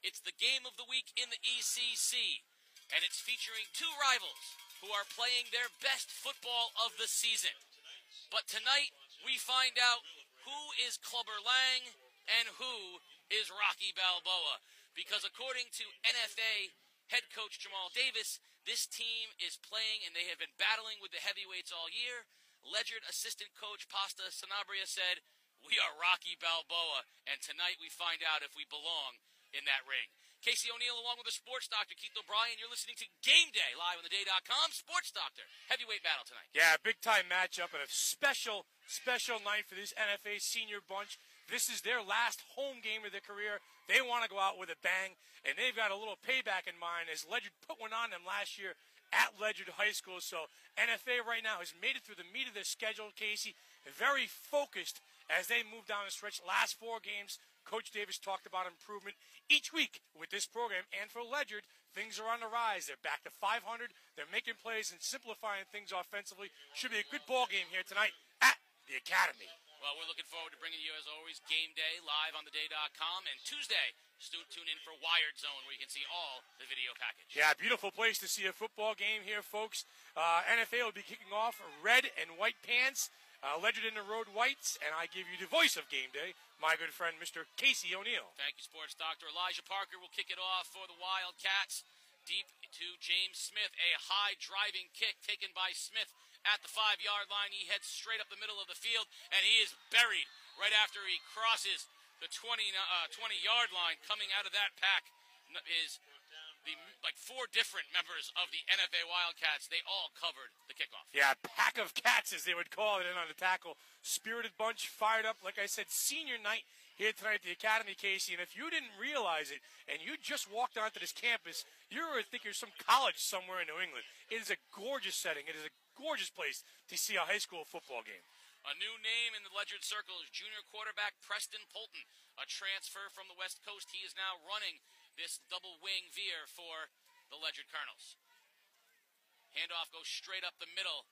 It's the game of the week in the ECC, and it's featuring two rivals who are playing their best football of the season. But tonight, we find out who is Clubber Lang and who is Rocky Balboa. Because according to NFA head coach Jamal Davis, this team is playing and they have been battling with the heavyweights all year. Ledyard assistant coach Pasta Sanabria said, "We are Rocky Balboa, and tonight we find out if we belong in that ring." Casey O'Neill along with the Sports Doctor, Keith O'Brien. You're listening to Game Day, live on theday.com. Sports Doctor, heavyweight battle tonight. Yeah, big-time matchup and a special night for this NFA senior bunch. This is their last home game of their career. They want to go out with a bang, and they've got a little payback in mind as Ledyard put one on them last year at Ledyard High School. So NFA right now has made it through the meat of their schedule, Casey. Very focused as they move down the stretch. Last 4 games, Coach Davis talked about improvement each week with this program. And for Ledyard, things are on the rise. They're back to 500. They're making plays and simplifying things offensively. Should be a good ball game here tonight at the Academy. Well, we're looking forward to bringing you, as always, Game Day live on theday.com. And Tuesday, tune in for Wired Zone, where you can see all the video package. Yeah, beautiful place to see a football game here, folks. NFA will be kicking off red and white pants. Ledyard in the road whites, and I give you the voice of Game Day, my good friend, Mr. Casey O'Neill. Thank you, Sports Doctor. Elijah Parker will kick it off for the Wildcats. Deep to James Smith, a high driving kick taken by Smith at the 5-yard line. He heads straight up the middle of the field, and he is buried right after he crosses the 20-yard line. Coming out of that pack is the 4 different members of the NFA Wildcats. They all covered the kickoff. Yeah, pack of cats, as they would call it, in on the tackle. Spirited bunch, fired up. Like I said, senior night here tonight at the Academy, Casey. And if you didn't realize it, and you just walked onto this campus, you would think you're some college somewhere in New England. It is a gorgeous setting. It is a gorgeous place to see a high school football game. A new name in the Ledyard circle is junior quarterback Preston Polton, a transfer from the West Coast. He is now running this double wing veer for the Ledyard Colonels. Handoff goes straight up the middle,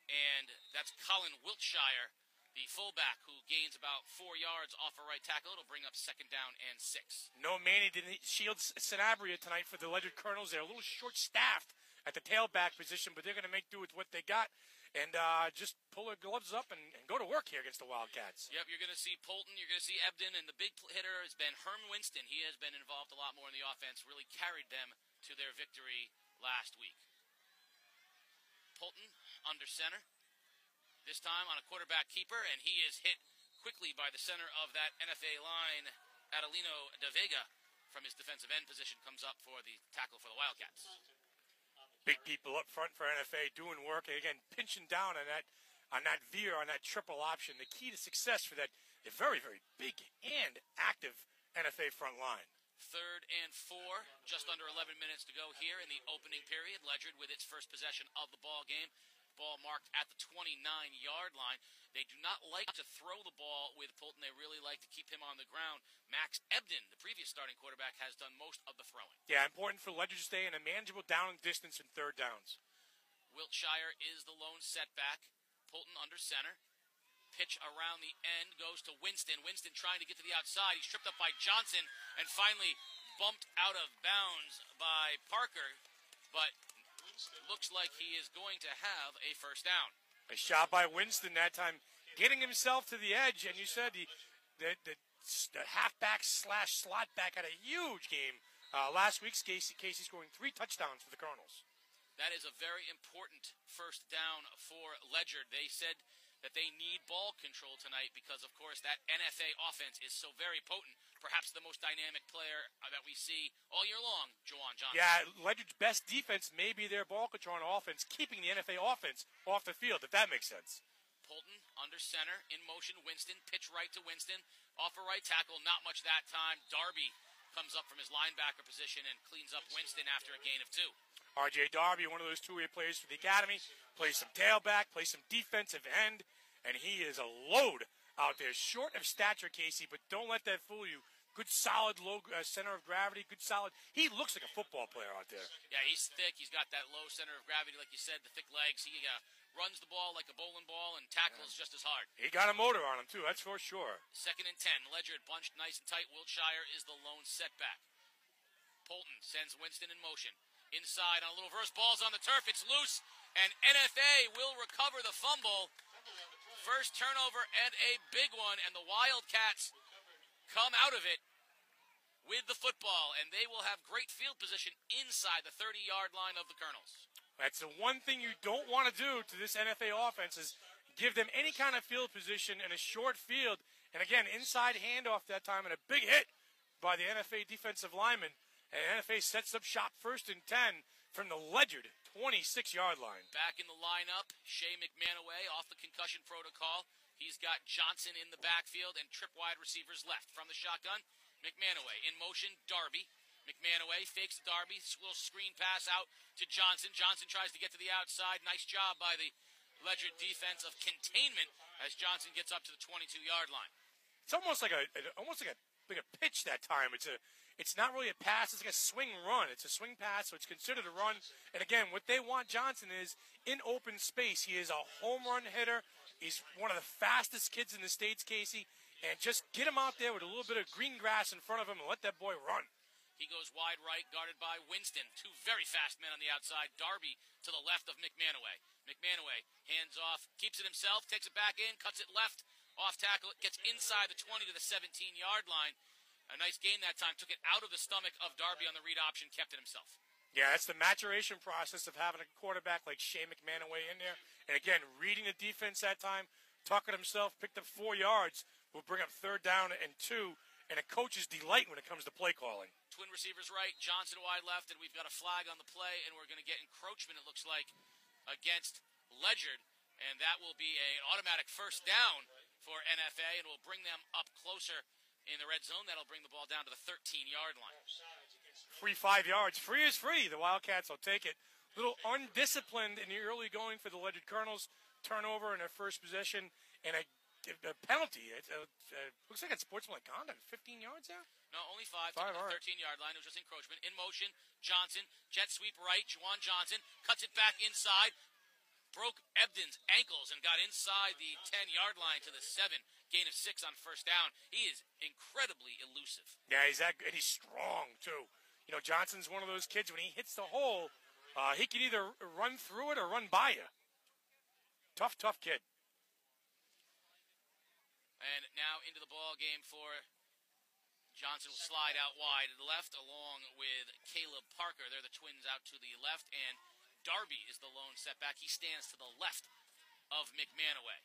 and that's Colin Wiltshire, the fullback, who gains about 4 yards off a right tackle. It'll bring up 2nd down and 6. No Manny didn't shield Sanabria tonight for the Ledyard Colonels. They're a little short-staffed at the tailback position, but they're going to make do with what they got and just pull their gloves up and go to work here against the Wildcats. Yep, you're going to see Polton, you're going to see Ebden, and the big hitter has been Herm Winston. He has been involved a lot more in the offense, really carried them to their victory last week. Polton under center, this time on a quarterback keeper, and he is hit quickly by the center of that NFA line. Adelino De Vega from his defensive end position comes up for the tackle for the Wildcats. Big people up front for NFA doing work, and again, pinching down on that veer, on that triple option. The key to success for that very, very big and active NFA front line. 3rd and 4, just under 11 minutes to go here in the opening period. Ledyard with its first possession of the ball game. Ball marked at the 29-yard line. They do not like to throw the ball with Polton. They really like to keep him on the ground. Max Ebden, the previous starting quarterback, has done most of the throwing. Yeah, important for Ledyard to stay in a manageable down distance in 3rd downs. Wiltshire is the lone setback. Polton under center. Pitch around the end goes to Winston. Winston trying to get to the outside. He's tripped up by Johnson and finally bumped out of bounds by Parker. But looks like he is going to have a 1st down. A shot by Winston that time, getting himself to the edge. And you said the halfback / slot back had a huge game last week. Casey scoring 3 touchdowns for the Colonels. That is a very important 1st down for Ledyard. They said that they need ball control tonight because, of course, that NFA offense is so very potent. Perhaps the most dynamic player that we see all year long, Juwan Johnson. Yeah, Ledyard's best defense may be their ball control on offense, keeping the NFA offense off the field, if that makes sense. Polton under center, in motion. Winston, pitch right to Winston. Off a right tackle, not much that time. Darby comes up from his linebacker position and cleans up Winston after a gain of 2. R.J. Darby, one of those two-way players for the Academy, plays some tailback, plays some defensive end, and he is a load out there. Short of stature, Casey, but don't let that fool you. Good, solid, low center of gravity. Good, solid. He looks like a football player out there. Yeah, he's thick. He's got that low center of gravity, like you said, the thick legs. He runs the ball like a bowling ball and tackles just as hard. He got a motor on him, too. That's for sure. 2nd and 10. Ledyard bunched nice and tight. Wiltshire is the lone setback. Polton sends Winston in motion. Inside on a little reverse, ball's on the turf, it's loose, and NFA will recover the fumble. First turnover and a big one, and the Wildcats come out of it with the football, and they will have great field position inside the 30-yard line of the Colonels. That's the one thing you don't want to do to this NFA offense is give them any kind of field position in a short field. And again, inside handoff that time and a big hit by the NFA defensive lineman. And NFA sets up shop 1st and 10 from the Ledyard 26-yard line. Back in the lineup, Shea McManaway off the concussion protocol. He's got Johnson in the backfield and trip wide receivers left. From the shotgun, McManaway in motion, Darby. McManaway fakes Darby, little screen pass out to Johnson. Johnson tries to get to the outside. Nice job by the Ledyard defense of containment as Johnson gets up to the 22-yard line. It's almost like a pitch that time. It's not really a pass. It's like a swing run. It's a swing pass, so it's considered a run. And again, what they want Johnson is in open space. He is a home run hitter. He's one of the fastest kids in the States, Casey. And just get him out there with a little bit of green grass in front of him and let that boy run. He goes wide right, guarded by Winston. Two very fast men on the outside. Darby to the left of McManaway. McManaway hands off, keeps it himself, takes it back in, cuts it left, off tackle, gets inside the 20 to the 17-yard line. A nice gain that time. Took it out of the stomach of Darby on the read option, kept it himself. Yeah, that's the maturation process of having a quarterback like Shea McManaway in there. And again, reading the defense that time, tucking himself, picked up 4 yards, will bring up 3rd down and 2, and a coach's delight when it comes to play calling. Twin receivers right, Johnson wide left, and we've got a flag on the play, and we're going to get encroachment, it looks like, against Ledyard, and that will be an automatic 1st down for NFA, and will bring them up closer in the red zone. That'll bring the ball down to the 13-yard line. Free 5 yards. Free is free. The Wildcats will take it. A little undisciplined in the early going for the Ledyard Colonels. Turnover in their first possession, and a penalty. It looks like it's sportsmanlike conduct. 15 yards there? No, only 5 to the 13-yard line. It was just encroachment. In motion, Johnson, jet sweep right. Juwan Johnson cuts it back inside. Broke Ebden's ankles and got inside the 10-yard line to the 7. Gain of 6 on 1st down. He is incredibly elusive. Yeah, he's that good. He's strong, too. You know, Johnson's one of those kids, when he hits the hole, he can either run through it or run by you. Tough kid. And now into the ball game for Johnson. Will slide out wide to the left along with Caleb Parker. They're the twins out to the left, and Darby is the lone setback. He stands to the left of McManaway.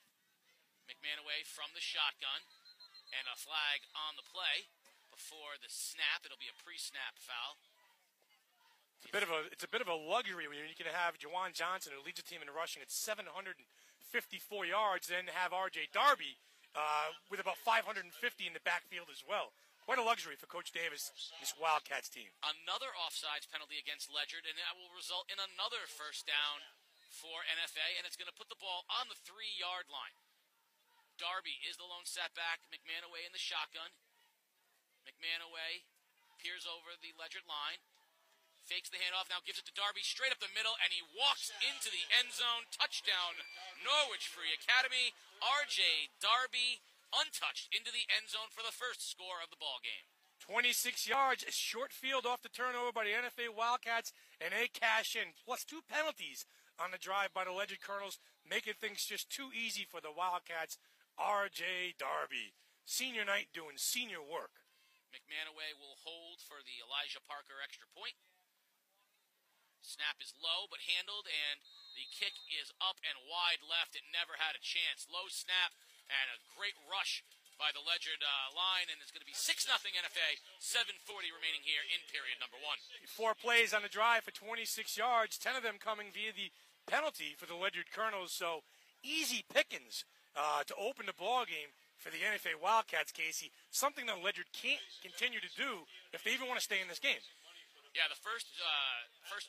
McManaway from the shotgun, and a flag on the play before the snap. It'll be a pre-snap foul. It's a bit of a luxury when you can have Juwan Johnson, who leads the team in rushing at 754 yards, then have R.J. Darby with about 550 in the backfield as well. Quite a luxury for Coach Davis, this Wildcats team. Another offsides penalty against Ledyard, and that will result in another 1st down for NFA, and it's going to put the ball on the 3-yard line. Darby is the lone setback. McManaway in the shotgun. McManaway peers over the Ledyard line. Fakes the handoff, now gives it to Darby straight up the middle, and he walks into the end zone. Touchdown, Norwich Free Academy. R.J. Darby untouched into the end zone for the first score of the ball game. 26 yards, a short field off the turnover by the NFA Wildcats, and they cash in, plus 2 penalties on the drive by the Ledyard Colonels, making things just too easy for the Wildcats. R.J. Darby, senior night doing senior work. McManaway will hold for the Elijah Parker extra point. Snap is low but handled, and the kick is up and wide left. It never had a chance. Low snap and a great rush by the Ledyard line, and it's going to be 6-0 NFA, 7:40 remaining here in period number 1. 4 plays on the drive for 26 yards, 10 of them coming via the penalty for the Ledyard Colonels, so easy pickings to open the ball game for the NFA Wildcats, Casey, something that Ledyard can't continue to do if they even want to stay in this game. Yeah, the first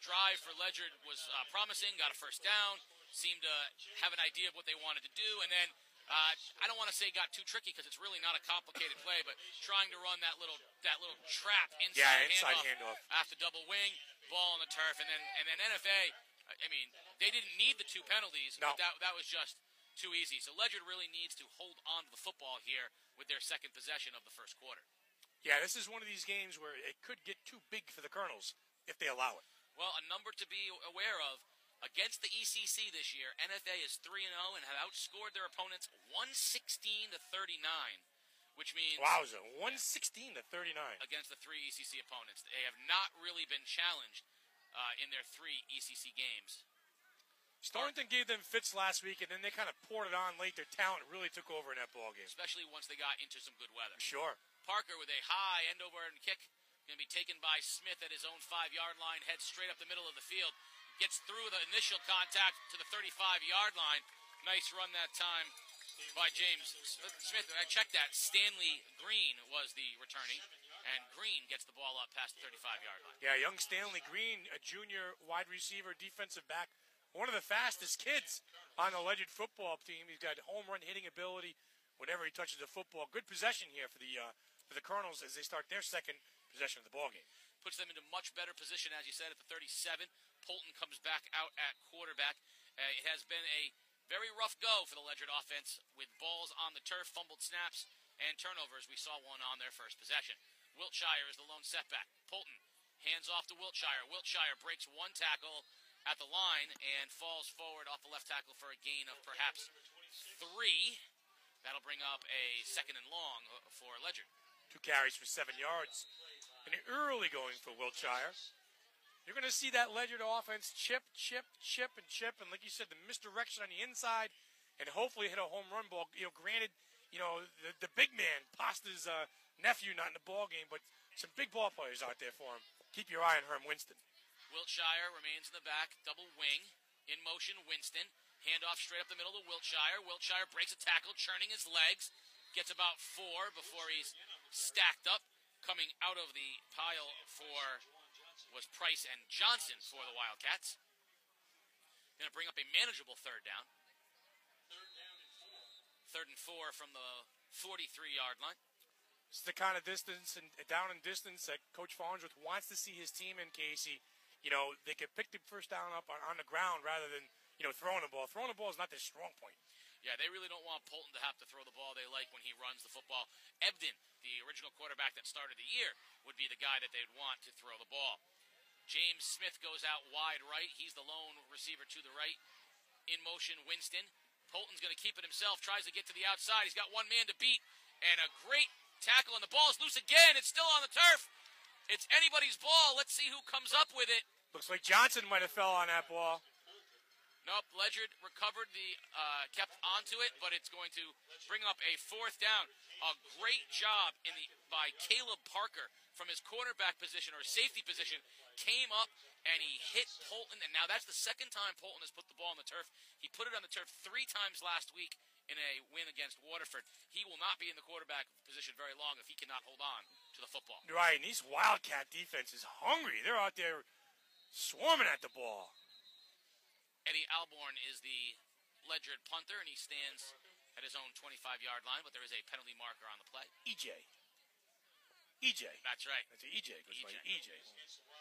drive for Ledyard was promising, got a 1st down, seemed to have an idea of what they wanted to do, and then I don't want to say got too tricky because it's really not a complicated play, but trying to run that little trap inside handoff after double wing, ball on the turf, and then NFA. I mean, they didn't need the 2 penalties, no. But that was just too easy. So Ledyard really needs to hold on to the football here with their second possession of the first quarter. Yeah, this is one of these games where it could get too big for the Colonels if they allow it. Well, a number to be aware of. Against the ECC this year, NFA is 3-0 and have outscored their opponents 116-39, which means wowza, 116-39 against the 3 ECC opponents. They have not really been challenged in their 3 ECC games. Stonington gave them fits last week, and then they kind of poured it on late. Their talent really took over in that ball game, especially once they got into some good weather. Sure. Parker with a high end-over-end kick, going to be taken by Smith at his own 5-yard line, heads straight up the middle of the field. Gets through the initial contact to the 35-yard line. Nice run that time by James Smith. I checked that. Stanley Green was the returning, and Green gets the ball up past the 35-yard line. Yeah, young Stanley Green, a junior wide receiver, defensive back, one of the fastest kids on the Ledyard football team. He's got home run hitting ability whenever he touches the football. Good possession here for the Colonels as they start their second possession of the ball game. Puts them into much better position, as you said, at the 37. Polton comes back out at quarterback. It has been a very rough go for the Ledyard offense with balls on the turf, fumbled snaps, and turnovers. We saw one on their first possession. Wiltshire is the lone setback. Polton hands off to Wiltshire. Wiltshire breaks one tackle at the line and falls forward off the left tackle for a gain of perhaps 3. That'll bring up a second and long for Ledyard. 2 carries for 7 yards. And early going for Wiltshire. You're going to see that Ledyard offense chip. And like you said, the misdirection on the inside and hopefully hit a home run ball. Granted, the big man, Pasta's nephew, not in the ball game, but some big ball players out there for him. Keep your eye on Herm Winston. Wiltshire remains in the back, double wing. In motion, Winston. Handoff straight up the middle to Wiltshire. Wiltshire breaks a tackle, churning his legs. Gets about 4 before he's stacked up. Coming out of the pile was Price and Johnson for the Wildcats. Going to bring up a manageable third down. 3rd and 4 from the 43-yard line. It's the kind of distance and down and distance that Coach Farnsworth wants to see his team in, Casey. They could pick the first down up on the ground rather than, throwing the ball. Throwing the ball is not their strong point. Yeah, they really don't want Polton to have to throw the ball. They like when he runs the football. Ebden, the original quarterback that started the year, would be the guy that they'd want to throw the ball. James Smith goes out wide right. He's the lone receiver to the right. In motion, Winston. Polton's going to keep it himself, tries to get to the outside. He's got one man to beat, and a great tackle, and the ball is loose again. It's still on the turf. It's anybody's ball. Let's see who comes up with it. Looks like Johnson might have fell on that ball. Nope, Ledyard recovered kept onto it, but it's going to bring up a 4th down. A great job by Caleb Parker from his cornerback position or safety position. Came up and he hit Polton, and now that's the second time Polton has put the ball on the turf. He put it on the turf 3 times last week in a win against Waterford. He will not be in the quarterback position very long if he cannot hold on to the football. Right, and these Wildcat defense is hungry. They're out there swarming at the ball. Eddie Alborn is the Ledyard punter, and he stands at his own 25-yard line, but there is a penalty marker on the play. EJ. That's right. That's EJ. Goes by EJ.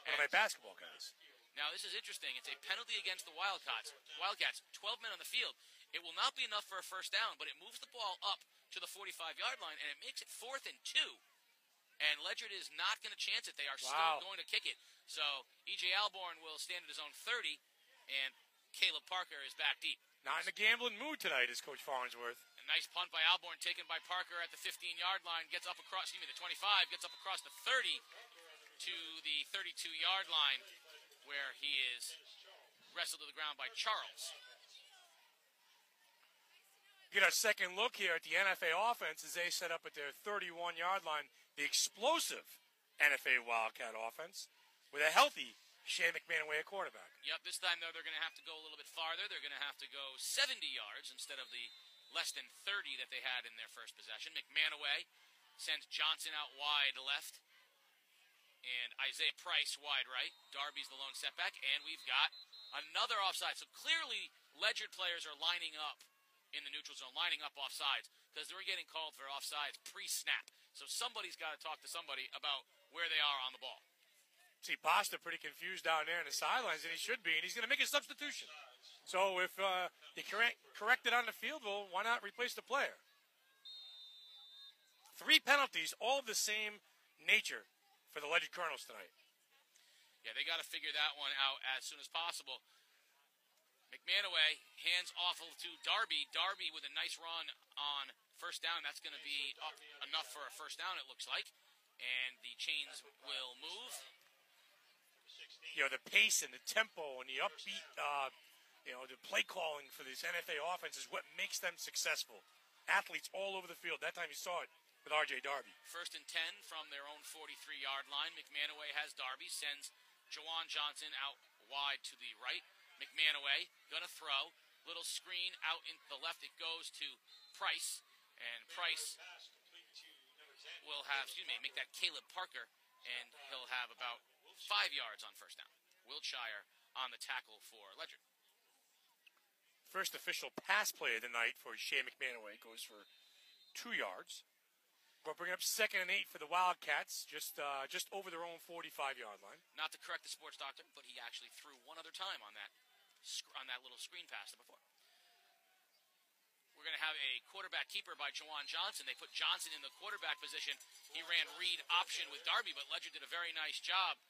One of my basketball guys. Now, this is interesting. It's a penalty against the Wildcats. 12 men on the field. It will not be enough for a first down, but it moves the ball up to the 45-yard line, and it makes it 4th and 2. And Ledyard is not going to chance it. They are still going to kick it. So, E.J. Alborn will stand at his own 30, and Caleb Parker is back deep. Not in a gambling mood tonight, is Coach Farnsworth. A nice punt by Alborn, taken by Parker at the 15-yard line. Gets up across, the 25, gets up across the 30 to the 32-yard line, where he is wrestled to the ground by Charles. Get our second look here at the NFA offense as they set up at their 31-yard line. The explosive NFA Wildcat offense with a healthy Shea McManaway at quarterback. Yep, this time, though, they're going to have to go a little bit farther. They're going to have to go 70 yards instead of the less than 30 that they had in their first possession. McManaway sends Johnson out wide left and Isaiah Price wide right. Darby's the lone setback, and we've got another offside. So clearly, Ledyard players are lining up in the neutral zone, lining up offsides, because they're getting called for offsides pre-snap. So somebody's got to talk to somebody about where they are on the ball. See, Pasta pretty confused down there in the sidelines, and he should be, and he's going to make a substitution. So if you correct it on the field, well, why not replace the player? 3 penalties, all of the same nature for the Ledyard Colonels tonight. Yeah, they got to figure that one out as soon as possible. McManaway hands off to Darby. Darby with a nice run on first down. That's going to be enough for a first down, it looks like. And the chains will move. You know, the pace and the tempo and the upbeat, the play calling for this NFA offense is what makes them successful. Athletes all over the field. That time you saw it with R.J. Darby. 1st and 10 from their own 43-yard line. McManaway has Darby, sends Jawan Johnson out wide to the right. McManaway going to throw. Little screen out in the left. It goes to Price. And Price will have, make that Caleb Parker. And he'll have about 5 yards on first down. Wiltshire on the tackle for Ledyard. First official pass play of the night for Shea McManaway goes for 2 yards. We're bringing up 2nd and 8 for the Wildcats, just over their own 45-yard line. Not to correct the sports doctor, but he actually threw one other time on that little screen pass before. We're going to have a quarterback keeper by Jawan Johnson. They put Johnson in the quarterback position. He ran read option with Darby, but Ledyard did a very nice job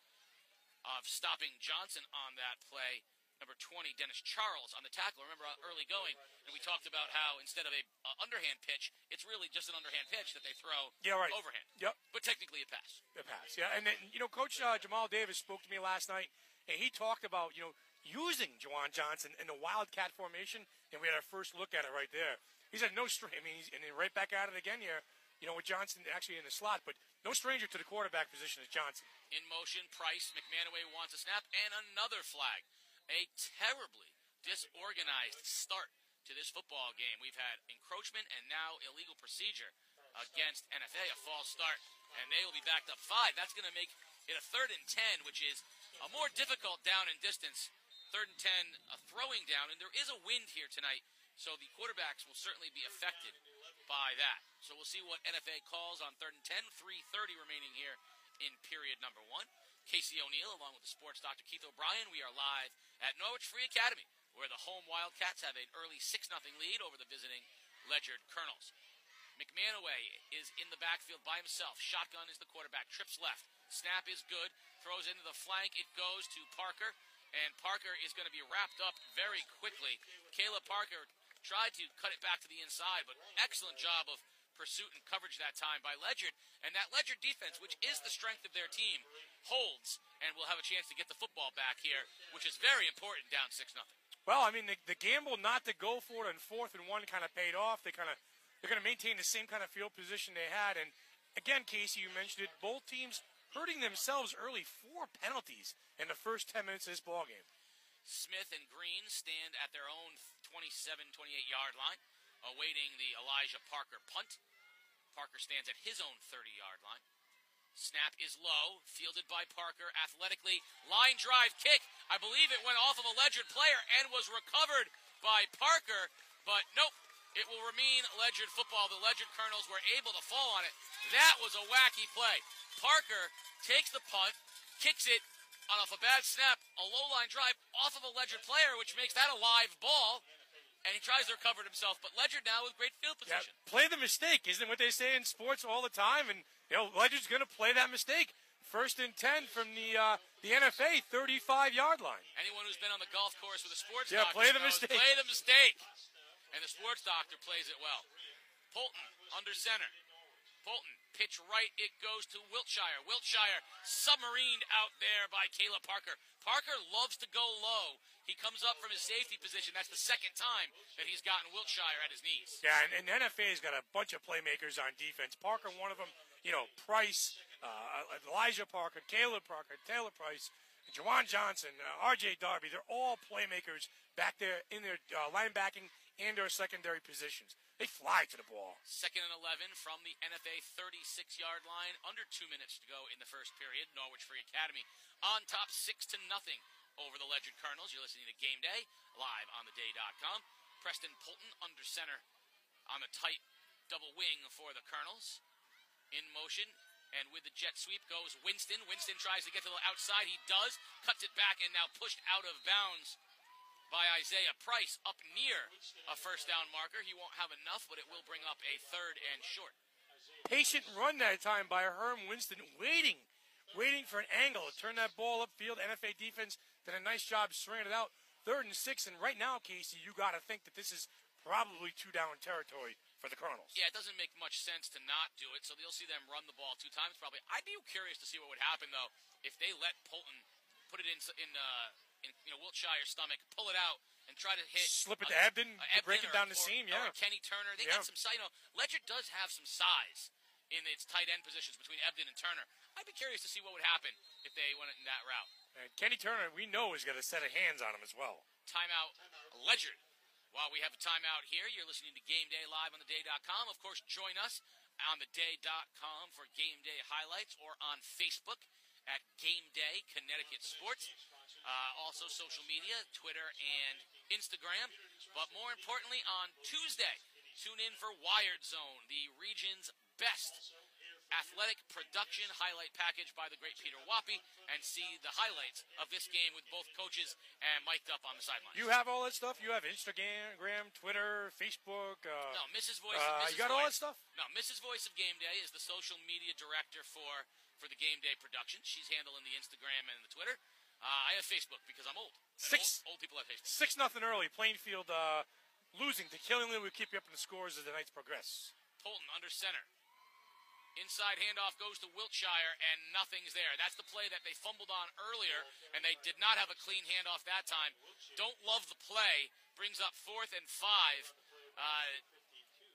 of stopping Johnson on that play. Number 20, Dennis Charles on the tackle. Remember early going, and we talked about how instead of a underhand pitch, it's really just an underhand pitch that they throw overhand. Yep. But technically a pass. A pass, yeah. And then, Coach Jamal Davis spoke to me last night, and he talked about, using Jawan Johnson in the Wildcat formation, and we had our first look at it right there. He said no stranger. I mean, and then right back at it again here, with Johnson actually in the slot, but no stranger to the quarterback position is Johnson. In motion, Price. McManaway wants a snap, and another flag. A terribly disorganized start to this football game. We've had encroachment and now illegal procedure against NFA, a false start, and they will be backed up 5. That's going to make it a 3rd and 10, which is a more difficult down and distance. 3rd and 10, a throwing down, and there is a wind here tonight, so the quarterbacks will certainly be affected by that. So we'll see what NFA calls on 3rd and 10, 3:30 remaining here in period number 1. Casey O'Neill, along with the sports doctor Keith O'Brien. We are live at Norwich Free Academy, where the home Wildcats have an early 6-0 lead over the visiting Ledyard Colonels. McManaway is in the backfield by himself. Shotgun is the quarterback. Trips left. Snap is good. Throws into the flank. It goes to Parker, and Parker is going to be wrapped up very quickly. Caleb Parker tried to cut it back to the inside, but excellent job of pursuit and coverage that time by Ledyard. And that Ledyard defense, which is the strength of their team, holds and will have a chance to get the football back here, which is very important down 6-0. Well, I mean, the gamble not to go for it on 4th and 1 kind of paid off. They're going to maintain the same kind of field position they had. And again, Casey, you mentioned it, both teams hurting themselves early. 4 penalties in the first 10 minutes of this ball game. Smith and Green stand at their own 27, 28-yard line, awaiting the Elijah Parker punt. Parker stands at his own 30-yard line. Snap is low, fielded by Parker athletically. Line drive kick. I believe it went off of a Ledyard player and was recovered by Parker, but nope. It will remain Ledyard football. The Ledyard Colonels were able to fall on it. That was a wacky play. Parker takes the punt, kicks it off a bad snap, a low-line drive off of a Ledyard player, which makes that a live ball. And he tries to recover it himself, but Ledyard now with great field position. Yeah, play the mistake, isn't it what they say in sports all the time? And Ledyard's going to play that mistake. 1st and 10 from the NFA 35-yard line. Anyone who's been on the golf course with a sports doctor play the mistake. Play the mistake. And the sports doctor plays it well. Polton under center. Polton pitch right. It goes to Wiltshire. Wiltshire submarined out there by Caleb Parker. Parker loves to go low. He comes up from his safety position. That's the 2nd time that he's gotten Wiltshire at his knees. Yeah, and NFA's got a bunch of playmakers on defense. Parker, one of them, Price, Elijah Parker, Caleb Parker, Taylor Price, Jawan Johnson, R.J. Darby. They're all playmakers back there in their linebacking and their secondary positions. They fly to the ball. 2nd and 11 from the NFA 36-yard line. Under 2 minutes to go in the first period. Norwich Free Academy on top 6-0 over the Ledyard Colonels. You're listening to Game Day, live on theday.com. Preston Polton under center on the tight double wing for the Colonels. In motion, and with the jet sweep goes Winston. Winston tries to get to the outside. He does. Cuts it back and now pushed out of bounds by Isaiah Price up near a first down marker. He won't have enough, but it will bring up a 3rd and short. patient run that time by Herm Winston, waiting for an angle to turn that ball upfield. NFA defense did a nice job stringing it out. 3rd and 6, and right now, Casey, you got to think that this is probably 2-down territory for the Colonels. Yeah, it doesn't make much sense to not do it, so you'll see them run the ball 2 times probably. I'd be curious to see what would happen, though, if they let Polton put it in Wiltshire's stomach, pull it out, and try to hit. Slip it to Ebden, break it down the seam, or Kenny Turner. They got some size. Ledyard does have some size in its tight end positions between Ebden and Turner. I'd be curious to see what would happen if they went in that route. And Kenny Turner, we know, is got a set of hands on him as well. Timeout, Ledyard. While we have a timeout here, you're listening to Game Day live on theday.com. Of course, join us on theday.com for Game Day highlights or on Facebook at Game Day Connecticut Sports. Also social media, Twitter and Instagram. But more importantly, on Tuesday, tune in for Wired Zone, the region's best athletic production highlight package by the great Peter Wappy, and see the highlights of this game with both coaches and mic'd up on the sidelines. You have all that stuff? You have Instagram, Twitter, Facebook? No, Mrs. Voice. You got all that stuff? No, Mrs. Voice of Game Day is the social media director for the Game Day production. She's handling the Instagram and the Twitter. I have Facebook because I'm old. Old people have Facebook. 6-0 early. Plainfield losing to Killingly. We'll keep you up in the scores as the nights progress. Polton under center. Inside handoff goes to Wiltshire, and nothing's there. That's the play that they fumbled on earlier, and they did not have a clean handoff that time. Don't love the play. Brings up 4th and 5.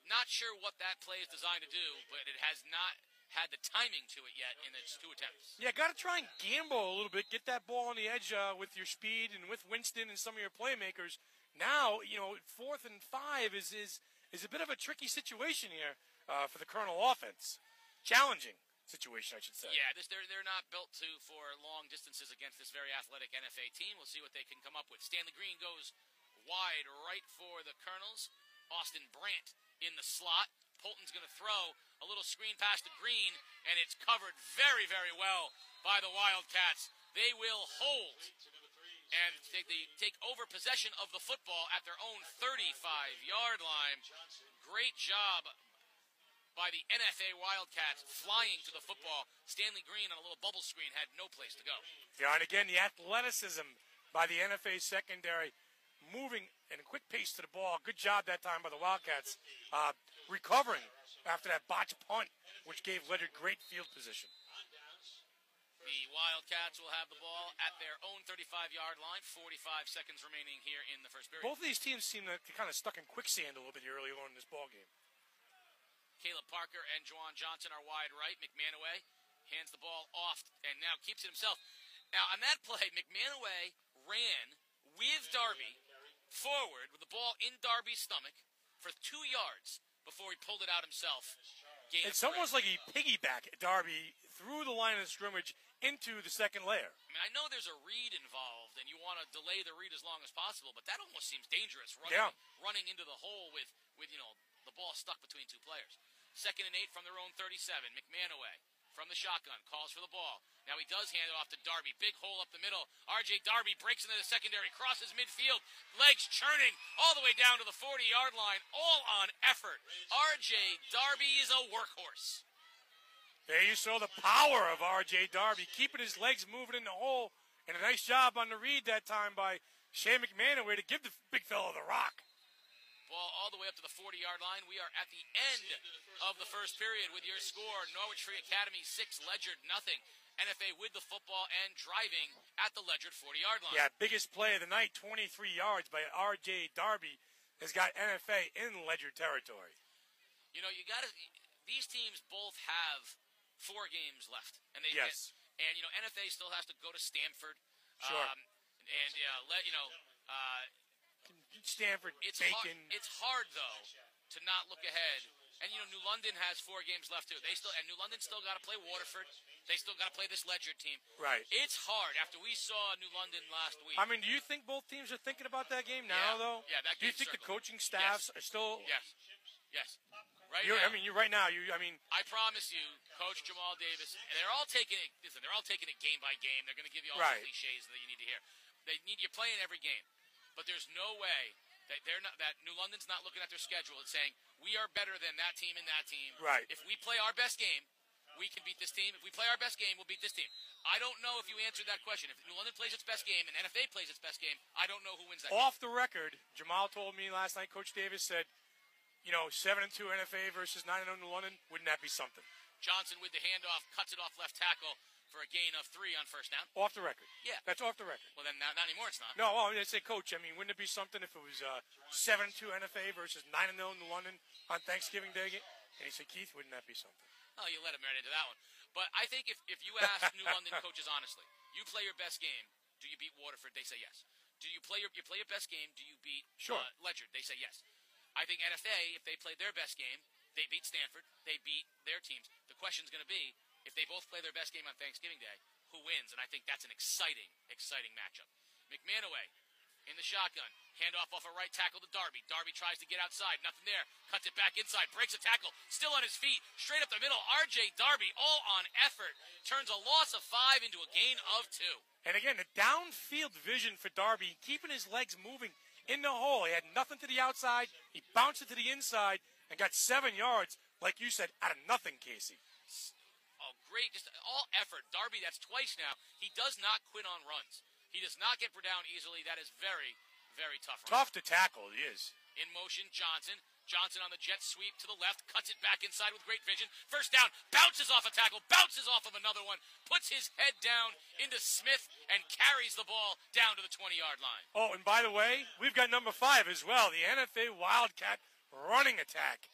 Not sure what that play is designed to do, but it has not had the timing to it yet in its 2 attempts. Yeah, got to try and gamble a little bit. Get that ball on the edge with your speed and with Winston and some of your playmakers. Now, 4th and 5 is a bit of a tricky situation here for the Colonel offense. Challenging situation, I should say. Yeah, they're not built for long distances against this very athletic NFA team. We'll see what they can come up with. Stanley Green goes wide right for the Colonels. Austin Brandt in the slot. Polton's going to throw a little screen pass to Green, and it's covered very, very well by the Wildcats. They will hold and take over possession of the football at their own 35-yard line. Great job by the NFA Wildcats flying to the football. Stanley Green on a little bubble screen had no place to go. Yeah, and again, the athleticism by the NFA secondary, moving in a quick pace to the ball. Good job that time by the Wildcats, recovering after that botched punt, which gave Ledyard great field position. The Wildcats will have the ball at their own 35-yard line. 45 seconds remaining here in the first period. Both of these teams seem to kind of stuck in quicksand a little bit early on in this ball game. Caleb Parker and Juwan Johnson are wide right. McManaway hands the ball off and now keeps it himself. Now, on that play, McManaway ran with Darby forward with the ball in Darby's stomach for 2 yards before he pulled it out himself. It's almost like he piggybacked Darby through the line of scrimmage into the second layer. I mean, I know there's a read involved, and you want to delay the read as long as possible, but that almost seems dangerous, running into the hole with the ball stuck between 2 players. 2nd and 8 from their own 37. McManaway from the shotgun calls for the ball. Now he does hand it off to Darby. Big hole up the middle. R.J. Darby breaks into the secondary, crosses midfield, legs churning all the way down to the 40-yard line, all on effort. R.J. Darby is a workhorse. There you saw the power of R.J. Darby, keeping his legs moving in the hole, and a nice job on the read that time by Shea McManaway to give the big fella the rock. Ball all the way up to the 40-yard line. We are at the end of the first period with your score. Norwich Free Academy 6, Ledyard nothing. NFA with the football and driving at the Ledyard 40-yard line. Yeah, biggest play of the night, 23 yards by R.J. Darby, has got NFA in Ledyard territory. These teams both have 4 games left, and NFA still has to go to Stanford. Sure. Stanford, Bacon. It's hard though to not look ahead. And New London has 4 games left too. New London still got to play Waterford. They still got to play this Ledyard team. Right. It's hard after we saw New London last week. I mean, do you think both teams are thinking about that game now, though? Yeah, that do you think the coaching staffs are still? Yes. Right now. I promise you, Coach Jamal Davis, and they're all taking it. Listen, they're all taking it game by game. They're going to give you all the cliches that you need to hear. You're playing every game, but there's no way That New London's not looking at their schedule and saying, we are better than that team and that team. Right. If we play our best game, we can beat this team. If we play our best game, we'll beat this team. I don't know if you answered that question. If New London plays its best game and NFA plays its best game, I don't know who wins that Off the record, Jamal told me last night, Coach Davis said, 7-2 NFA versus 9-0 New London, wouldn't that be something? Johnson with the handoff, cuts it off left tackle for a gain of 3 on first down. Off the record. Yeah. That's off the record. Well, then not anymore it's not. No, I say, Coach, wouldn't it be something if it was 7-2 NFA versus 9-0 New London on Thanksgiving Day? And he said, Keith, wouldn't that be something? Oh, you let him right into that one. But I think if you ask New London coaches honestly, you play your best game, do you beat Waterford? They say yes. Do you play your best game? Do you beat Ledyard? They say yes. I think NFA, if they played their best game, they beat Stanford. They beat their teams. The question's going to be, if they both play their best game on Thanksgiving Day, who wins? And I think that's an exciting matchup. McManaway in the shotgun. Handoff off a right tackle to Darby. Darby tries to get outside. Nothing there. Cuts it back inside. Breaks a tackle. Still on his feet. Straight up the middle. R.J. Darby, all on effort. Turns a loss of 5 into a gain of 2. And again, the downfield vision for Darby, keeping his legs moving in the hole. He had nothing to the outside. He bounced it to the inside and got 7 yards, like you said, out of nothing, Casey. Oh, great. Just all effort. Darby, that's twice now. He does not quit on runs. He does not get down easily. That is very, very tough. Tough to tackle, he is. In motion, Johnson. Johnson on the jet sweep to the left, cuts it back inside with great vision. First down, bounces off a tackle, bounces off of another one, puts his head down into Smith, and carries the ball down to the 20-yard line. Oh, and by the way, we've got number 5 as well, the NFA Wildcat running attack.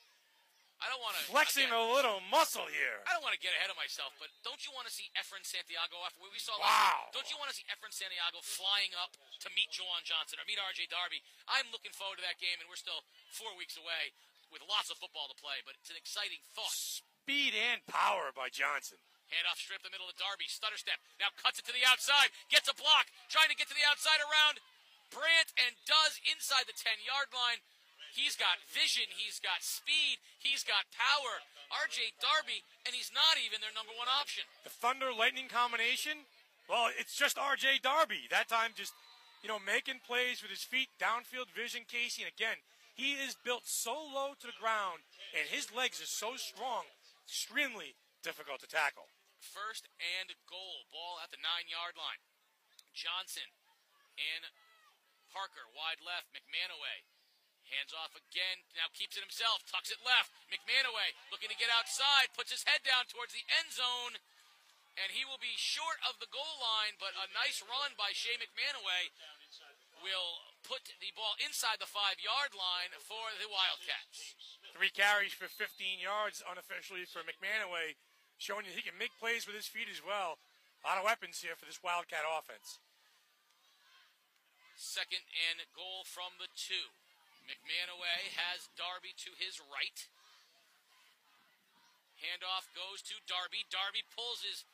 I don't want to flexing a little muscle here. I don't want to get ahead of myself, but don't you want to see Efren Santiago after what we saw last week? Don't you want to see Efren Santiago flying up to meet Juwan Johnson or meet R.J. Darby? I'm looking forward to that game, and we're still 4 weeks away with lots of football to play, but it's an exciting thought. Speed and power by Johnson. Handoff strip the middle of Darby, stutter step, now cuts it to the outside, gets a block, trying to get to the outside around Brandt, and does inside the 10-yard line. He's got vision, he's got speed, he's got power. R.J. Darby, and he's not even their number 1 option. The Thunder-Lightning combination, well, it's just R.J. Darby. That time just, making plays with his feet, downfield vision, Casey. And again, he is built so low to the ground, and his legs are so strong, extremely difficult to tackle. First and goal, ball at the 9-yard line. Johnson in Parker, wide left, McManaway. Hands off again, now keeps it himself, tucks it left. McManaway looking to get outside, puts his head down towards the end zone, and he will be short of the goal line, but a nice run by Shea McManaway will put the ball inside the 5-yard line for the Wildcats. 3 carries for 15 yards unofficially for McManaway, showing that he can make plays with his feet as well. A lot of weapons here for this Wildcat offense. Second and goal from the 2. McManaway has Darby to his right. Handoff goes to Darby. Darby pulls his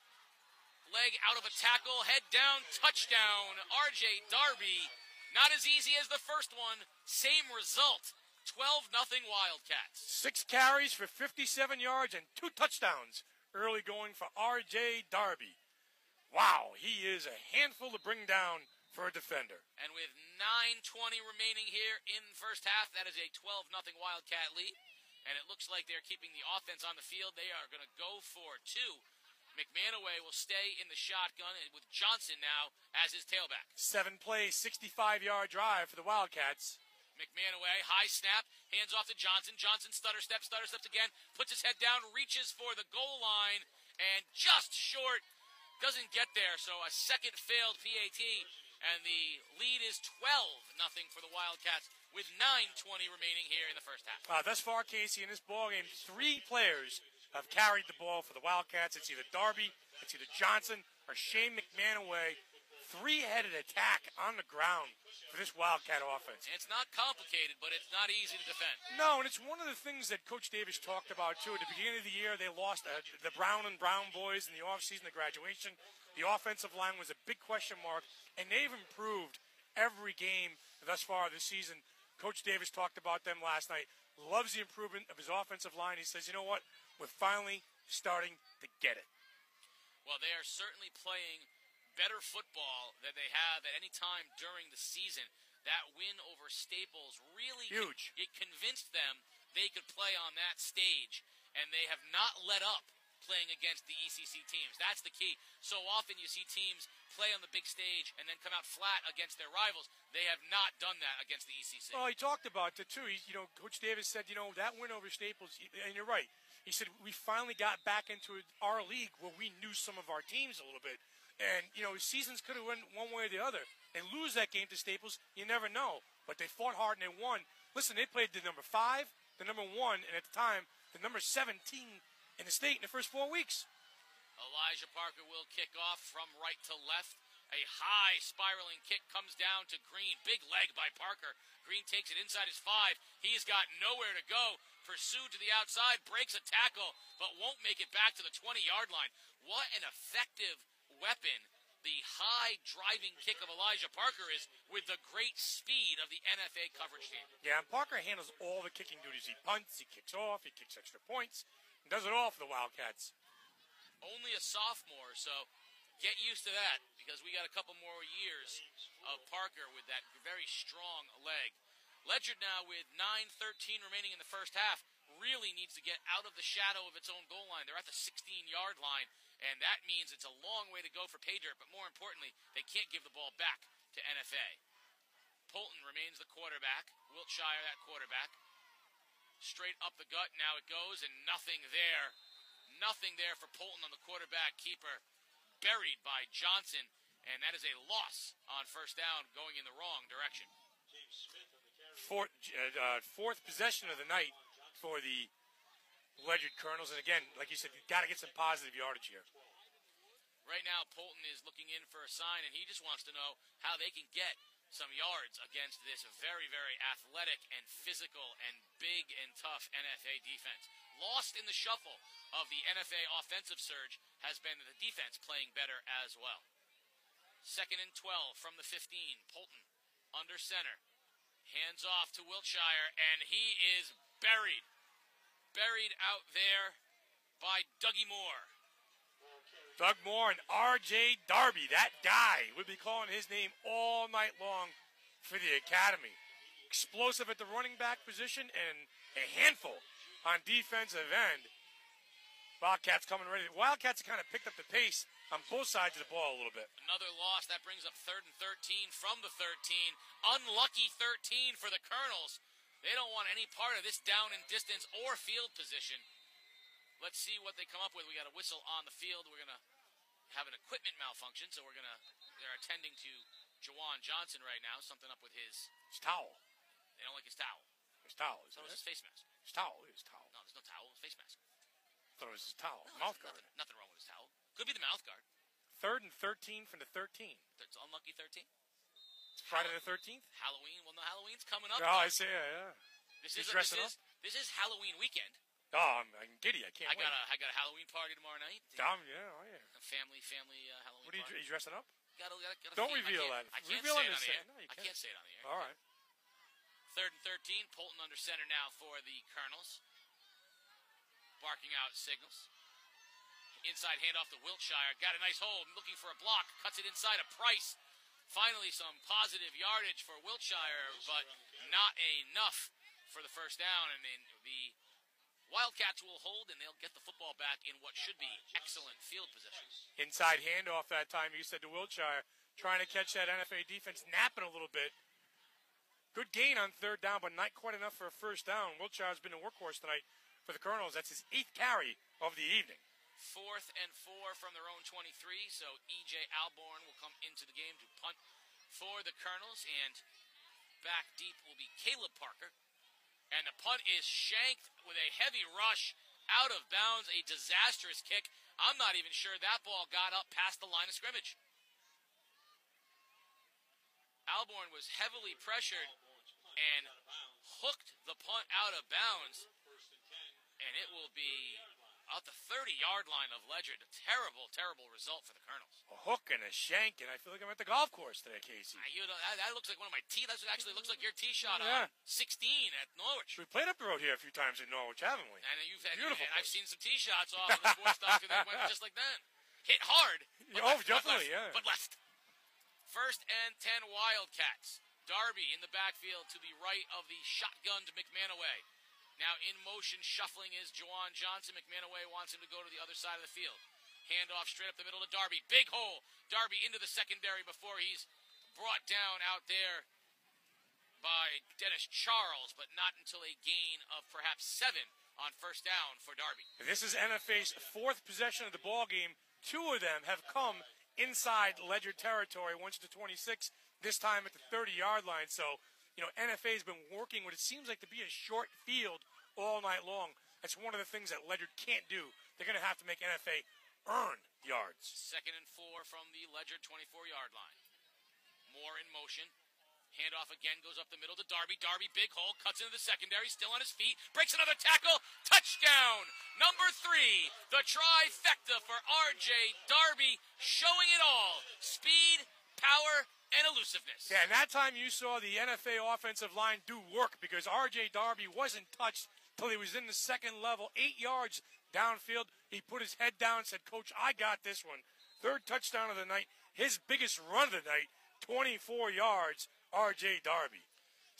leg out of a tackle, head down, touchdown. R.J. Darby, not as easy as the first one. Same result, 12-0 Wildcats. 6 carries for 57 yards and 2 touchdowns early going for R.J. Darby. Wow, he is a handful to bring down for a defender. And with 9:20 remaining here in the first half, that is a 12-0 Wildcat lead. And it looks like they're keeping the offense on the field. They are going to go for 2. McManaway will stay in the shotgun with Johnson now as his tailback. 7 plays, 65-yard drive for the Wildcats. McManaway, high snap, hands off to Johnson. Johnson stutter steps again, puts his head down, reaches for the goal line, and just short, doesn't get there. So a second failed PAT. And the lead is 12-0 for the Wildcats with 9:20 remaining here in the first half. Thus far, Casey, in this ballgame, 3 players have carried the ball for the Wildcats. It's either Darby, it's either Johnson, or Shane McManaway. 3-headed attack on the ground for this Wildcat offense. It's not complicated, but it's not easy to defend. No, and it's one of the things that Coach Davis talked about, too. At the beginning of the year, they lost the Brown and Brown boys in the offseason, the graduation. The offensive line was a big question mark, and they've improved every game thus far this season. Coach Davis talked about them last night. Loves the improvement of his offensive line. He says, you know what? We're finally starting to get it. Well, they are certainly playing better football than they have at any time during the season. that win over Staples really huge. It convinced them they could play on that stage, and they have not let up playing against the ECC teams. That's the key. So often you see teams play on the big stage and then come out flat against their rivals. They have not done that against the ECC. Well, he talked about it, too. Coach Davis said, that win over Staples, and you're right. He said, we finally got back into our league where we knew some of our teams a little bit. And, seasons could have went one way or the other. And lose that game to Staples, you never know. But they fought hard and they won. Listen, they played the number 5, the number 1, and at the time, the number 17 in the state in the first 4 weeks. Elijah Parker will kick off from right to left. A high spiraling kick comes down to Green. Big leg by Parker. Green takes it inside his 5. He's got nowhere to go. Pursued to the outside, breaks a tackle, but won't make it back to the 20-yard line. What an effective weapon the high driving kick of Elijah Parker is with the great speed of the NFA coverage team. Yeah, and Parker handles all the kicking duties. He punts, he kicks off, he kicks extra points, and does it all for the Wildcats. Only a sophomore, so get used to that because we got a couple more years of Parker with that very strong leg. Ledyard now with 9:13 remaining in the first half really needs to get out of the shadow of its own goal line. They're at the 16-yard line, and that means it's a long way to go for Paydirt, but more importantly, they can't give the ball back to NFA. Polton remains the quarterback. Wiltshire that quarterback. Straight up the gut, now it goes, and nothing there. Nothing there for Polton on the quarterback keeper. Buried by Johnson, and that is a loss on first down going in the wrong direction. Fourth possession of the night for the Ledyard Colonels. And again, like you said, you've got to get some positive yardage here. Right now, Polton is looking in for a sign, and he just wants to know how they can get some yards against this very, very athletic and physical and big and tough NFA defense. Lost in the shuffle of the NFA offensive surge has been the defense playing better as well. 2nd and 12 from the 15. Polton under center. Hands off to Wiltshire, and he is buried. Buried out there by Dougie Moore. Doug Moore and R.J. Darby, that guy. We'll be calling his name all night long for the academy. Explosive at the running back position and a handful on defensive end. Wildcats coming ready. Wildcats have kind of picked up the pace on both sides of the ball a little bit. Another loss. That brings up 3rd and 13 from the 13. Unlucky 13 for the Colonels. They don't want any part of this down and distance or field position. Let's see what they come up with. We got a whistle on the field. We're going to have an equipment malfunction, so they're attending to Jawan Johnson right now. Something up with his towel. They don't like his towel. His towel. So it's his face mask. His towel. His towel. No, there's no towel. His face mask. I thought it was his towel. No, mouth guard. Nothing wrong with his towel. Could be the mouth guard. 3rd and 13 from the 13. It's unlucky 13. It's Friday the 13th. Halloween. Well, no, Halloween's coming up. Oh, I see. Yeah. This is Halloween weekend. Oh, I'm giddy. I can't wait. I got a Halloween party tomorrow night. Yeah. A family Halloween What are you party. dressing up? Gotta Don't reveal that. I can't reveal say it on the air. No, I can't say it on the air. All right. 3rd and 13. Polton under center now for the Colonels. Barking out signals. Inside handoff to Wiltshire. Got a nice hold. Looking for a block. Cuts it inside of Price. Finally some positive yardage for Wiltshire, but not enough for the first down. And then the Wildcats will hold, and they'll get the football back in what should be excellent field position. Inside handoff that time, you said to Wiltshire, trying to catch that NFA defense, napping a little bit. Good gain on 3rd down, but not quite enough for a first down. Wiltshire's been a workhorse tonight for the Colonels. That's his 8th carry of the evening. 4th and 4 from their own 23, so E.J. Alborn will come into the game to punt for the Colonels, and back deep will be Caleb Parker. And the punt is shanked with a heavy rush out of bounds, a disastrous kick. I'm not even sure that ball got up past the line of scrimmage. Alborn was heavily pressured and hooked the punt out of bounds, and it will be out the 30-yard line of Ledyard. A terrible, terrible result for the Colonels. A hook and a shank, and I feel like I'm at the golf course today, Casey. That looks like one of my tees. That actually looks like your tee shot on 16 at Norwich. We played up the road here a few times in Norwich, haven't we? And Beautiful. I've seen some tee shots off of the sports dock that went just like that. Hit hard. Definitely, but left. 1st and 10 Wildcats. Darby in the backfield to the right of the shotgunned McManaway. Now in motion, shuffling is Juwan Johnson. McManaway wants him to go to the other side of the field. Handoff straight up the middle to Darby. Big hole. Darby into the secondary before he's brought down out there by Dennis Charles, but not until a gain of perhaps 7 on first down for Darby. This is NFA's 4th possession of the ball game. 2 of them have come inside Ledyard territory, once to 26, this time at the 30-yard line. So, NFA's been working what it seems like to be a short field all night long. That's one of the things that Ledyard can't do. They're going to have to make NFA earn yards. 2nd and 4 from the Ledyard 24-yard line. Moore in motion. Handoff again goes up the middle to Darby. Darby, big hole, cuts into the secondary, still on his feet, breaks another tackle. Touchdown! Number 3, the trifecta for R.J. Darby, showing it all. Speed, power, and elusiveness. Yeah, and that time you saw the NFA offensive line do work because R.J. Darby wasn't touched till he was in the second level, 8 yards downfield. He put his head down and said, "Coach, I got this one." 3rd touchdown of the night, his biggest run of the night, 24 yards. R.J. Darby.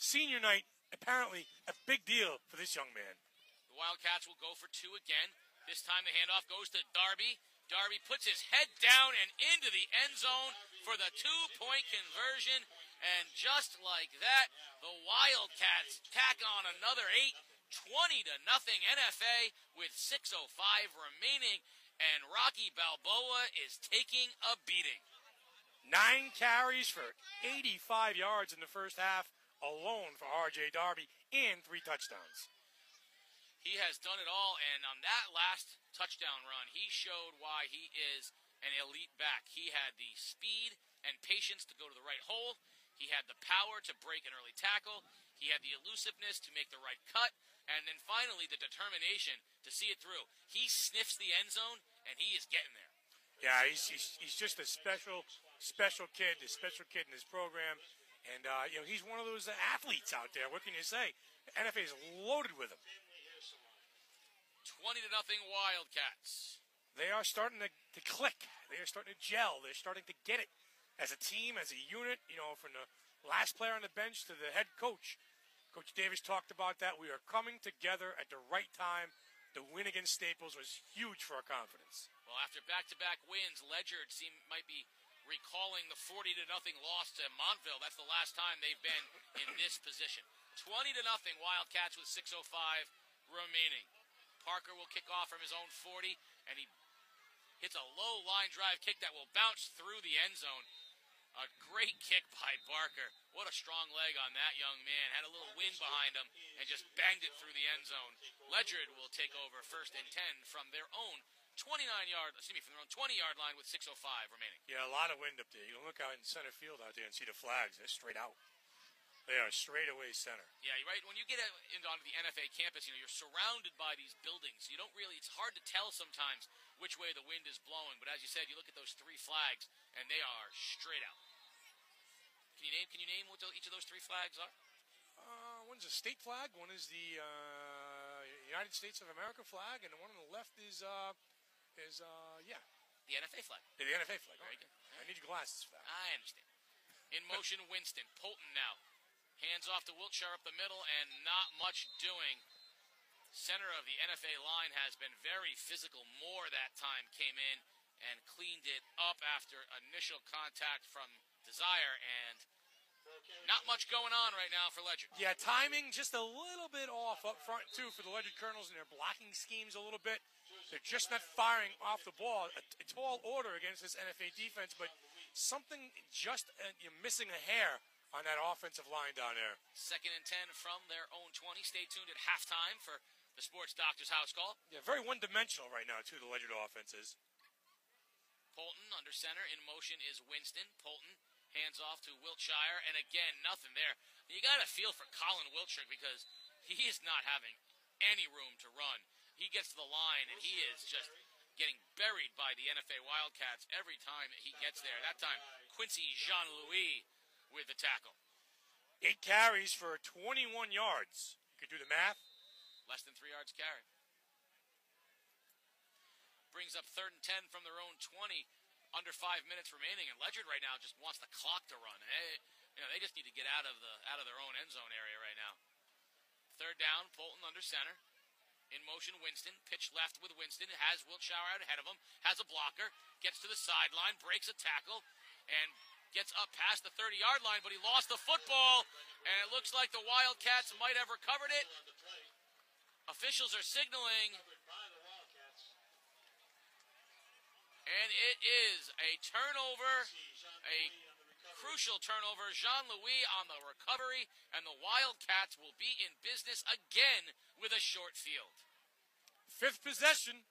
Senior night, apparently a big deal for this young man. The Wildcats will go for 2 again. This time the handoff goes to Darby. Darby puts his head down and into the end zone for the 2-point conversion. And just like that, the Wildcats tack on another 8, 20-0 NFA with 6:05 remaining. And Rocky Balboa is taking a beating. 9 carries for 85 yards in the first half alone for R.J. Darby and 3 touchdowns. He has done it all, and on that last touchdown run, he showed why he is an elite back. He had the speed and patience to go to the right hole. He had the power to break an early tackle. He had the elusiveness to make the right cut. And then finally, the determination to see it through. He sniffs the end zone, and he is getting there. Yeah, he's just a special kid, in his program. And, he's one of those athletes out there. What can you say? NFA is loaded with him. 20-0 Wildcats. They are starting to click. They are starting to gel. They're starting to get it as a team, as a unit, from the last player on the bench to the head coach. Coach Davis talked about that. We are coming together at the right time. The win against Staples was huge for our confidence. Well, after back-to-back wins, Ledyard might be recalling the 40-0 loss to Montville. That's the last time they've been in this position. 20-0 Wildcats with 6:05 remaining. Parker will kick off from his own 40, and he hits a low line drive kick that will bounce through the end zone. A great kick by Parker. What a strong leg on that young man. Had a little wind behind him and just banged it through the end zone. Ledyard will take over 1st and 10 from their own 20-yard line with 6:05 remaining. Yeah, a lot of wind up there. You can look out in center field out there and see the flags. They're straight out. They are straight away center. Yeah, you're right. When you get onto the NFA campus, you're surrounded by these buildings. You don't really, it's hard to tell sometimes which way the wind is blowing. But as you said, you look at those 3 flags, and they are straight out. Can you name what each of those 3 flags are? One's a state flag. One is the United States of America flag, and the one on the left is the NFA flag. The NFA flag. Very good. I need your glasses for that. I understand. In motion, Winston. Polton now. Hands off to Wiltshire up the middle, and not much doing. Center of the NFA line has been very physical. Moore that time came in and cleaned it up after initial contact from Desire, and not much going on right now for Ledyard. Yeah, timing just a little bit off up front, too, for the Ledyard Colonels, and their blocking schemes a little bit. They're just not firing off the ball. A tall order against this NFA defense, but something just you're missing a hair on that offensive line down there. 2nd and 10 from their own 20. Stay tuned at halftime for the Sports Doctor's House Call. Yeah, very one-dimensional right now, too, the Ledyard offense is. Polton under center. In motion is Winston. Polton hands off to Wiltshire, and again, nothing there. You got to feel for Colin Wiltshire because he is not having any room to run. He gets to the line, and he is just getting buried by the NFA Wildcats every time he gets there. That time, Quincy Jean-Louis with the tackle. 8 carries for 21 yards. You could do the math. Less than 3 yards carry. Brings up 3rd and 10 from their own 20. Under 5 minutes remaining, and Ledyard right now just wants the clock to run. They just need to get out of their own end zone area right now. Third down, Polton under center. In motion, Winston. Pitch left with Winston. Has Wiltshire out ahead of him. Has a blocker. Gets to the sideline. Breaks a tackle. And gets up past the 30-yard line, but he lost the football. And it looks like the Wildcats might have recovered it. Officials are signaling. And it is a turnover. A crucial turnover. Jean-Louis on the recovery. And the Wildcats will be in business again with a short field. Fifth possession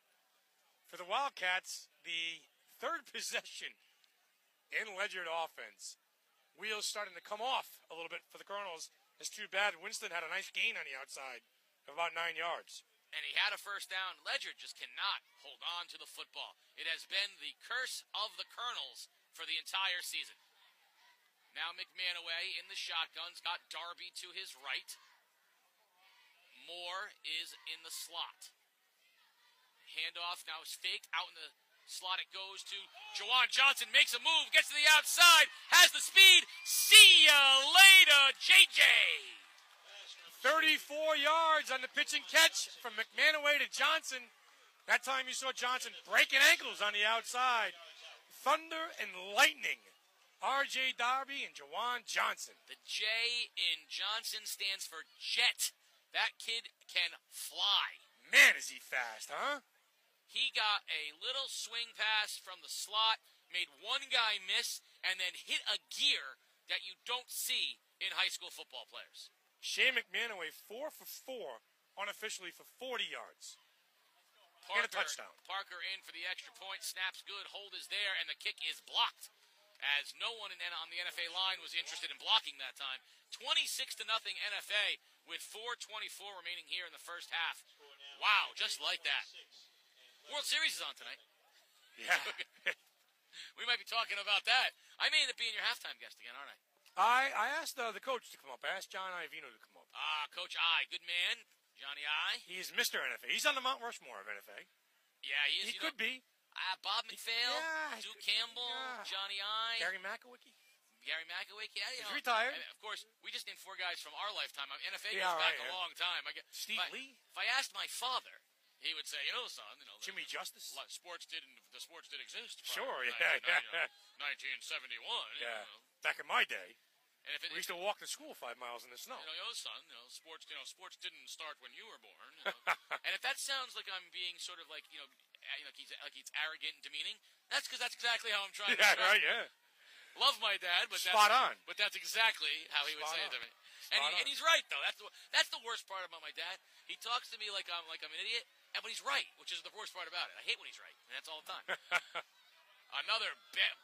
for the Wildcats. The third possession in Ledyard offense. Wheels starting to come off a little bit for the Colonels. It's too bad Winston had a nice gain on the outside of about 9 yards. And he had a first down. Ledyard just cannot hold on to the football. It has been the curse of the Colonels for the entire season. Now McManaway in the shotguns, got Darby to his right. Moore is in the slot. Handoff now is faked out in the slot. It goes to Juwan Johnson, makes a move, gets to the outside, has the speed. See ya later, JJ. 34 yards on the pitch and catch from McManaway to Johnson. That time you saw Johnson breaking ankles on the outside. Thunder and lightning. R.J. Darby and Juwan Johnson. The J in Johnson stands for jet. That kid can fly. Man, is he fast, huh? He got a little swing pass from the slot, made one guy miss, and then hit a gear that you don't see in high school football players. Shane McManaway, 4 for 4, unofficially for 40 yards. And a touchdown. Parker in for the extra point. Snaps good. Hold is there, and the kick is blocked, as no one on the NFA line was interested in blocking that time. 26-0 NFA with 4:24 remaining here in the first half. Wow, just like that. World Series is on tonight. Yeah. We might be talking about that. I may end up being your halftime guest again, aren't I? I asked the coach to come up. I asked John Ivino to come up. Coach I. Good man. Johnny I. He's Mr. NFA. He's on the Mount Rushmore of NFA. Yeah, he is. He could be. Bob McPhail, Yeah, Duke Campbell, Johnny I. Gary McAwicky. Gary McAwick, yeah. He's retired. And of course, we just named 4 guys from our lifetime. NFA Yeah, goes back right, a long time. Steve Lee. If I asked my father, he would say, son, Jimmy Justice. the sports did exist. Sure, prior to yeah. 1971. Yeah. Back in my day, And if we used to walk to school 5 miles in the snow. son, sports didn't start when you were born. And if that sounds like I'm being sort of like he's arrogant and demeaning, that's because that's exactly how I'm trying to. Yeah, right. Yeah. Love my dad, but Spot on. But that's exactly how he would say it to me. And he's right though. That's the worst part about my dad. He talks to me like I'm an idiot, but he's right, which is the worst part about it. I hate when he's right, and that's all the time. Another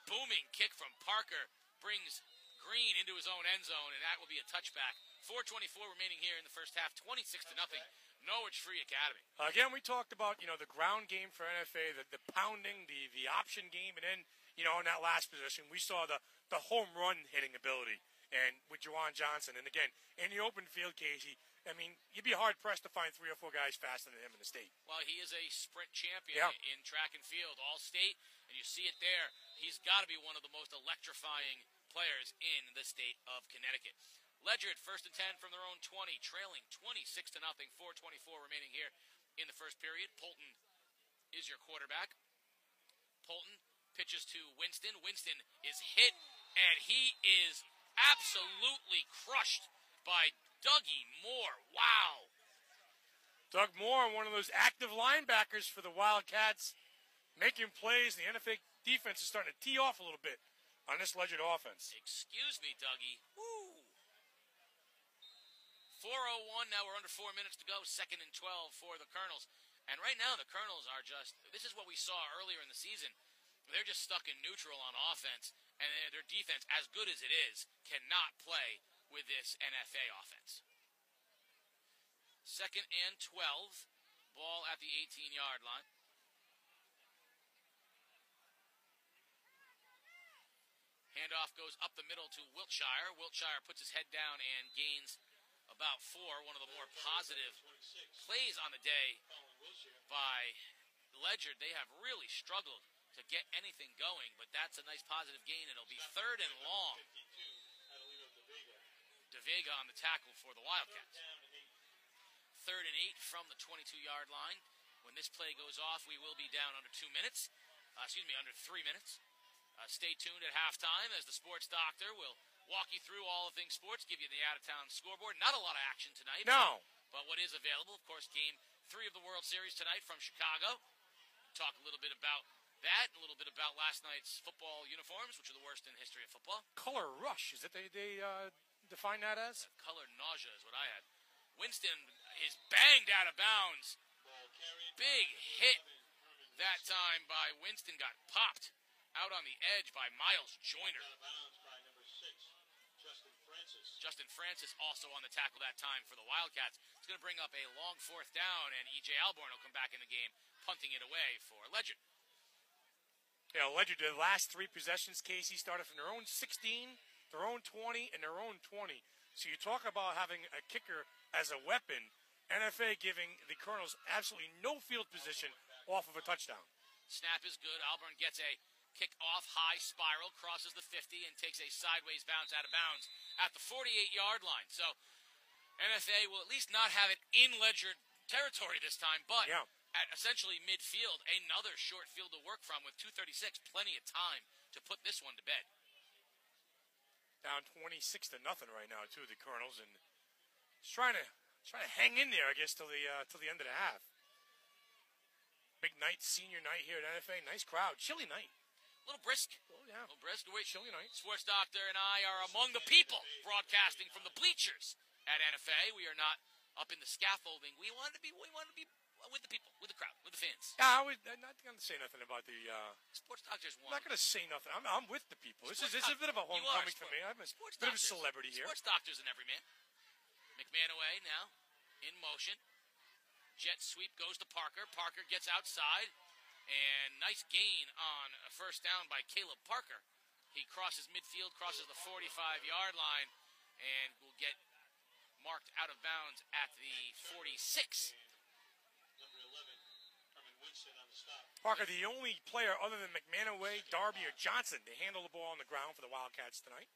booming kick from Parker brings Green into his own end zone, and that will be a touchback. 4:24 remaining here in the first half. 26-0. Norwich Free Academy. Again, we talked about the ground game for NFA, the pounding, the option game, and then in that last position we saw the home run hitting ability, and with Juwan Johnson, and again in the open field, Casey. I mean, you'd be hard pressed to find 3 or 4 guys faster than him in the state. Well, he is a sprint champion in track and field, all state, and you see it there. He's got to be one of the most electrifying players in the state of Connecticut. Ledyard, 1st and 10 from their own 20, trailing 26-0, 4:24 remaining here in the first period. Polton is your quarterback. Polton pitches to Winston. Winston is hit, and he is absolutely crushed by Dougie Moore. Wow. Doug Moore, one of those active linebackers for the Wildcats, making plays. The NFA defense is starting to tee off a little bit on this Ledyard offense. Excuse me, Dougie. Woo. 4:01, now we're under 4 minutes to go. 2nd and 12 for the Colonels. And right now the Colonels are this is what we saw earlier in the season. They're just stuck in neutral on offense, and their defense, as good as it is, cannot play with this NFA offense. 2nd and 12, ball at the 18-yard line. Handoff goes up the middle to Wiltshire. Wiltshire puts his head down and gains about 4, one of the more positive plays on the day by Ledyard. They have really struggled to get anything going, but that's a nice positive gain. It'll be 3rd and long. Vega on the tackle for the Wildcats. 3rd and 8 from the 22-yard line. When this play goes off, we will be down under 2 minutes. Under 3 minutes. Stay tuned at halftime as the sports doctor will walk you through all the things sports, give you the out-of-town scoreboard. Not a lot of action tonight. No. But what is available, of course, Game 3 of the World Series tonight from Chicago. Talk a little bit about that, a little bit about last night's football uniforms, which are the worst in the history of football. Color rush, is it they define that as? Color nausea is what I had. Winston is banged out of bounds. Big hit that time by Winston. Got popped out on the edge by Miles Joyner. Justin Francis also on the tackle that time for the Wildcats. It's going to bring up a long 4th down, and E.J. Alborn will come back in the game, punting it away for Ledyard. Yeah, Ledyard, the last 3 possessions, Casey, started from their own 16, their own 20, and their own 20. So you talk about having a kicker as a weapon, NFA giving the Colonels absolutely no field position off of a touchdown. Snap is good. Alborn gets a kick off high spiral, crosses the 50, and takes a sideways bounce out of bounds at the 48-yard line. So NFA will at least not have it in Ledyard territory this time, but at essentially midfield, another short field to work from with 2:36, plenty of time to put this one to bed. Down 26-0 right now, too, the Colonels, and just trying to hang in there, I guess, till the end of the half. Big night, senior night here at NFA. Nice crowd, chilly night. A little brisk. Oh, yeah. A little brisk. Wait, chilly night. Sports Doctor and I are among the people broadcasting from the bleachers at NFA. We are not up in the scaffolding. We want to be with the people, with the crowd, with the fans. Yeah, I'm not going to say nothing about the Sports Doctor's one. I'm not going to say nothing. I'm with the people. This is a bit of a homecoming for me. I'm a bit of a celebrity here. Sports Doctor's an everyman. McMahon away now, in motion. Jet sweep goes to Parker. Parker gets outside. And nice gain on a 1st down by Caleb Parker. He crosses midfield, crosses the 45-yard line, and will get marked out of bounds at the 46. Parker, the only player other than McManaway, Darby, or Johnson to handle the ball on the ground for the Wildcats tonight.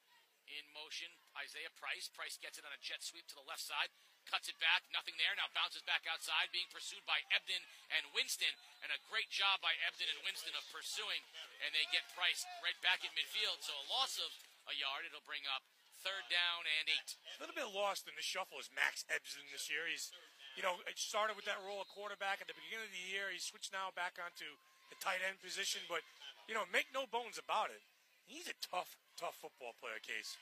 In motion, Isaiah Price. Price gets it on a jet sweep to the left side. Cuts it back, nothing there, now bounces back outside, being pursued by Ebden and Winston, and a great job by Ebden and Winston of pursuing, and they get Price right back in midfield, so a loss of a yard. It'll bring up 3rd down and 8. A little bit lost in the shuffle is Max Ebden this year. He's, it started with that role of quarterback at the beginning of the year. He switched now back onto the tight end position, but, make no bones about it. He's a tough football player, Case.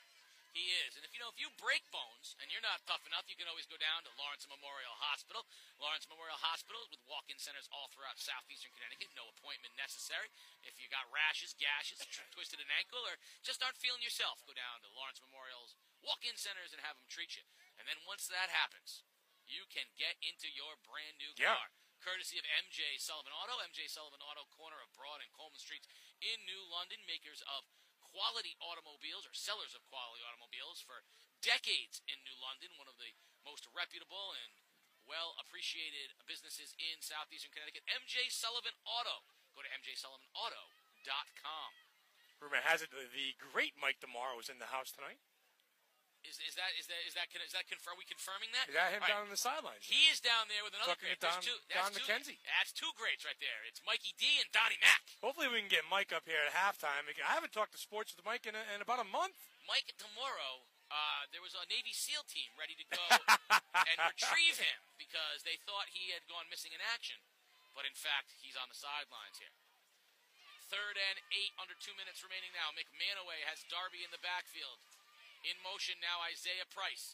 He is. And if you break bones and you're not tough enough, you can always go down to Lawrence Memorial Hospital. Lawrence Memorial Hospital with walk-in centers all throughout southeastern Connecticut. No appointment necessary. If you got rashes, gashes, twisted an ankle, or just aren't feeling yourself, go down to Lawrence Memorial's walk-in centers and have them treat you. And then once that happens, you can get into your brand new car. Courtesy of MJ Sullivan Auto. MJ Sullivan Auto, corner of Broad and Coleman Streets in New London. Makers of quality automobiles, or sellers of quality automobiles for decades in New London, one of the most reputable and well-appreciated businesses in southeastern Connecticut. MJ Sullivan Auto. Go to mjsullivanauto.com. Rumor has it the great Mike DeMauro is in the house tonight. Is that are we confirming that? Is that him down on the sidelines? He is down there with another great. Don McKenzie. That's 2 greats right there. It's Mikey D and Donnie Mack. Hopefully we can get Mike up here at halftime. I haven't talked to sports with Mike in about a month. Mike tomorrow, there was a Navy SEAL team ready to go and retrieve him because they thought he had gone missing in action. But in fact, he's on the sidelines here. 3rd and 8, under 2 minutes remaining now. McManaway has Darby in the backfield. In motion now, Isaiah Price.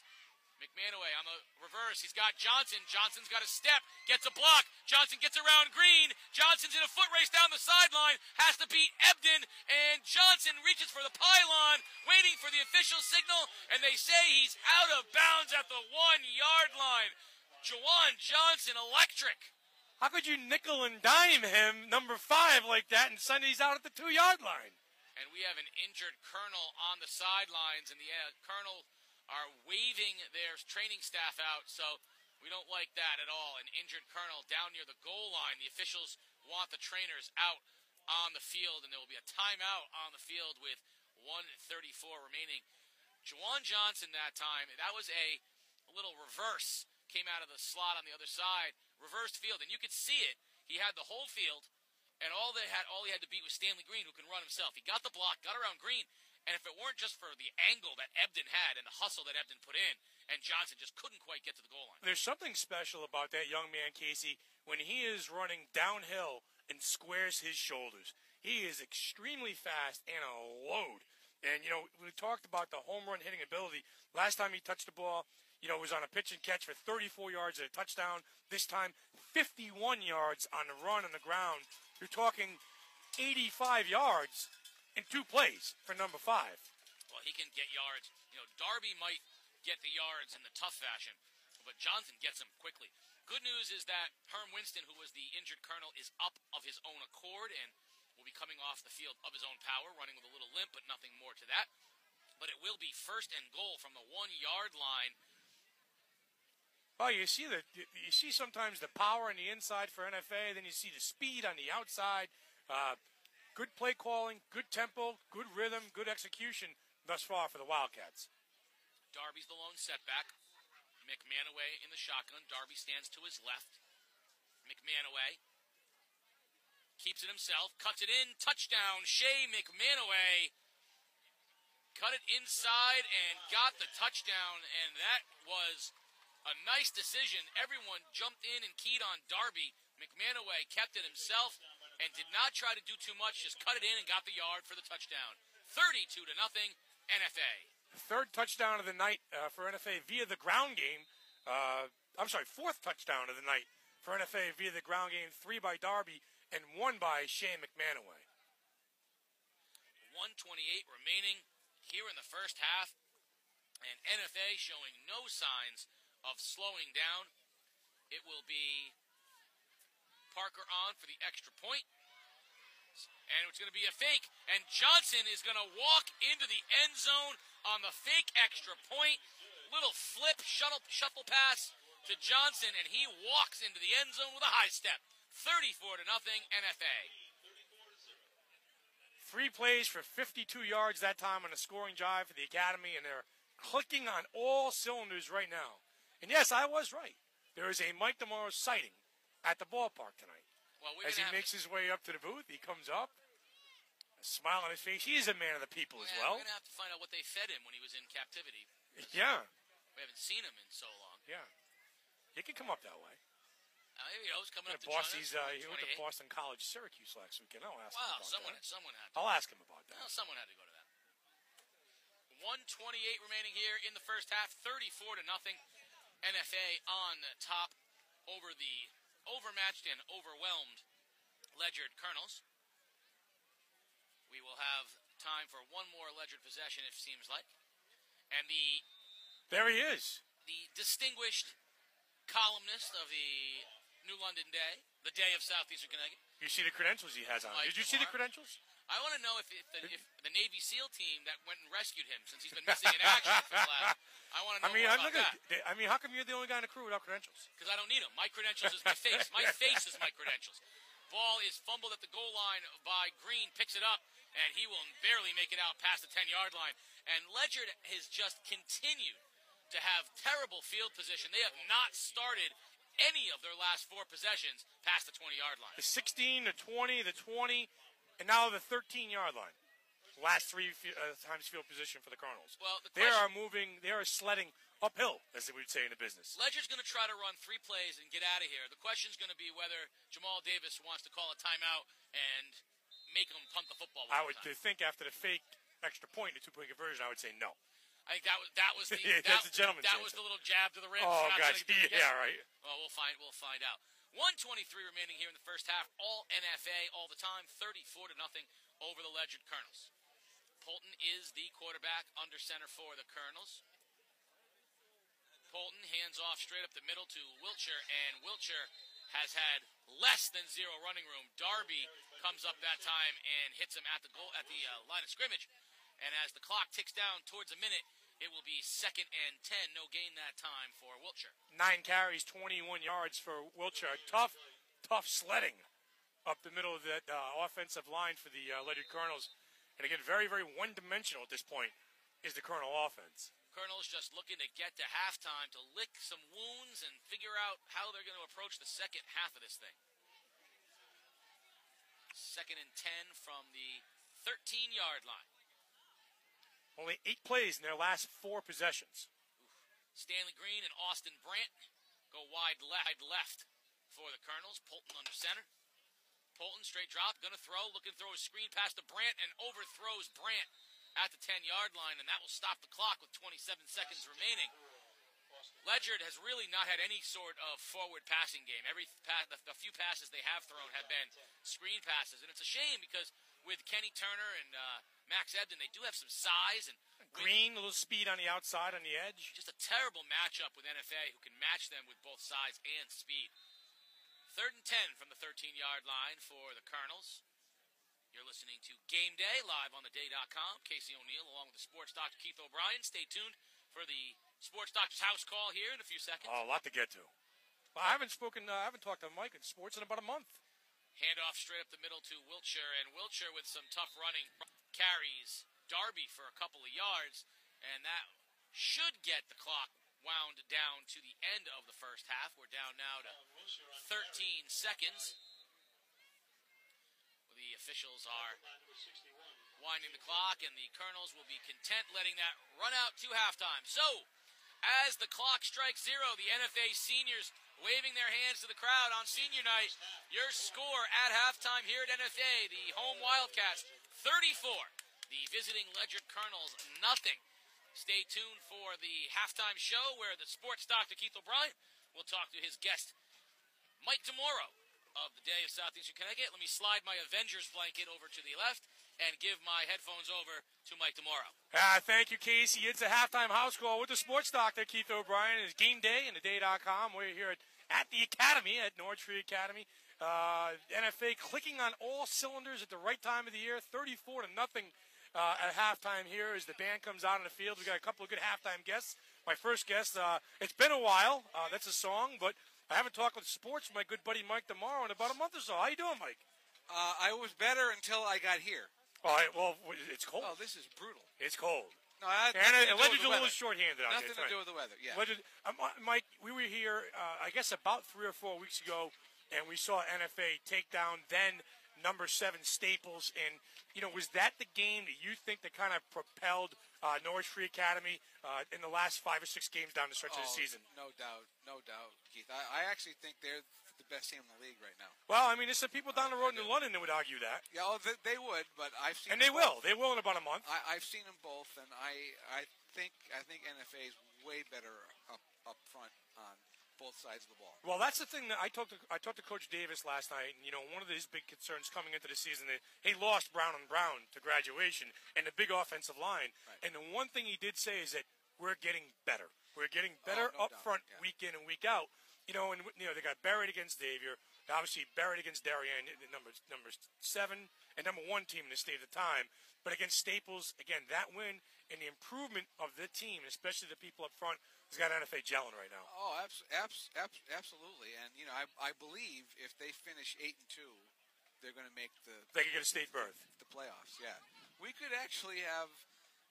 McManaway on the reverse. He's got Johnson. Johnson's got a step. Gets a block. Johnson gets around Green. Johnson's in a foot race down the sideline. Has to beat Ebden. And Johnson reaches for the pylon, waiting for the official signal. And they say he's out of bounds at the 1-yard line. Jawan Johnson, electric. How could you nickel and dime him, number 5, like that, and send he's out at the 2-yard line? And we have an injured colonel on the sidelines, and the colonel are waving their training staff out, so we don't like that at all. An injured colonel down near the goal line. The officials want the trainers out on the field, and there will be a timeout on the field with 1:34 remaining Juwan Johnson that time, that was a little reverse, came out of the slot on the other side, reversed field, and you could see it. He had the whole field, and all he had to beat was Stanley Green, who can run himself. He got the block, got around Green, and if it weren't just for the angle that Ebden had and the hustle that Ebden put in, and Johnson just couldn't quite get to the goal line. There's something special about that young man, Casey, when he is running downhill and squares his shoulders. He is extremely fast and a load. And, we talked about the home run hitting ability. Last time he touched the ball, it was on a pitch and catch for 34 yards and a touchdown. This time, 51 yards on the run on the ground. You're talking 85 yards in 2 plays for number 5. Well, he can get yards. Darby might get the yards in the tough fashion, but Johnson gets them quickly. Good news is that Herm Winston, who was the injured colonel, is up of his own accord and will be coming off the field of his own power, running with a little limp, but nothing more to that. But it will be 1st and goal from the 1-yard line. Well, you see sometimes the power on the inside for NFA, then you see the speed on the outside. Good play calling, good tempo, good rhythm, good execution thus far for the Wildcats. Darby's the lone setback. McManaway in the shotgun. Darby stands to his left. McManaway keeps it himself, cuts it in, touchdown, Shea McManaway. Cut it inside and got the touchdown, and that was a nice decision. Everyone jumped in and keyed on Darby. McManaway kept it himself and did not try to do too much, just cut it in and got the yard for the touchdown. 32-0, NFA. Third touchdown of the night for NFA via the ground game. Fourth touchdown of the night for NFA via the ground game. 3 by Darby and 1 by Shane McManaway. 1:28 remaining here in the first half, and NFA showing no signs of slowing down. It will be Parker on for the extra point. And it's going to be a fake. And Johnson is going to walk into the end zone on the fake extra point. Little flip, shuffle pass to Johnson, and he walks into the end zone with a high step. 34-0, NFA. 3 plays for 52 yards that time on a scoring drive for the Academy, and they're clicking on all cylinders right now. And yes, I was right. There is a Mike DeMauro sighting at the ballpark tonight. Well, as he makes his way up to the booth, he comes up, a smile on his face. He is a man of the people as well. We're going to have to find out what they fed him when he was in captivity. Yeah. We haven't seen him in so long. Yeah. He can come up that way. He's coming up to Boston. He went to Boston College, Syracuse last weekend. I'll ask him about that. Someone had to. I'll ask him about that. Well, someone had to go to that. 1:28 remaining here in the first half. 34-0. NFA on top over the overmatched and overwhelmed Ledyard Colonels. We will have time for one more Ledyard possession, it seems like. And there he is. The distinguished columnist of the New London Day, the Day of Southeastern Connecticut. You see the credentials he has on. Did you see the credentials? I want to know if the Navy SEAL team that went and rescued him, since he's been missing in action for the last. I want to know more about that. How come you're the only guy in the crew without credentials? Because I don't need them. My credentials is my face. My face is my credentials. Ball is fumbled at the goal line by Green, picks it up, and he will barely make it out past the 10-yard line. And Ledyard has just continued to have terrible field position. They have not started any of their last 4 possessions past the 20-yard line. The 16, the 20, the 20, and now the 13-yard line. Last 3 times field position for the Colonels. Well, they are sledding uphill, as we would say in the business. Ledyard's going to try to run 3 plays and get out of here. The question's going to be whether Jamal Davis wants to call a timeout and make him punt the football. I would think after the fake extra point, the 2-point conversion, I would say no. I think that was the that's a gentleman's that was the little jab to the ribs. Oh gosh, yeah, right. Well, we'll find out. 1:23 remaining here in the first half. All NFA all the time. 34-0 over the Ledyard Colonels. Polton is the quarterback under center for the Colonels. Polton hands off straight up the middle to Wiltshire, and Wiltshire has had less than 0 running room. Darby comes up that time and hits him at the line of scrimmage. And as the clock ticks down towards a minute, it will be 2nd and 10. No gain that time for Wiltshire. 9 carries, 21 yards for Wiltshire. Tough sledding up the middle of that offensive line for the Ledyard Colonels. And again, very, very one-dimensional at this point is the Colonel offense. Colonel's just looking to get to halftime to lick some wounds and figure out how they're going to approach the second half of this thing. 2nd and 10 from the 13-yard line. Only 8 plays in their last 4 possessions. Stanley Green and Austin Brandt go wide left for the Colonels. Polton under center. Polton straight drop, going to throw, looking to throw a screen pass to Brandt and overthrows Brandt at the 10-yard line, and that will stop the clock with 27 seconds remaining. Ledyard has really not had any sort of forward passing game. The few passes they have thrown have been screen passes, and it's a shame because with Kenny Turner and Max Ebden, they do have some size. And Green, a little speed on the outside, on the edge. Just a terrible matchup with NFA, who can match them with both size and speed. 3rd and 10 from the 13-yard line for the Colonels. You're listening to Game Day, live on theday.com. Casey O'Neill along with the sports doctor Keith O'Brien. Stay tuned for the sports doctor's house call here in a few seconds. Oh, a lot to get to. Well, I haven't talked to Mike in sports in about a month. Handoff straight up the middle to Wiltshire, and Wiltshire with some tough running carries Darby for a couple of yards, and that should get the clock wound down to the end of the first half. We're down now to 13 seconds. The officials are winding the clock, and the Colonels will be content letting that run out to halftime. So, as the clock strikes 0, the NFA seniors waving their hands to the crowd on senior night. Your score at halftime here at NFA, the home Wildcats, 34. The visiting Ledyard Colonels, nothing. Stay tuned for the halftime show where the sports doctor Keith O'Brien will talk to his guest, Mike DeMoro, of the Day of Southeastern Connecticut. Let me slide my Avengers blanket over to the left and give my headphones over to Mike DeMoro. Thank you, Casey. It's a halftime house call with the sports doctor, Keith O'Brien. It's Game Day and theday.com. We're here at the Academy, at Norwich Free Academy. NFA clicking on all cylinders at the right time of the year, 34-0 at halftime here as the band comes out on the field. We've got a couple of good halftime guests. My first guest, it's been a while. That's a song, but I haven't talked with sports with my good buddy Mike DeMoro in about a month or so. How you doing, Mike? I was better until I got here. All right, well, it's cold. Oh, this is brutal. It's cold. No, and Ledyard's a little shorthanded out there. Nothing to do with the weather, yeah. Ledyard, Mike, we were here, I guess, about 3 or 4 weeks ago, and we saw NFA take down then number 7 Staples. And, was that the game that you think that kind of propelled Norwich Free Academy in the last 5 or 6 games down the stretch of the season? No doubt, Keith. I actually think they're the best team in the league right now. Well, I mean, there's some people down the road in London that would argue that. Yeah, they would, but I've seen. And they will. They will in about a month. I've seen them both, and I think NFA is way better up front on both sides of the ball. Well, that's the thing that I talked to Coach Davis last night, and one of his big concerns coming into the season, that he lost Brown and Brown to graduation and the big offensive line. Right. And the one thing he did say is that we're getting better. We're getting better up front, week in and week out. They got buried against Xavier, obviously buried against Darien, number 7 and number 1 team in the state at the time. But against Staples, again, that win and the improvement of the team, especially the people up front, has got NFA gelling right now. Oh, absolutely. And I believe if they finish 8-2, they're going to make they could get a state berth, the playoffs. Yeah, we could actually have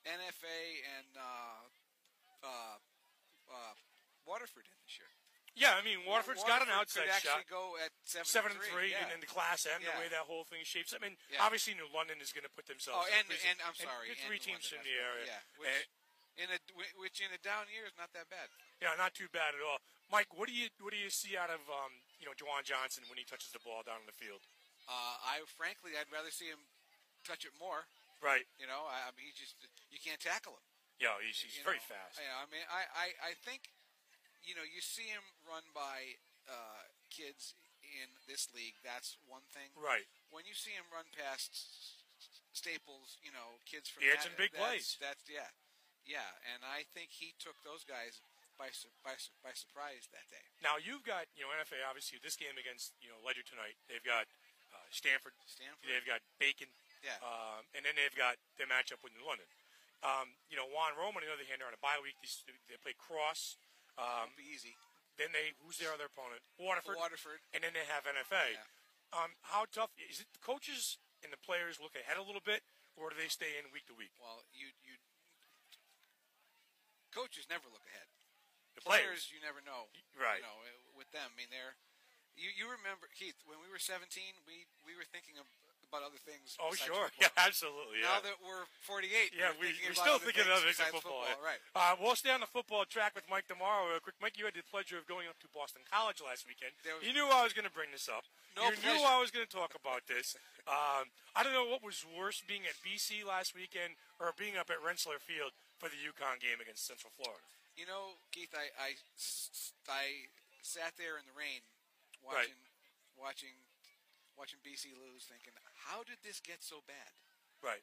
NFA and Waterford in this year. Yeah, I mean, Waterford's got an outside shot. Could actually go at 7-3 in the Class M, the way that whole thing shapes. I mean, obviously New London is going to put themselves. Oh, and I'm sorry, and 3 teams in the area. Yeah, which in a down year is not that bad. Yeah, not too bad at all. Mike, what do you see out of Juwan Johnson when he touches the ball down in the field? I'd rather see him touch it more. Right. I mean, you can't tackle him. Yeah, he's very fast. Yeah, I mean, I think. You see him run by kids in this league. That's one thing. Right. When you see him run past Staples, kids from he had some big plays. Yeah. And I think he took those guys by surprise that day. Now you've got NFA obviously this game against Ledyard tonight. They've got Stanford. They've got Bacon. Yeah. And then they've got their matchup with New London. Juan Rome on the other hand are on a bye week. They play Cross. It'll be easy. Then who's their other opponent? Waterford. And then they have NFA. Yeah. How tough is it? The coaches and the players look ahead a little bit, or do they stay in week to week? Well, coaches never look ahead. The players, you never know. Right. You know, with them, I mean, you remember, Keith, when we were 17, we were thinking about other things. Oh, sure. Football. Yeah, absolutely. Yeah. Now that we're 48, yeah, we're still thinking of other things than besides football. Right. We'll stay on the football track with Mike tomorrow real quick. Mike, you had the pleasure of going up to Boston College last weekend. You knew I was going to bring this up. You knew I was going to talk about this. I don't know what was worse, being at BC last weekend or being up at Rensselaer Field for the UConn game against Central Florida. You know, Keith, I sat there in the rain watching BC lose, thinking, how did this get so bad? Right.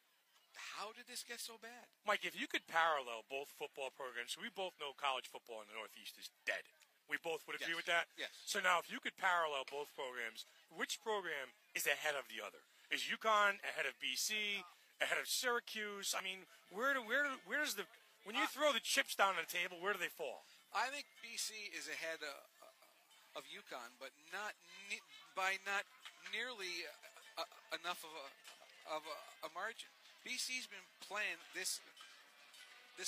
How did this get so bad? Mike, if you could parallel both football programs, we both know college football in the Northeast is dead. We both would agree with that? Yes. So now, if you could parallel both programs, which program is ahead of the other? Is UConn ahead of BC, ahead of Syracuse? I mean, where does the – when you throw the chips down on the table, where do they fall? I think BC is ahead of UConn, but by not nearly enough of a margin. BC's been playing this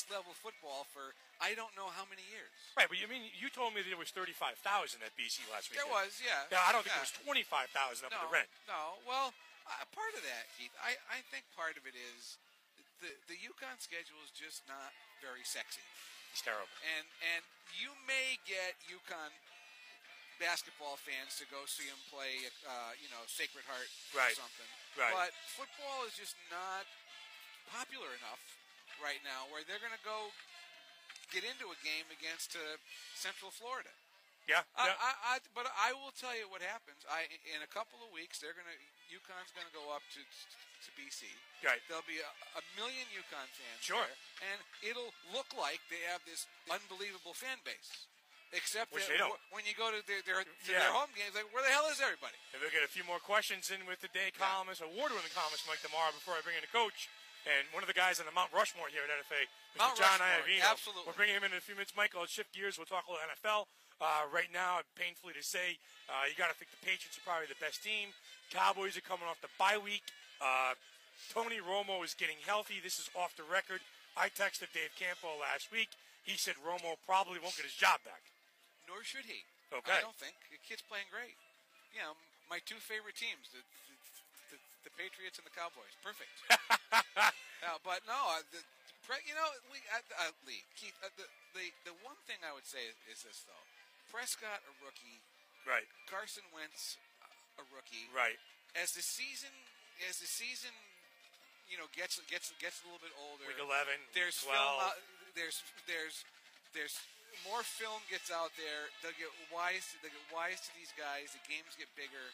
level of football for I don't know how many years. Right, but you told me that there was 35,000 at BC last week. There was, yeah. Yeah, I don't think it was 25,000 up at the Ren. No, well, part of that, Keith, I think part of it is the UConn schedule is just not very sexy. It's terrible. And you may get UConn basketball fans to go see them play, Sacred Heart or something. Right. But football is just not popular enough right now where they're going to go get into a game against Central Florida. Yeah. But I will tell you what happens. In a couple of weeks, UConn's going to go up to BC. Right. There'll be a million UConn fans Sure. there, and it'll look like they have this unbelievable fan base. Except Which that they don't. When you go to their home games, like, where the hell is everybody? And we'll get a few more questions in with the day columnist, award-winning columnist Mike tomorrow before I bring in the coach. And one of the guys on the Mount Rushmore here at NFA, Mr. John Iavino. Absolutely. We'll bring him in a few minutes. Mike, let's shift gears. We'll talk a little NFL. Right now, painfully to say, you got to think the Patriots are probably the best team. Cowboys are coming off the bye week. Tony Romo is getting healthy. This is off the record. I texted Dave Campo last week. He said Romo probably won't get his job back. Nor should he. Okay. I don't think. The kid's playing great. You know, my two favorite teams, the Patriots and the Cowboys. Perfect. But no, Lee, Keith, the one thing I would say is this, though. Prescott, a rookie. Right. Carson Wentz, a rookie. Right. As the season gets a little bit older. Week 11, there's 12. film out, there's more film gets out there. They'll get wise to these guys. The games get bigger.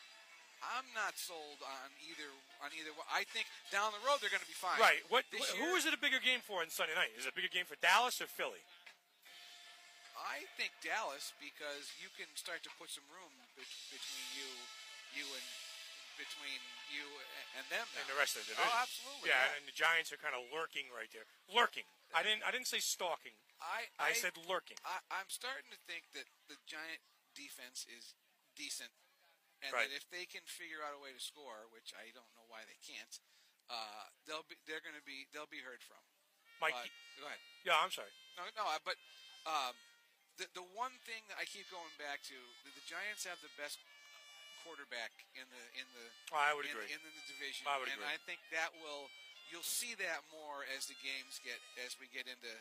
I'm not sold on either. I think down the road they're going to be fine. Right. Who is it a bigger game for on Sunday night? Is it a bigger game for Dallas or Philly? I think Dallas, because you can start to put some room between you and them now. And the rest of the division. Oh, absolutely. Yeah, and the Giants are kind of lurking right there. Lurking. I didn't say stalking. I said lurking. I'm starting to think that the Giant defense is decent, and right. that if they can figure out a way to score, which I don't know why they can't, they'll be heard from. Mike, go ahead. Yeah, I'm sorry. No, but the one thing that I keep going back to, the Giants have the best quarterback in the I would agree. in the division. I would and agree. I think you'll see that more as we get into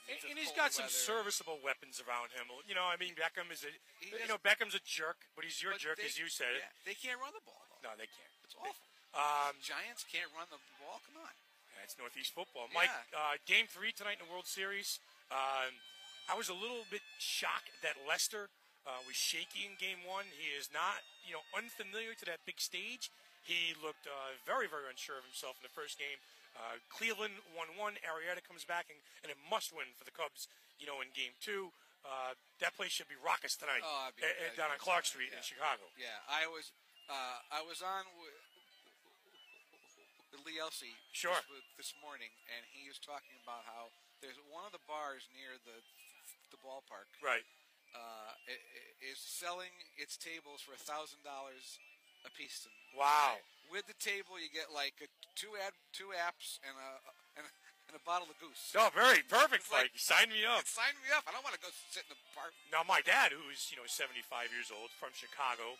and he's got some serviceable weapons around him. Beckham is Beckham's a jerk, but he's your jerk, as you said. Yeah, they can't run the ball, though. No, they can't. It's awful. Giants can't run the ball. Come on. It's Northeast football. Mike, Game 3 tonight in the World Series. I was a little bit shocked that Lester was shaky in Game 1. He is not, unfamiliar to that big stage. He looked very, very unsure of himself in the first game. Cleveland 1-1. Arrieta comes back and a must-win for the Cubs, in Game 2. That place should be raucous tonight down on Clark Street in Chicago. Yeah, I was on with Lee Elsey this morning, and he was talking about how there's one of the bars near the ballpark. Right. Is selling its tables for $1,000 a piece. Wow! With the table, you get like two apps and and a bottle of goose. Oh, very perfect, It's like, Mike. Sign me up. Sign me up. I don't want to go sit in the park. Now, my dad, who's 75 years old, from Chicago,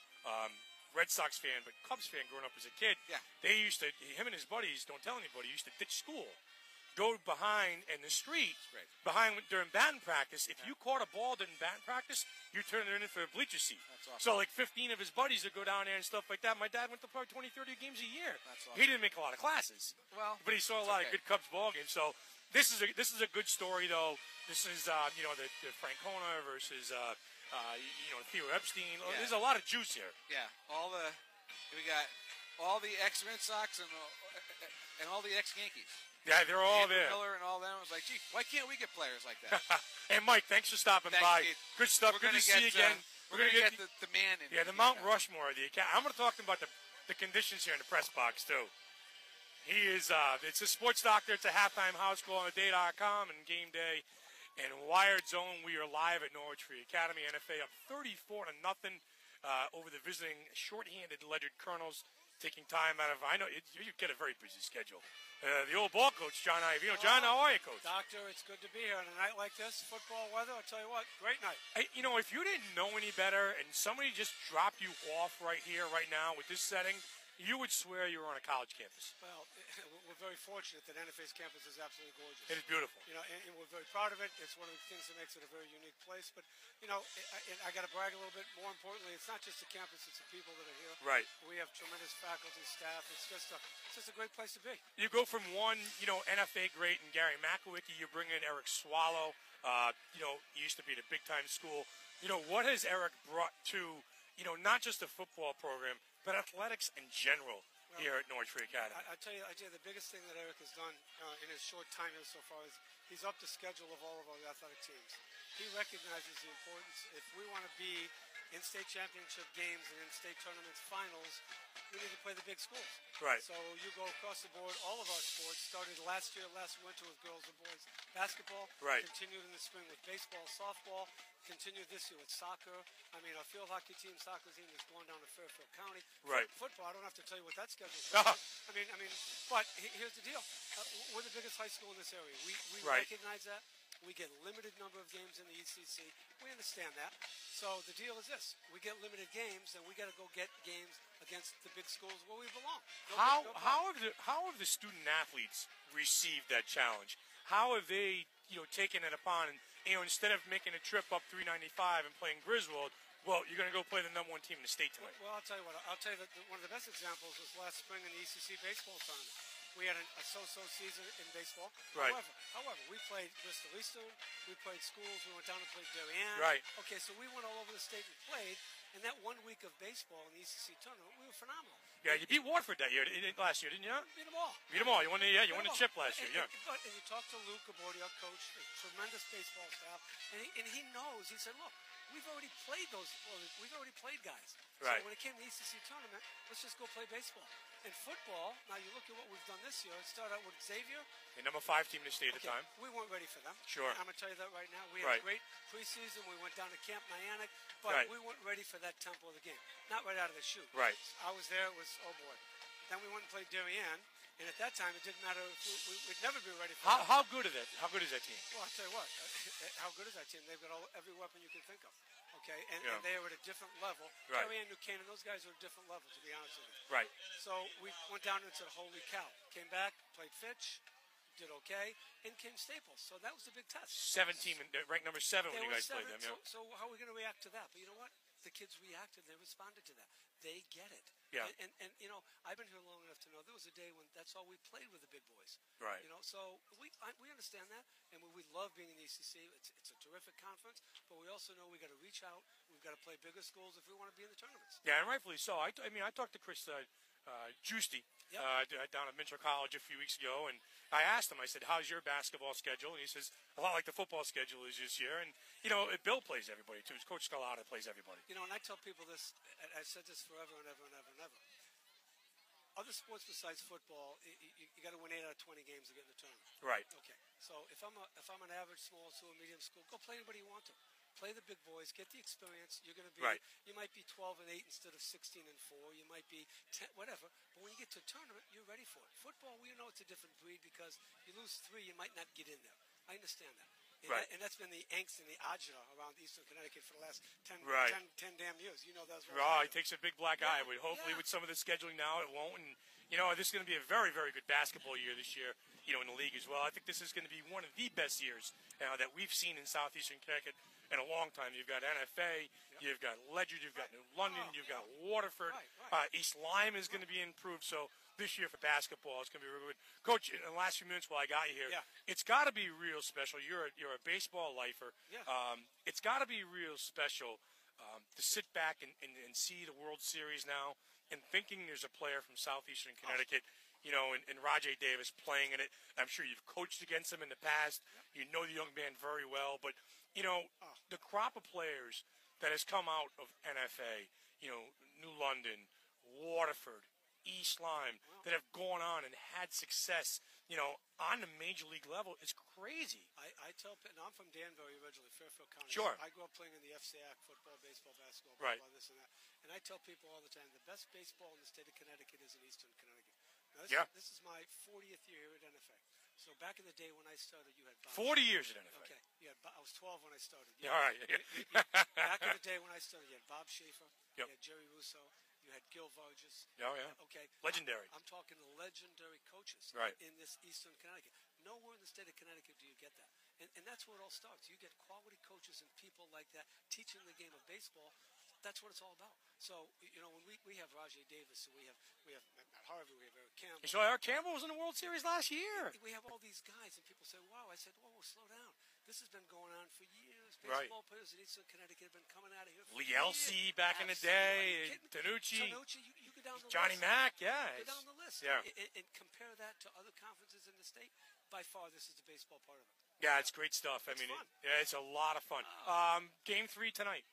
Red Sox fan, but Cubs fan growing up as a kid. Yeah. They used to, him and his buddies, don't tell anybody, used to ditch school, go behind in the street, behind during batting practice. If you caught a ball during batting practice, you turn it in for a bleacher seat. That's awesome. So like 15 of his buddies would go down there and stuff like that. My dad went to probably 20, 30 games a year. That's awesome. He didn't make a lot of classes. Well, but he saw a lot of good Cubs ball games. So this is a good story though. This is the Francona versus Theo Epstein. Yeah. There's a lot of juice here. Yeah, we got all the ex-Red Sox and all the ex-Yankees. Yeah, they're all Andrew there. Miller and all them. I was like, gee, why can't we get players like that? And Mike, thanks for stopping Thanks, by. Keith. Good stuff. We're Good gonna to see you again. We're going to get the man in. Yeah, the Mount Rushmore of the account. I'm going to talk to him about the conditions here in the press box, too. He is, it's a sports doctor. It's a halftime house call on theday.com and game day. And Wired Zone, we are live at Norwich Free Academy. NFA up 34-0 over the visiting shorthanded Ledyard Colonels, taking time out of, I know you get a very busy schedule. The old ball coach, John Iavino. John, how are you, Coach? Doctor, it's good to be here on a night like this. Football weather, I'll tell you what, great night. Hey, if you didn't know any better and somebody just dropped you off right here, right now, with this setting, you would swear you were on a college campus. Well, we're very fortunate that NFA's campus is absolutely gorgeous. It is beautiful. And we're very proud of it. It's one of the things that makes it a very unique place. But, I got to brag a little bit. More importantly, it's not just the campus, it's the people that are here. Right. We have tremendous faculty, staff. It's just a great place to be. You go from one, NFA great and Gary McElwicky, you bring in Eric Swallow, he used to be at a big-time school. What has Eric brought to, not just the football program, but athletics in general here at Norwich Free Academy? I tell you, the biggest thing that Eric has done in his short time here so far is he's upped the schedule of all of our athletic teams. He recognizes the importance. If we want to be in state championship games and in state tournaments finals, we need to play the big schools. Right. So you go across the board, all of our sports started last winter with girls and boys basketball. Right. Continued in the spring with baseball, softball. Continued this year with soccer. I mean, our field hockey team, soccer team is going down to Fairfield County. Right. Football, I don't have to tell you what that schedule is. I mean, but here's the deal. We're the biggest high school in this area. We Right. recognize that. We get limited number of games in the ECC. We understand that. So the deal is this: we get limited games, and we got to go get games against the big schools where we belong. How have the student athletes received that challenge? How have they taken it upon? And instead of making a trip up 395 and playing Griswold, well, you're going to go play the number one team in the state tonight. Well, I'll tell you what. I'll tell you that one of the best examples was last spring in the ECC baseball tournament. We had a so-so season in baseball. Right. However, we played Bristol Eastern. We played schools. We went down and played Darien. Right. Okay, so we went all over the state and played. And that 1 week of baseball in the ECC tournament, we were phenomenal. Yeah, you beat Watford that year, last year, didn't you? Beat them all. Beat them all. You won the chip last year. Yeah. And you talk to Luke Gabordi, our coach, a tremendous baseball staff, and he knows. He said, "Look, we've already played those. Well, we've already played guys. Right. So when it came to the ECC tournament, let's just go play baseball." And football, now you look at what we've done this year. It started out with Xavier. The number 5 team in the state at the time. We weren't ready for them. Sure. I'm going to tell you that right now. We had Right. great preseason. We went down to Camp Niantic, but Right. we weren't ready for that tempo of the game. Not right out of the chute. Right. I was there. It was, oh boy. Then we went and played Darien, and at that time it didn't matter if we'd never be ready for that. How good is that? How good is that team? Well, I'll tell you what. How good is that team? They've got every weapon you can think of. Okay, and Yeah. they are at a different level. Right. Darien, New Canaan, those guys are at a different level, to be honest with you. Right. So we went down and said, holy cow. Came back, played Fitch, did okay, and came Staples. So that was the big test. 17, ranked number 7 when They you were guys played 7, them. Yeah. so how are we going to react to that? But you know what? The kids reacted. They responded to that. They get it. Yeah. And I've been here long enough to know there was a day when that's all we played with the big boys. Right. So we understand that, and we love being in the ECC. It's a terrific conference, but we also know we got to reach out. We've got to play bigger schools if we want to be in the tournaments. Yeah, and rightfully so. I talked to Chris Giusti down at Minter College a few weeks ago, and I asked him, I said, how's your basketball schedule? And he says, a lot like the football schedule is this year. And, Bill plays everybody, too. Coach Scarlata plays everybody. And I tell people this, I've said this forever and ever and ever and ever. Other sports besides football, you got to win 8 out of 20 games to get in the tournament. Right. Okay. So if I'm an average small to a medium school, go play anybody you want to. play the big boys, get the experience. You're going to be, Right. you might be 12-8 instead of 16-4. You might be 10, whatever. But when you get to a tournament, you're ready for it. Football, we know it's a different breed because you lose 3, you might not get in there. I understand that. And that's been the angst and the agita around Eastern Connecticut for the last 10 damn years. You know that's what He takes a big black eye. But hopefully with some of the scheduling now, it won't. And, this is going to be a very, very good basketball year this year, in the league as well. I think this is going to be one of the best years that we've seen in Southeastern Connecticut in a long time. You've got NFA, you've got Ledyard, you've got New London, you've got Waterford. East Lyme is going to be improved. So this year for basketball, it's going to be really good. Coach, in the last few minutes while I got you here, it's got to be real special. You're a baseball lifer. It's got to be real special to sit back and see the World Series now and thinking there's a player from Southeastern Connecticut, and Rajay Davis playing in it. I'm sure you've coached against him in the past. You know the young man very well. But, the crop of players that has come out of NFA, New London, Waterford, East Lyme, that have gone on and had success, on the major league level is crazy. I tell, and I'm from Danbury originally, Fairfield County. Sure. I grew up playing in the FCAC, football, baseball, basketball, right. This and that. And I tell people all the time, the best baseball in the state of Connecticut is in Eastern Connecticut. Now, this is my 40th year here at NFA. So back in the day when I started, you had Bob. 40 years at NFA. Okay. I was 12 when I started. All right. Back in the day when I started, you had Bob Schaefer, you had Jerry Russo, you had Gil Vargas. Oh, yeah. Okay. Legendary. I'm talking legendary coaches in this Eastern Connecticut. Nowhere in the state of Connecticut do you get that. And that's where it all starts. You get quality coaches and people like that teaching the game of baseball. That's what it's all about. So, when we have Rajay Davis, and we have Matt Harvey, we have Eric Campbell. So Eric Campbell was in the World Series last year. We have all these guys, and people say, wow. I said, whoa, slow down. This has been going on for years. Baseball players in Eastern Connecticut have been coming out of here for Lee Elsey back in the day, Tanucci, you go down the Johnny list. Mack, Go down the list. Yeah. And compare that to other conferences in the state. By far, this is the baseball part of it. Yeah, it's great stuff. It's fun. It's a lot of fun. Game 3 tonight.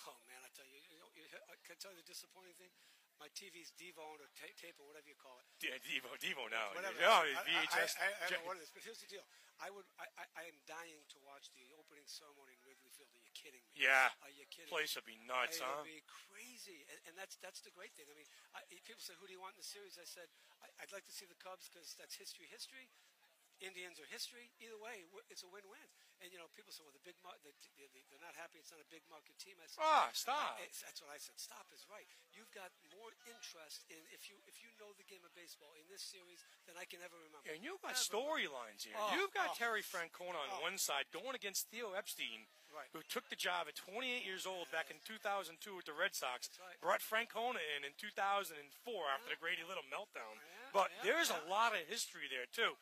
Oh, man, I tell you, can I tell you the disappointing thing? My TV's Devo or tape or whatever you call it. Yeah, Devo now. Whatever. VHS. I don't know what it is, but here's the deal. I am dying to watch the opening ceremony in Wrigley Field. Are you kidding me? Yeah. Are you kidding Place will be nuts, It'll be crazy. And that's the great thing. I mean, people say, who do you want in the series? I said, I'd like to see the Cubs because that's history. Indians are history. Either way, it's a win-win. And, people say, well, they're not happy it's not a big market team. I said, stop. That's what I said. Stop is right. You've got more interest in, if you know the game of baseball in this series than I can ever remember. And you've got storylines here. You've got Terry Francona on one side going against Theo Epstein, who took the job at 28 years old back in 2002 with the Red Sox, brought Francona in 2004 after the Grady Little meltdown. But there's a lot of history there, too.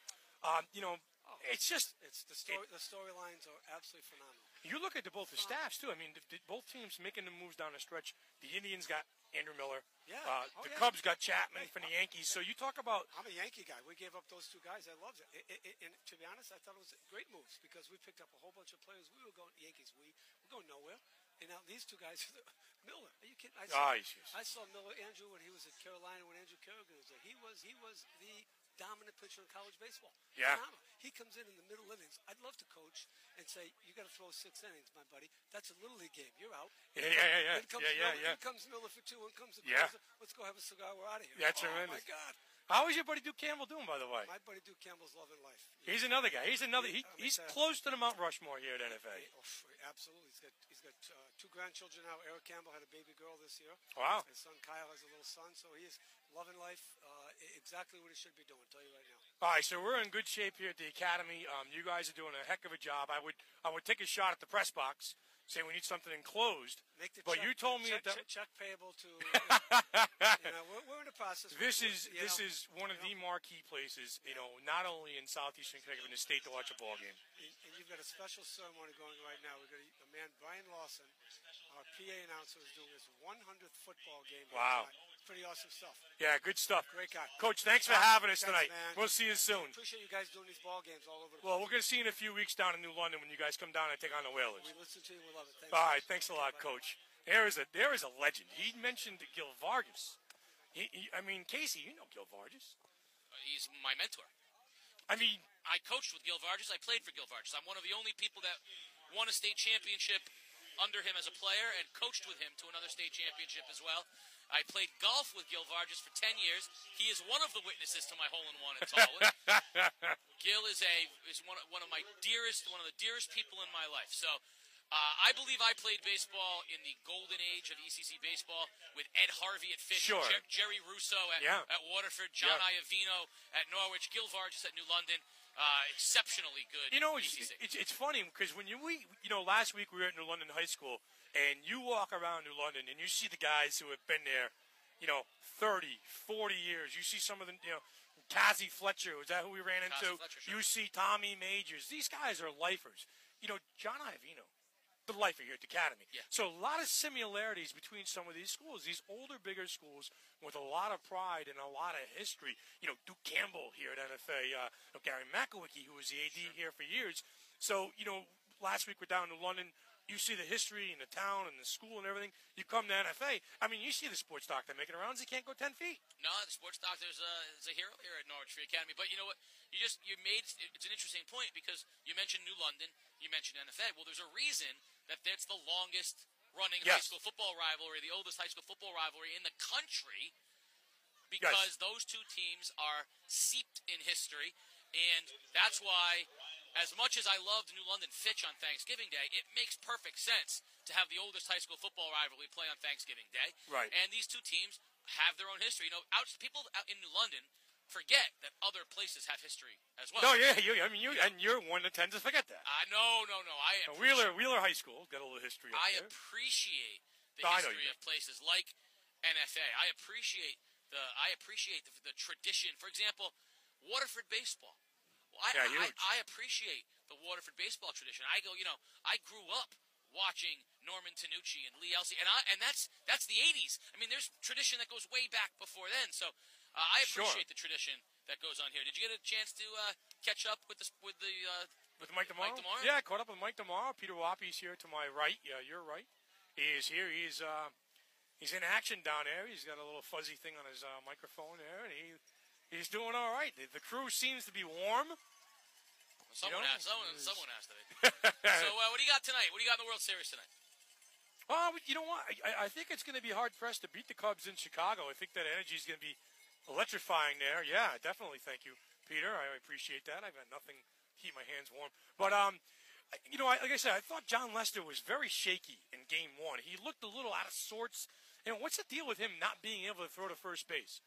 It's just the storylines are absolutely phenomenal. You look at both the staffs too. I mean, both teams making the moves down the stretch. The Indians got Andrew Miller. The Cubs got Chapman from the Yankees. So you talk about. I'm a Yankee guy. We gave up those two guys. I loved it. And to be honest, I thought it was great moves because we picked up a whole bunch of players. We were going Yankees. We're going nowhere. And now these two guys, Miller. Are you kidding? I saw Miller, Andrew, when he was at Carolina when Andrew Kerrigan was there. He was the dominant pitcher in college baseball. Yeah. Phenomenal. He comes in the middle innings. I'd love to coach and say, you got to throw 6 innings, my buddy. That's a little league game. You're out. Yeah. In comes Miller for 2. In comes the closer. Let's go have a cigar. We're out of here. That's tremendous. My God. How is your buddy Duke Campbell doing, by the way? My buddy Duke Campbell's loving life. He's another guy. He's close to the Mount Rushmore here at NFA. Absolutely. He's got 2 grandchildren now. Eric Campbell had a baby girl this year. Wow. His son Kyle has a little son, so he is loving life. Exactly what he should be doing. I'll tell you right now. All right, so we're in good shape here at the Academy. You guys are doing a heck of a job. I would take a shot at the press box, say we need something enclosed. But you told me check payable to. We're in the process. This is one of the marquee places, not only in Southeastern Connecticut, but in the state to watch a ball game. And you've got a special ceremony going right now. We've got a man, Brian Lawson, our PA announcer, is doing his 100th football game. Wow. Pretty awesome stuff. Yeah, good stuff. Great guy. Coach, thanks for having us tonight. Man. We'll see you soon. Appreciate you guys doing these ball games all over the place. Well, we're going to see you in a few weeks down in New London when you guys come down and take on the Whalers. We listen to you. We love it. Thanks. All right, thanks a lot, Coach. There is a legend. He mentioned Gil Vargas. Casey, you know Gil Vargas. He's my mentor. I mean, I coached with Gil Vargas. I played for Gil Vargas. I'm one of the only people that won a state championship under him as a player and coached with him to another state championship as well. I played golf with Gil Vargas for 10 years. He is one of the witnesses to my hole-in-one at Tallwood. Gil is one of the dearest people in my life. So I believe I played baseball in the golden age of ECC baseball with Ed Harvey at Fish, Sure. Jerry Russo at Waterford, John Iovino at Norwich, Gil Vargas at New London. Exceptionally good. It's funny because when last week we were at New London High School, and you walk around New London and you see the guys who have been there, 30, 40 years. You see some of them, Cassie Fletcher, was that who we ran into? Fletcher, sure. You see Tommy Majors. These guys are lifers. John Iovino, the lifer here at the Academy. Yeah. So a lot of similarities between some of these schools, these older, bigger schools with a lot of pride and a lot of history. Duke Campbell here at NFA, Gary McElwicky, who was the AD here for years. So, last week we're down in London. You see the history and the town and the school and everything. You come to NFA. I mean, you see the sports doctor making rounds. He can't go 10 feet. No, the sports doctor is a hero here at Norwich Free Academy. But you know what? It's an interesting point because you mentioned New London, you mentioned NFA. Well, there's a reason that that's the longest running high school football rivalry, the oldest high school football rivalry in the country, because those two teams are seeped in history, and that's why. As much as I loved New London Fitch on Thanksgiving Day, it makes perfect sense to have the oldest high school football rivalry play on Thanksgiving Day. Right. And these two teams have their own history. People out in New London forget that other places have history as well. No, yeah, you're one that tends to forget that. No. Wheeler High School got a little history. I appreciate the history of places like NFA. I appreciate the tradition. For example, Waterford baseball. I appreciate the Waterford baseball tradition. I grew up watching Norman Tanucci and Lee Elsey, and that's the 80s. I mean, there's tradition that goes way back before then. So I appreciate the tradition that goes on here. Did you get a chance to catch up with Mike DeMauro? Yeah, I caught up with Mike DeMauro. Peter Wappy's here to my right. Yeah, you're right. He is here. He's in action down there. He's got a little fuzzy thing on his microphone there, and he's doing all right. The crew seems to be warm. Someone has to be. So, what do you got tonight? What do you got in the World Series tonight? You know what? I think it's going to be hard pressed to beat the Cubs in Chicago. I think that energy is going to be electrifying there. Yeah, definitely. Thank you, Peter. I appreciate that. I've got nothing to keep my hands warm. But like I said, I thought John Lester was very shaky in Game 1. He looked a little out of sorts. What's the deal with him not being able to throw to first base?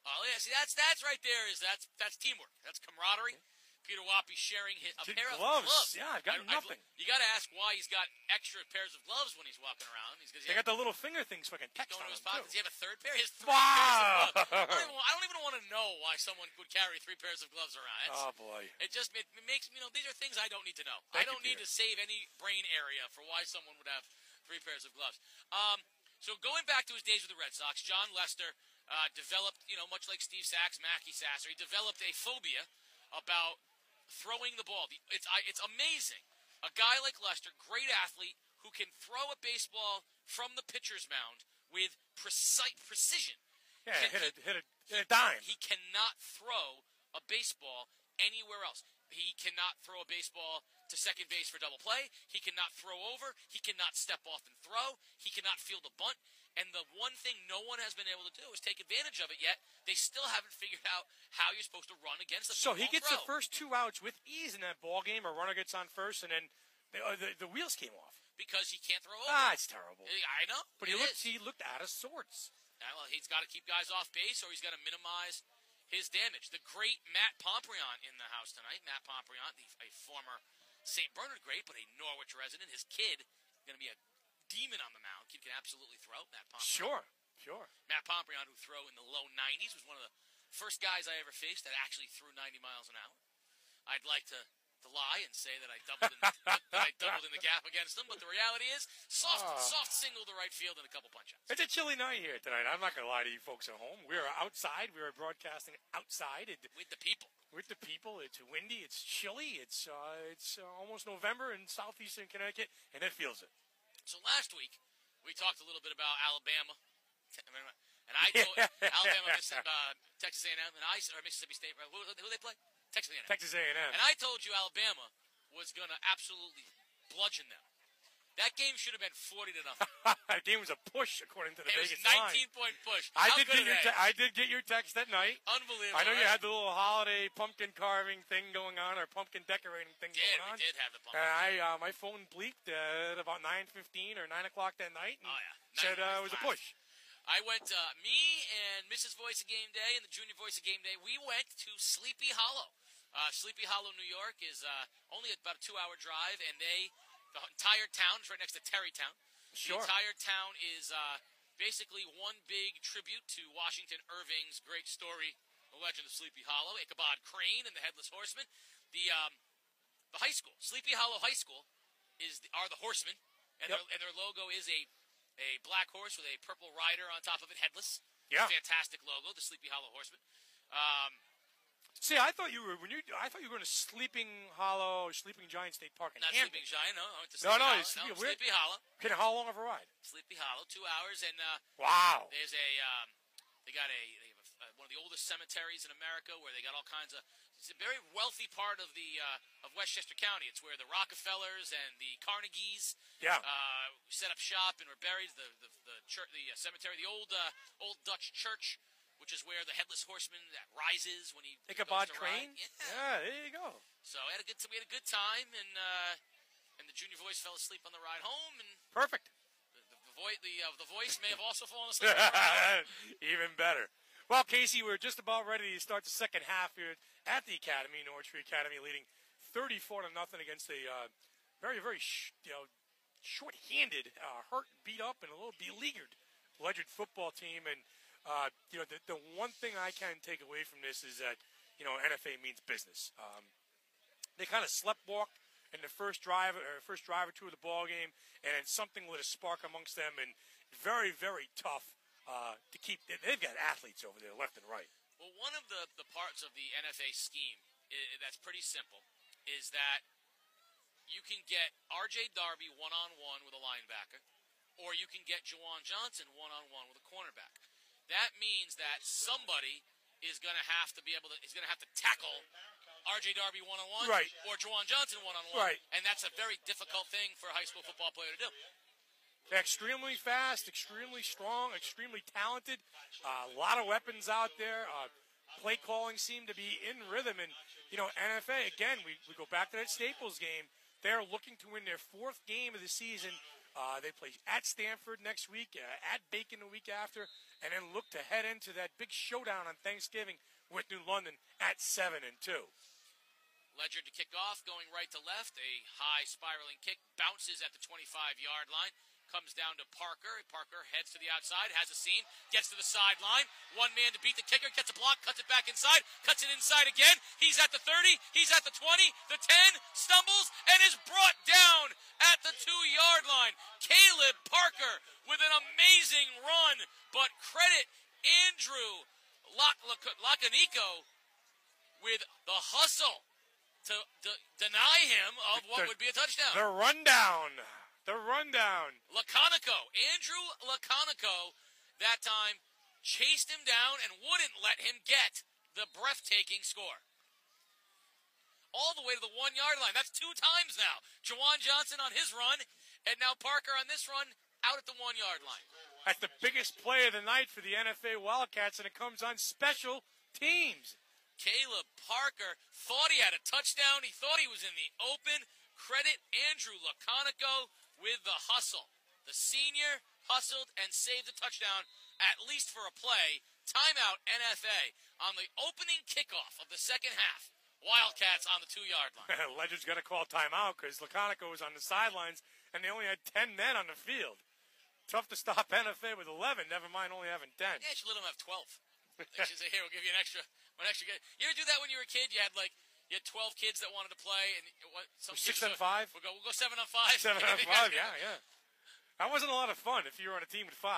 Oh yeah, see that's right there. That's teamwork. That's camaraderie. Peter Wappy sharing a pair of gloves. Yeah, I've got nothing. You got to ask why he's got extra pairs of gloves when he's walking around. They got the little finger things fucking text on his them, pockets. Does he have a third pair? He has 3 wow. pairs of gloves. I don't even want to know why someone would carry 3 pairs of gloves around. Boy. It makes these are things I don't need to know. I don't need to save any brain area for why someone would have 3 pairs of gloves. So going back to his days with the Red Sox, John Lester developed, much like Steve Sachs, Mackie Sasser, he developed a phobia about throwing the ball. It's amazing. A guy like Lester, great athlete, who can throw a baseball from the pitcher's mound with precision. Yeah, hit a dime. He cannot throw a baseball anywhere else. He cannot throw a baseball to second base for double play. He cannot throw over. He cannot step off and throw. He cannot field a bunt. And the one thing no one has been able to do is take advantage of it yet. They still haven't figured out how you're supposed to run against the So he gets throw. the first 2 outs with ease in that ball game. A runner gets on first, and then the wheels came off. Because he can't throw over. It's terrible. I know. But he looked out of sorts. Yeah, well, he's got to keep guys off base, or he's got to minimize his damage. The great Matt Pompriant in the house tonight. Matt Pompriant, a former St. Bernard great, but a Norwich resident. His kid going to be a demon on the mound. Kid can absolutely throw. Matt Pompriant. Sure. Matt Pompriant, who threw in the low 90s, was one of the first guys I ever faced that actually threw 90 miles an hour. I'd like to lie and say that I doubled in the gap against him, but the reality is soft single to right field and a couple punch-outs. It's a chilly night here tonight. I'm not going to lie to you folks at home. We are outside. We are broadcasting outside. With the people. It's windy. It's chilly. It's almost November in southeastern Connecticut, and it feels it. So last week, we talked a little bit about Alabama. And I told Alabama, Texas A&M, or Mississippi State. Who they play? Texas A&M. Texas A&M. And I told you Alabama was going to absolutely bludgeoned them. That game should have been 40-0. That game was a push, according to the It was Vegas 19-point push. I How did good get are they? I did get your text that night. Unbelievable. I know you right? had the little holiday pumpkin carving thing going on, or pumpkin decorating thing going on. We did have the pumpkin. And my phone bleeped at about 9:15 or 9 o'clock that night, and said it was a push. I went, me and Mrs. Voice of Game Day and the Junior Voice of Game Day, we went to Sleepy Hollow. Sleepy Hollow, New York is only about a 2-hour drive, and the entire town is right next to Terrytown. Sure. The entire town is basically one big tribute to Washington Irving's great story, The Legend of Sleepy Hollow, Ichabod Crane and the Headless Horseman. The high school, Sleepy Hollow High School, are the Horsemen, and, their logo is a black horse with a purple rider on top of it, headless. Yeah. Fantastic logo, the Sleepy Hollow Horseman. See, I thought you were going to Sleeping Hollow, Sleeping Giant State Park in Not Hampton. Sleeping Giant, no. I went to Sleepy Hollow. Sleepy Hollow. Okay, how long of a ride? Sleepy Hollow, 2 hours, and wow. There's they have one of the oldest cemeteries in America where they got all kinds of. It's a very wealthy part of of Westchester County. It's where the Rockefellers and the Carnegies set up shop and were buried. The church, the cemetery, the old Dutch church, which is where the Headless Horseman rises when he Ichabod goes to Crane. ride. Yeah, there you go. So we had a good time, and the Junior Voice fell asleep on the ride home, and Perfect. The voice may have also fallen asleep on the ride home. Even better. Well, Casey, we're just about ready to start the second half here at the Academy, Norwich Free Academy, leading 34-0 against a very, very short-handed, hurt, beat up, and a little beleaguered Ledyard football team. And the one thing I can take away from this is that NFA means business. They kind of sleptwalked in the first drive or two of the ball game, and something lit a spark amongst them, and very, very tough to keep. They've got athletes over there, left and right. Well, one of the parts of the NFA scheme that's pretty simple is that you can get R.J. Darby one-on-one with a linebacker, or you can get Juwan Johnson one-on-one with a cornerback. That means that somebody is going to have to tackle R.J. Darby one-on-one, right, or Juwan Johnson one-on-one, right, and that's a very difficult thing for a high school football player to do. They're extremely fast, extremely strong, extremely talented. A lot of weapons out there. Play calling seemed to be in rhythm. And, NFA, again, we go back to that Staples game. They're looking to win their 4th game of the season. They play at Stanford next week, at Bacon the week after, and then look to head into that big showdown on Thanksgiving with New London at 7-2. Ledyard to kick off, going right to left. A high spiraling kick bounces at the 25-yard line. Comes down to Parker. Parker heads to the outside, has a seam, gets to the sideline. One man to beat the kicker, gets a block, cuts it back inside, cuts it inside again. He's at the 30, he's at the 20, the 10, stumbles, and is brought down at the 2-yard line. Caleb Parker with an amazing run, but credit Andrew Lacanico with the hustle to deny him of what would be a touchdown. The rundown. Andrew Lacanico, that time, chased him down and wouldn't let him get the breathtaking score. All the way to the 1-yard line. That's 2 times now. Juwan Johnson on his run, and now Parker on this run out at the 1-yard line. That's the biggest play of the night for the NFA Wildcats, and it comes on special teams. Caleb Parker thought he had a touchdown. He thought he was in the open. Credit Andrew Lacanico with the hustle. The senior hustled and saved the touchdown, at least for a play. Timeout NFA on the opening kickoff of the second half. Wildcats on the 2-yard line. Ledyard's got to call timeout because Lacanico was on the sidelines, and they only had 10 men on the field. Tough to stop NFA with 11, never mind only having 10. Yeah, you should let them have 12. They should say, here, we'll give you one extra kid. You ever do that when you were a kid? You had 12 kids that wanted to play, and some 6 on 5. We'll go 7 on 5. 7 on 5, yeah. That wasn't a lot of fun if you were on a team with 5.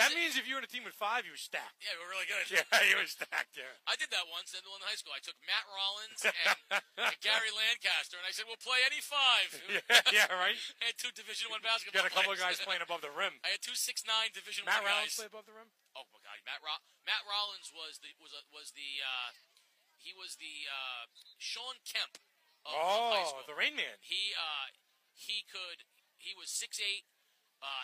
That means if you were on a team with 5, you were stacked. Yeah, we were really good. Yeah, you were stacked, yeah. I did that once in high school. I took Matt Rollins and Gary Lancaster, and I said, we'll play any 5. yeah, right? I had 2 Division I basketball You got a couple of players. guys playing above the rim. I had 2 6'9" Division Matt I Rollins guys. play above the rim? Oh, my God. Matt Rollins was the Sean Kemp of high school. The Rain Man. He He was 6'8",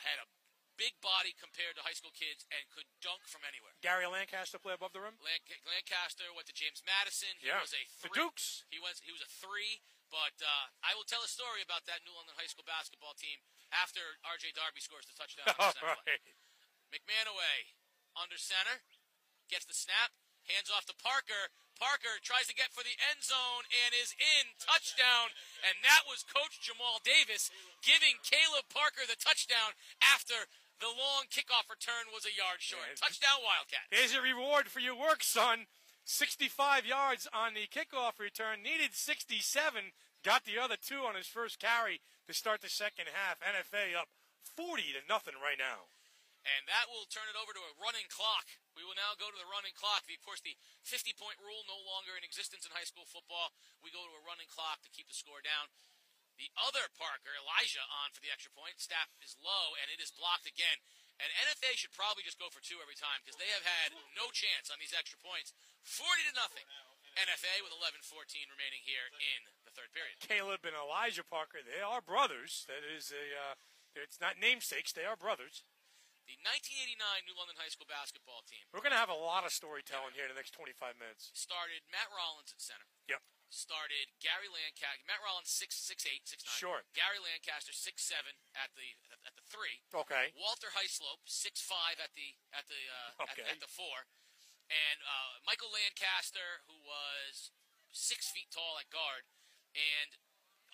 had a big body compared to high school kids, and could dunk from anywhere. Gary Lancaster play above the rim? Lancaster went to James Madison. He was a 3. The Dukes. He was a 3, but I will tell a story about that New London high school basketball team after R.J. Darby scores the touchdown. Right. McManaway under center, gets the snap, hands off to Parker. Parker tries to get for the end zone and is in. Touchdown. And that was Coach Jamal Davis giving Caleb Parker the touchdown after the long kickoff return was a yard short. Touchdown, Wildcats. Here's a reward for your work, son. 65 yards on the kickoff return. Needed 67. Got the other 2 on his first carry to start the second half. NFA up 40-0 right now. And that will turn it over to a running clock. We will now go to the running clock. Of course, the 50-point rule no longer in existence in high school football. We go to a running clock to keep the score down. The other Parker, Elijah, on for the extra point. Snap is low, and it is blocked again. And NFA should probably just go for 2 every time because they have had no chance on these extra points. 40-0. NFA with 11:14 remaining here in the third period. Caleb and Elijah Parker, they are brothers. That is it's not namesakes. They are brothers. The 1989 New London High School basketball team. We're going to have a lot of storytelling here in the next 25 minutes. Started Matt Rollins at center. Yep. Started Gary Lancaster. Matt Rollins 6'8", 6'9". Sure. Gary Lancaster 6'7" at the 3. Okay. Walter Hyslop 6'5" at the 4. And Michael Lancaster, who was 6 feet tall at guard, and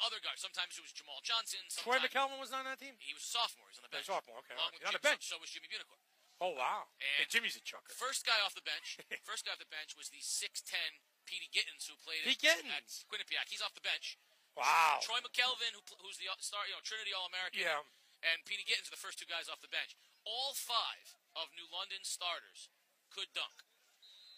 other guards. Sometimes it was Jamal Johnson. Troy McKelvin was on that team? He was a sophomore. He was on the bench. Sophomore, okay. Along with On Jim, the bench. So was Jimmy Bunicor. Oh, wow. And Jimmy's a chucker. First guy off the bench was the 6'10" Petey Gittins, who played at Quinnipiac. He's off the bench. Wow. Troy McKelvin, who's the Trinity All-American, and Petey Gittins are the first 2 guys off the bench. All 5 of New London starters could dunk.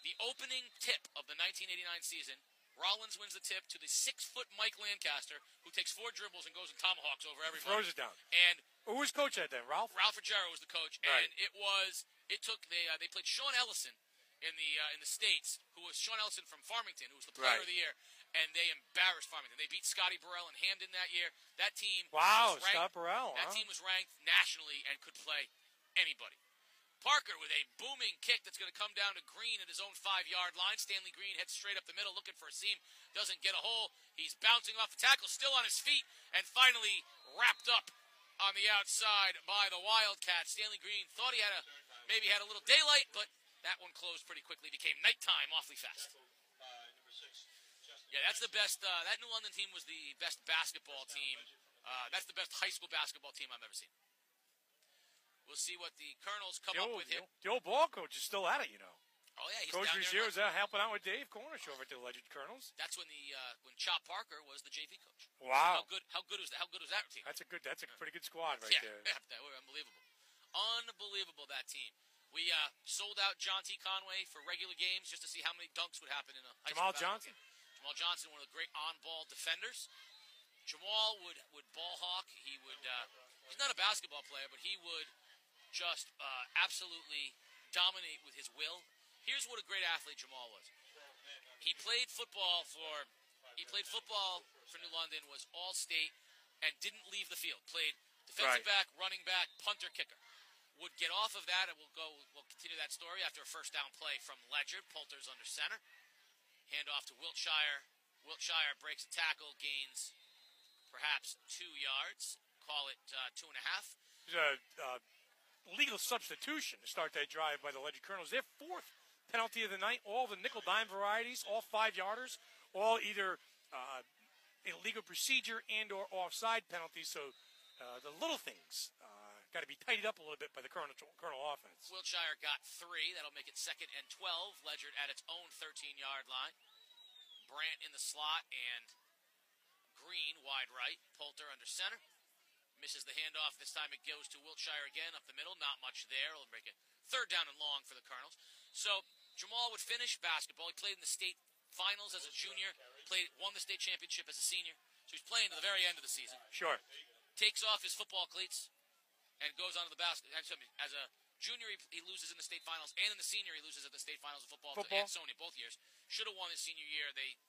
The opening tip of the 1989 season, Rollins wins the tip to the 6-foot Mike Lancaster, who takes 4 dribbles and goes and tomahawks over everybody. Throws it down. And who was coach at then? Ralph? Ralph Ruggiero was the coach, right. And they played Sean Ellison in the States, who was Sean Ellison from Farmington, who was the player of the year, and they embarrassed Farmington. They beat Scotty Burrell and Hamden that year. That team was ranked, Scott Burrell. That team was ranked nationally and could play anybody. Parker with a booming kick that's going to come down to Green at his own 5-yard line. Stanley Green heads straight up the middle looking for a seam. Doesn't get a hole. He's bouncing off the tackle, still on his feet, and finally wrapped up on the outside by the Wildcats. Stanley Green thought he had a little daylight, but that one closed pretty quickly. Became nighttime awfully fast. Yeah, that's the best. That New London team was the best basketball team. That's the best high school basketball team I've ever seen. We'll see what the Colonels come up with here. The old ball coach is still at it, you know. Oh, yeah. He's Coach down Ruggiero was out helping out with Dave Cornish over at the Ledyard Colonels. That's when when Chop Parker was the JV coach. Wow. How good was that team? That's a pretty good squad right there. Yeah, they were unbelievable. Unbelievable, that team. We sold out John T. Conway for regular games just to see how many dunks would happen in a high school Jamal Johnson? Jamal Johnson, one of the great on-ball defenders. Jamal would ball hawk. He would. He's not a basketball player, but he would just absolutely dominate with his will. Here's what a great athlete Jamal was. He played football for New London, was all-state, and didn't leave the field. Played defensive back, running back, punter, kicker. Would get off of that, and we'll continue that story after a first down play from Ledyard. Poulter's under center. Hand off to Wiltshire. Wiltshire breaks a tackle, gains perhaps 2 yards. Call it 2.5. There's a legal substitution to start that drive by the Ledyard Colonels. Their 4th penalty of the night, all the nickel-dime varieties, all 5-yarders, all either illegal procedure and or offside penalties. So the little things got to be tidied up a little bit by the Colonel offense. Wiltshire got 3. That'll make it 2nd and 12. Ledyard at its own 13-yard line. Brandt in the slot and Green wide right. Poulter under center. Misses the handoff. This time it goes to Wiltshire again up the middle. Not much there. It'll make it 3rd down and long for the Colonels. So Jamal would finish basketball. He played in the state finals as a junior. Won the state championship as a senior. So he's playing to the very end of the season. Sure. Takes off his football cleats and goes on to the basket. As a junior, he loses in the state finals, and in the senior, he loses at the state finals of football. To Ansonia both years. Should have won his senior year. They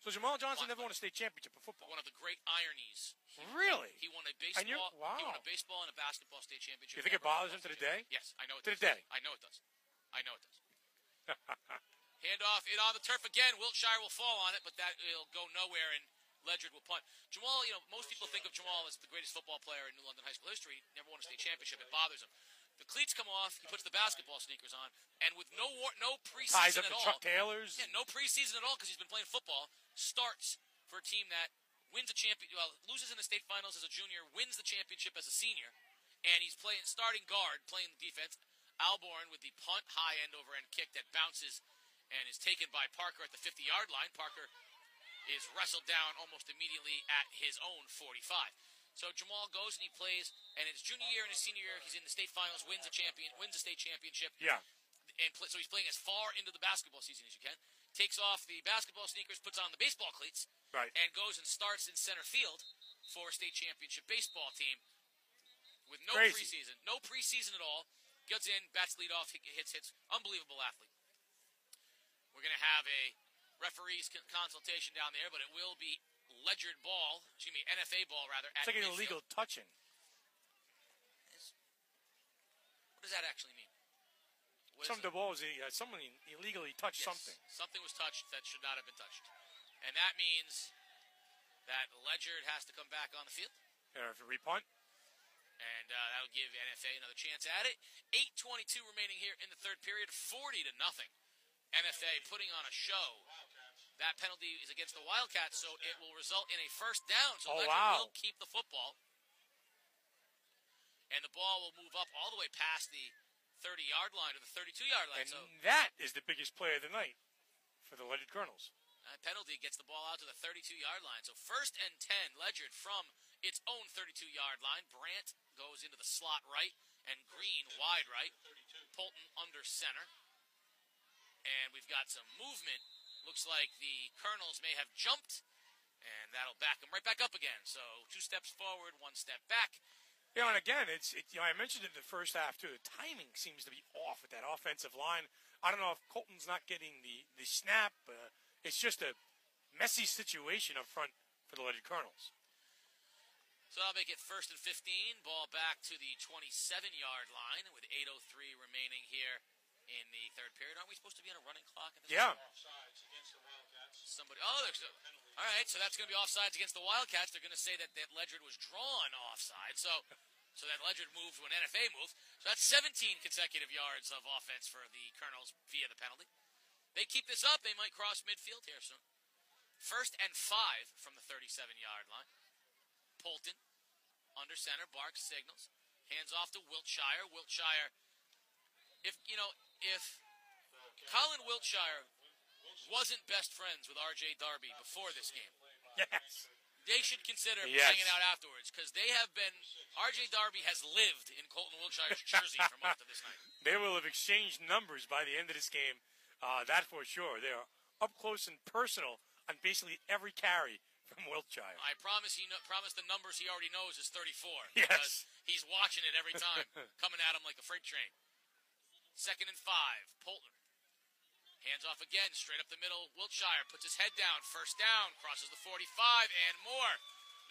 So Jamal Johnson never won a state championship in football. One of the great ironies. Really? He won a baseball. Wow. He won a baseball and a basketball state championship. You think it bothers him to the day? Yes, I know it to does. the day. I know it does. I know it does. Hand off it on the turf again. Wiltshire will fall on it, but that will go nowhere, and Ledyard will punt. Jamal, most people think of Jamal as the greatest football player in New London high school history. He never won a state championship. It bothers him. The cleats come off. He puts the basketball sneakers on, and with no preseason ties up at the all. Chuck Taylors. Yeah, no preseason at all because he's been playing football. Starts for a team that wins a loses in the state finals as a junior, wins the championship as a senior, and he's playing starting guard, playing the defense. Alborn with the punt, high end over end kick that bounces and is taken by Parker at the 50-yard line. Parker is wrestled down almost immediately at his own 45. So Jamal goes and he plays, and in his junior year and his senior year, he's in the state finals, wins a state championship. Yeah. So he's playing as far into the basketball season as you can. Takes off the basketball sneakers, puts on the baseball cleats, right, and goes and starts in center field for a state championship baseball team with no preseason. No preseason at all. Gets in, bats lead off, hits. Unbelievable athlete. We're going to have a referee's consultation down there, but it will be Ledyard ball, NFA ball rather. It's like an illegal touching. What does that actually mean? Someone illegally touched something. Something was touched that should not have been touched. And that means that Ledyard has to come back on the field. Have to repunt. And that'll give NFA another chance at it. 8:22 remaining here in the third period, 40-0. NFA putting on a show. That penalty is against the Wildcats, so it will result in a first down. So Ledyard will keep the football. And the ball will move up all the way past the 30-yard line or the 32-yard line. And that is the biggest play of the night for the Ledyard Colonels. That penalty gets the ball out to the 32-yard line. So 1st and 10, Ledyard from its own 32-yard line. Brandt goes into the slot right, and Green wide right. Polton under center. And we've got some movement. Looks like the Colonels may have jumped, and that'll back them right back up again. So 2 steps forward, 1 step back. And again, I mentioned it in the first half, too. The timing seems to be off with that offensive line. I don't know if Colton's not getting the snap. It's just a messy situation up front for the Ledyard Colonels. So that'll make it 1st and 15. Ball back to the 27-yard line with 8:03 remaining here in the third period. Aren't we supposed to be on a running clock at this point? All right, so that's going to be offsides against the Wildcats. They're going to say that Ledyard was drawn offside, so that Ledyard moved when NFA moved. So that's 17 consecutive yards of offense for the Colonels via the penalty. They keep this up, they might cross midfield here soon. 1st and 5 from the 37-yard line. Polton under center, barks, signals, hands off to Wiltshire. Wiltshire, if Colin Wiltshire wasn't best friends with R.J. Darby before this game, yes, they should consider hanging out afterwards, because they have been. R.J. Darby has lived in Colton Wiltshire's jersey for most of this night. They will have exchanged numbers by the end of this game. That for sure. They are up close and personal on basically every carry from Wiltshire. I promise promise the numbers he already knows is 34. Yes. Because he's watching it every time, coming at him like a freight train. 2nd and 5, Polton. Hands off again, straight up the middle. Wiltshire puts his head down. 1st down, crosses the 45 and more.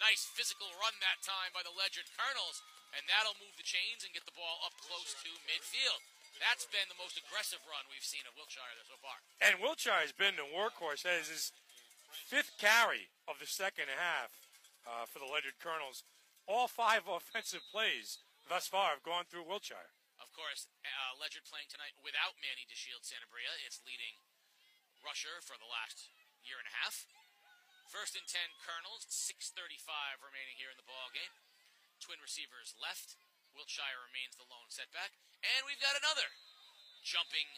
Nice physical run that time by the Ledyard Colonels, and that'll move the chains and get the ball up close to midfield. That's been the most aggressive run we've seen of Wiltshire so far. And Wiltshire has been the workhorse. That is his 5th carry of the second half for the Ledyard Colonels. All 5 offensive plays thus far have gone through Wiltshire. Of course, Ledyard playing tonight without Manny DeShield Santabria. It's leading rusher for the last year and a half. 1st and 10 Colonels, 6:35 remaining here in the ball game. Twin receivers left. Wiltshire remains the lone setback. And we've got another jumping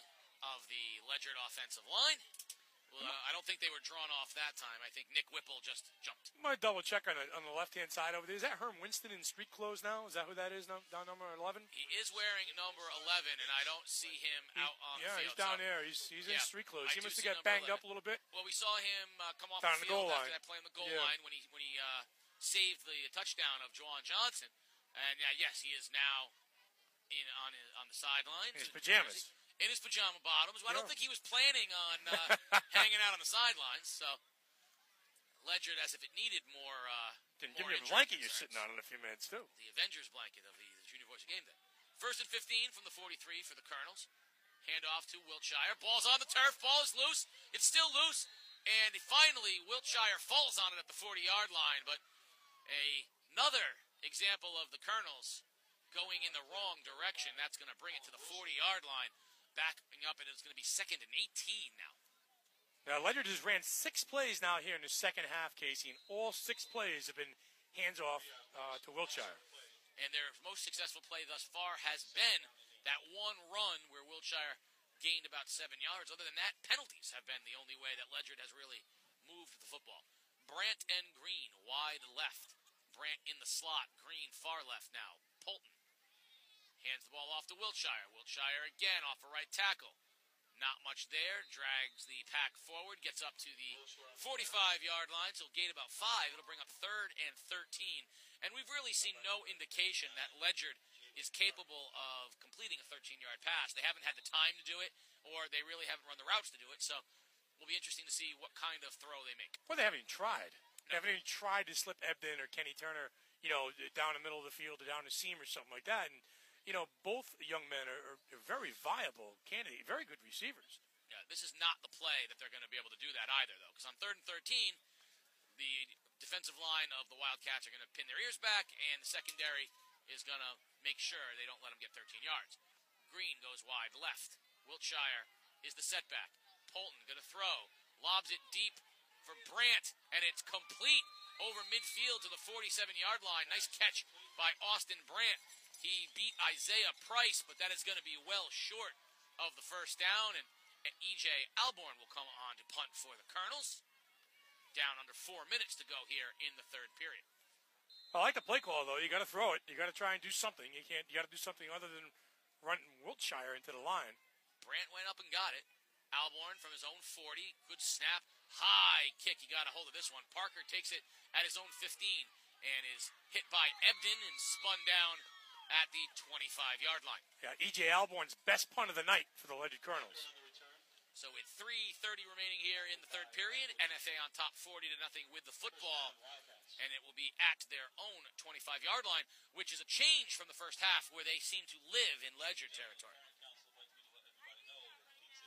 of the Ledyard offensive line. Well, I don't think they were drawn off that time. I think Nick Whipple just jumped. I'm going to double check on the left-hand side over there. Is that Herm Winston in street clothes now? Is that who that is, down number 11? He is wearing number 11, and I don't see him out on the field. Yeah, he's down there. He's in street clothes. He must have got banged 11. up a little bit. Well, we saw him come off down the field after line. that play on the goal line when he saved the touchdown of Juwan Johnson. And, yes, he is now on the sidelines. In his pajamas. In his pajama bottoms. Well, I don't think he was planning on hanging out on the sidelines. So Ledyard as if it needed more. Then give more me a injury blanket you're concerns. sitting on in a few minutes, too. The Avengers blanket of the Junior Varsity game day. 1st and 15 from the 43 for the Colonels. Hand off to Wiltshire. Ball's on the turf. Ball is loose. It's still loose. And finally, Wiltshire falls on it at the 40-yard line. But another example of the Colonels going in the wrong direction. That's going to bring it to the 40-yard line. Backing up, and it's going to be 2nd and 18 now. Now, Ledyard just ran 6 plays now here in the second half, Casey, and all 6 plays have been hands off to Wiltshire. And their most successful play thus far has been that one run where Wiltshire gained about 7 yards. Other than that, penalties have been the only way that Ledyard has really moved the football. Brandt and Green wide left. Brandt in the slot. Green far left now. Polton hands the ball off to Wiltshire. Wiltshire again off a right tackle. Not much there. Drags the pack forward. Gets up to the 45-yard line. So he'll gain about 5. It'll bring up 3rd and 13. And we've really seen no indication that Ledyard is capable of completing a 13-yard pass. They haven't had the time to do it, or they really haven't run the routes to do it. So it'll be interesting to see what kind of throw they make. Well, they haven't even tried. They haven't even tried to slip Ebden or Kenny Turner, down the middle of the field or down the seam or something like that. And, both young men are very viable candidates, very good receivers. Yeah, this is not the play that they're going to be able to do that either, though, because on 3rd and 13, the defensive line of the Wildcats are going to pin their ears back, and the secondary is going to make sure they don't let them get 13 yards. Green goes wide left. Wiltshire is the setback. Polton going to throw. Lobs it deep for Brandt, and it's complete over midfield to the 47-yard line. Nice catch by Austin Brandt. He beat Isaiah Price, but that is going to be well short of the first down, and E.J. Alborn will come on to punt for the Colonels. Down under 4 minutes to go here in the 3rd period. I like the play call, though. You got to throw it. You got to try and do something. You got to do something other than run Wiltshire into the line. Brandt went up and got it. Alborn from his own 40. Good snap. High kick. He got a hold of this one. Parker takes it at his own 15 and is hit by Ebden and spun down at the 25-yard line. Yeah, E.J. Alborn's best punt of the night for the Ledyard Colonels. So with 3:30 remaining here in the 3rd period, NFA on top 40-0 with the football, and it will be at their own 25-yard line, which is a change from the first half where they seem to live in Ledyard territory.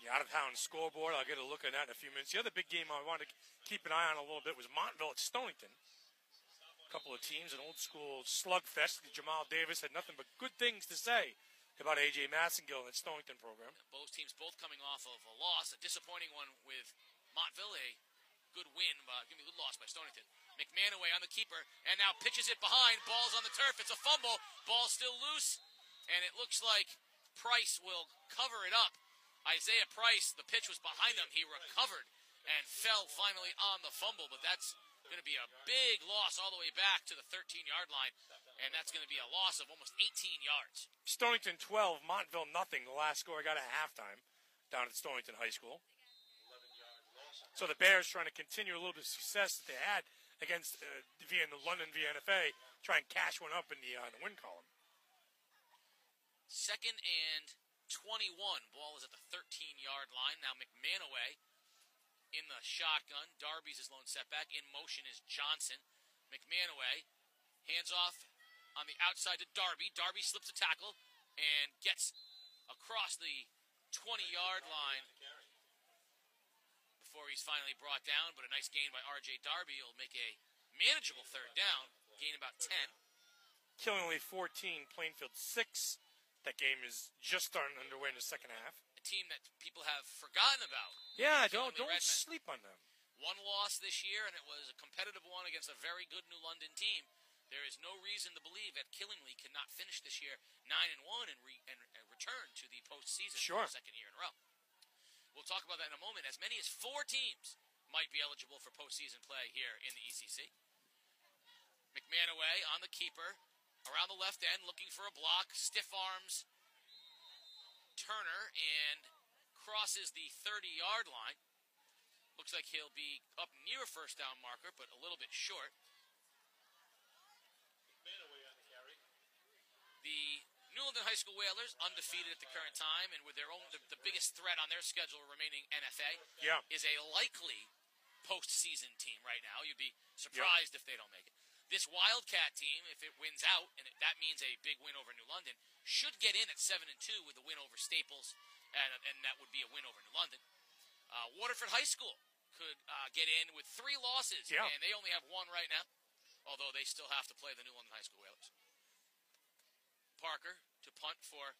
The out-of-town scoreboard, I'll get a look at that in a few minutes. The other big game I wanted to keep an eye on a little bit was Montville at Stonington. A couple of teams, an old-school slugfest. Jamal Davis had nothing but good things to say about A.J. Massengill and Stonington program. Both teams both coming off of a loss, a disappointing one with Montville, a good win, but give me a good loss by Stonington. McManaway on the keeper, and now pitches it behind. Ball's on the turf. It's a fumble. Ball's still loose, and it looks like Price will cover it up. Isaiah Price, the pitch was behind him. He recovered and fell finally on the fumble, but that's going to be a big loss all the way back to the 13-yard line, and that's going to be a loss of almost 18 yards. Stonington 12, Montville nothing. The last score I got at halftime down at Stonington High School. So the Bears trying to continue a little bit of success that they had against via the London NFA, try and cash one up in the win column. 2nd and 21. Ball is at the 13-yard line. Now McManaway in the shotgun. Darby's his lone setback. In motion is Johnson. McManaway hands off on the outside to Darby. Darby slips a tackle and gets across the 20-yard line before he's finally brought down. But a nice gain by R.J. Darby will make a manageable 3rd down. Gain about 10. Killingly 14, Plainfield 6. That game is just starting underway in the second half. A team that people have forgotten about. Yeah, don't sleep on them. One loss this year, and it was a competitive one against a very good New London team. There is no reason to believe that Killingly cannot finish this year 9-1 and return to the postseason for the 2nd year in a row. We'll talk about that in a moment. As many as 4 teams might be eligible for postseason play here in the ECC. McManaway on the keeper, around the left end, looking for a block. Stiff arms Turner and crosses the 30-yard line. Looks like he'll be up near a first down marker, but a little bit short. The New London High School Whalers, undefeated at the current time, and with their own the biggest threat on their schedule remaining NFA, is a likely postseason team right now. You'd be surprised if they don't make it. This Wildcat team, if it wins out, and that means a big win over New London, should get in at 7-2 with a win over Staples, and that would be a win over New London. Waterford High School could get in with 3 losses, and they only have 1 right now, although they still have to play the New London High School Whalers. Parker to punt for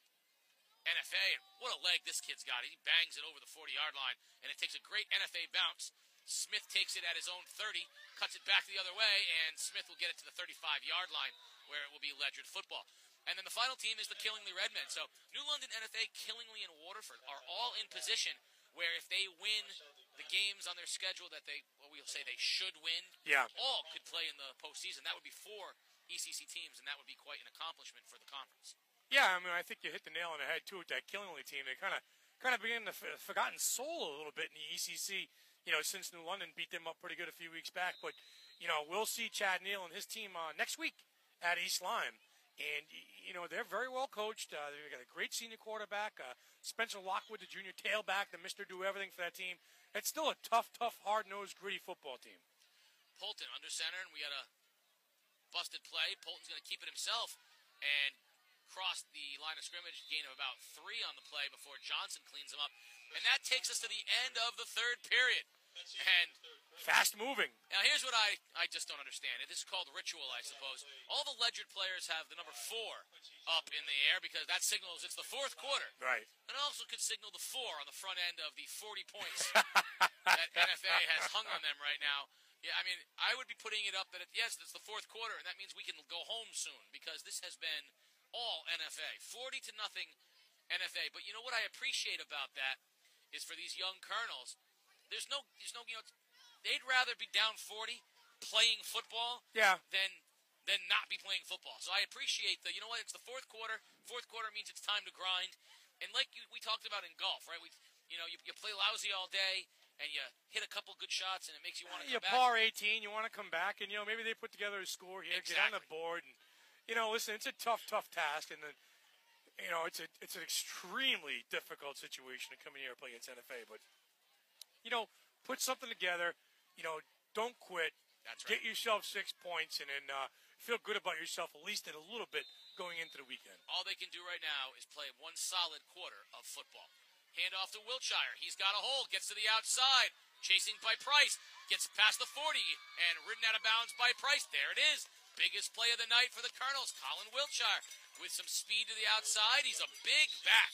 NFA, and what a leg this kid's got. He bangs it over the 40-yard line, and it takes a great NFA bounce. Smith takes it at his own 30, cuts it back the other way, and Smith will get it to the 35-yard line, where it will be Ledyard football. And then the final team is the Killingly Redmen. So New London, NFA, Killingly, and Waterford are all in position where if they win the games on their schedule that we'll say they should win, all could play in the postseason. That would be 4 ECC teams, and that would be quite an accomplishment for the conference. Yeah, I mean, I think you hit the nail on the head, too, with that Killingly team. They kind of began the forgotten soul a little bit in the ECC, since New London beat them up pretty good a few weeks back. But, we'll see Chad Neal and his team next week at East Lyme. And, they're very well coached. They've got a great senior quarterback, Spencer Lockwood, the junior tailback, the Mr. Do-Everything for that team. It's still a tough, hard-nosed, gritty football team. Polton under center, and we got a busted play. Polton's going to keep it himself and cross the line of scrimmage, gain of about 3 on the play before Johnson cleans him up. And that takes us to the end of the 3rd period. And fast moving. Now here's what I just don't understand. This is called ritual, I suppose. All the Ledyard players have the number 4 up in the air because that signals it's the 4th quarter. Right. And also could signal the 4 on the front end of the 40 points that NFA has hung on them right now. Yeah, I mean, I would be putting it up that it's the 4th quarter, and that means we can go home soon because this has been all NFA, 40-0 NFA. But you know what I appreciate about that is for these young colonels, there's no, they'd rather be down 40 playing football than not be playing football. So I appreciate it's the 4th quarter. 4th quarter means it's time to grind. And like we talked about in golf, right? You play lousy all day and you hit a couple good shots and it makes you want to come back. You par 18, you want to come back, and maybe they put together a score here, exactly. Get on the board, and listen, it's a tough task, and then it's an extremely difficult situation to come in here and play against NFA, but put something together, don't quit. That's right. Get yourself 6 points, and then feel good about yourself at least a little bit going into the weekend. All they can do right now is play 1 solid quarter of football. Hand off to Wiltshire. He's got a hole, gets to the outside, chasing by Price, gets past the 40, and ridden out of bounds by Price. There it is. Biggest play of the night for the Colonels, Colin Wiltshire, with some speed to the outside. He's a big back,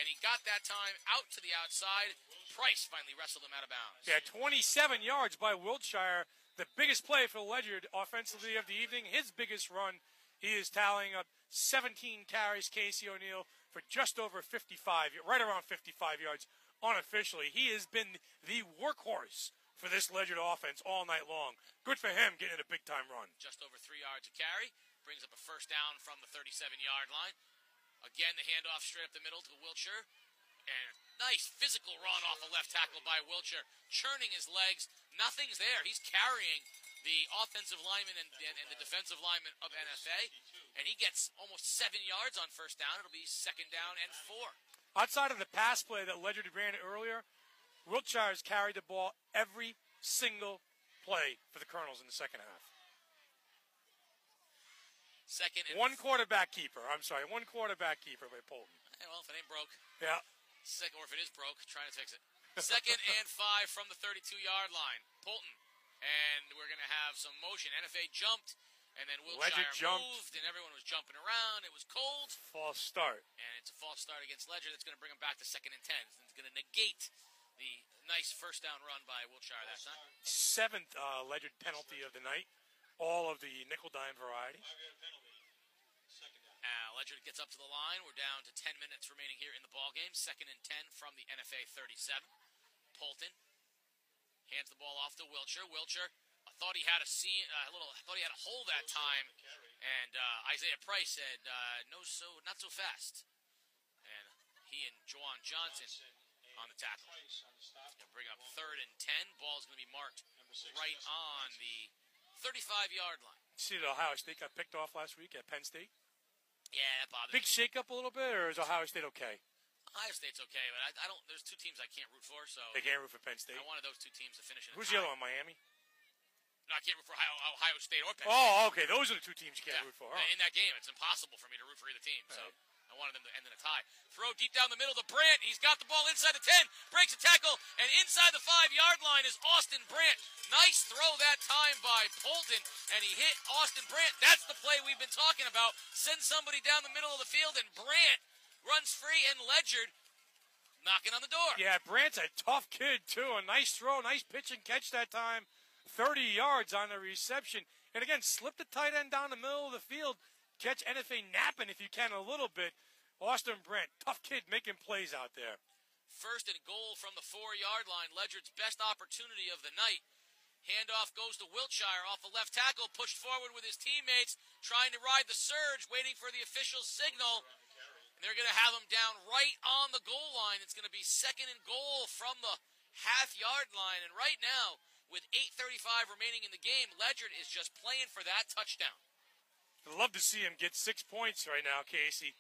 and he got that time out to the outside. Price finally wrestled him out of bounds. Yeah, 27 yards by Wiltshire. The biggest play for Ledyard offensively of the evening. His biggest run. He is tallying up 17 carries, Casey O'Neill, for just over 55, right around 55 yards unofficially. He has been the workhorse for this Ledyard offense all night long. Good for him getting a big-time run. Just over 3 yards a carry. Brings up a first down from the 37-yard line. Again, the handoff straight up the middle to Wiltshire. And nice physical run off a left tackle by Wiltshire. Churning his legs. Nothing's there. He's carrying the offensive lineman and the defensive lineman of NFA. And he gets almost 7 yards on first down. It'll be 2nd down and 4. Outside of the pass play that Ledyard ran earlier, Wiltshire's carried the ball every single play for the Colonels in the second half. One quarterback keeper by Polton. Well, if it ain't broke. Yeah. Or if it is broke, trying to fix it. 2nd and 5 from the 32-yard line. Polton. And we're going to have some motion. NFA jumped, and then Wiltshire moved, and everyone was jumping around. It was cold. False start. And it's a false start against Ledyard. That's going to bring them back to 2nd and 10. It's going to negate the nice first down run by Wiltshire that time. 7th Ledyard penalty of the night. All of the nickel-dime variety. Ledyard gets up to the line. We're down to 10 minutes remaining here in the ballgame. 2nd and 10 from the NFA 37. Polton hands the ball off to Wiltshire. Wiltshire thought he had a hole that time, and Isaiah Price said, not so fast. And he and Juwan Johnson on the tackle. Gonna bring up 3rd and 10. Ball's going to be marked right on the 35-yard line. See that Ohio State got picked off last week at Penn State? Yeah, that bothers me. Big shake-up a little bit, or is Ohio State okay? Ohio State's okay, but I don't. There's two teams I can't root for, so They can't root for Penn State. I wanted those two teams to finish in a Who's tie. the other one, Miami? No, I can't root for Ohio State or Penn State. Oh, okay. Those are the two teams you can't root for. Huh? In that game, it's impossible for me to root for either team, so I wanted them to end in a tie. Throw deep down the middle to Brandt. He's got the ball inside the 10, breaks a tackle, and inside the 5-yard line is Austin Brandt. Nice throw that time by Polton, and he hit Austin Brandt. That's the play we've been talking about. Send somebody down the middle of the field, and Brandt runs free, and Ledyard knocking on the door. Yeah, Brandt's a tough kid, too. A nice throw, nice pitch and catch that time. 30 yards on the reception. And again, slip the tight end down the middle of the field. Catch NFA napping if you can a little bit. Austin Brandt, tough kid making plays out there. First and goal from the 4-yard line. Ledyard's best opportunity of the night. Handoff goes to Wiltshire off the left tackle, pushed forward with his teammates, trying to ride the surge, waiting for the official signal. And they're going to have him down right on the goal line. It's going to be second and goal from the half-yard line. And right now, with 8:35 remaining in the game, Ledyard is just playing for that touchdown. I'd love to see him get 6 points right now, Casey.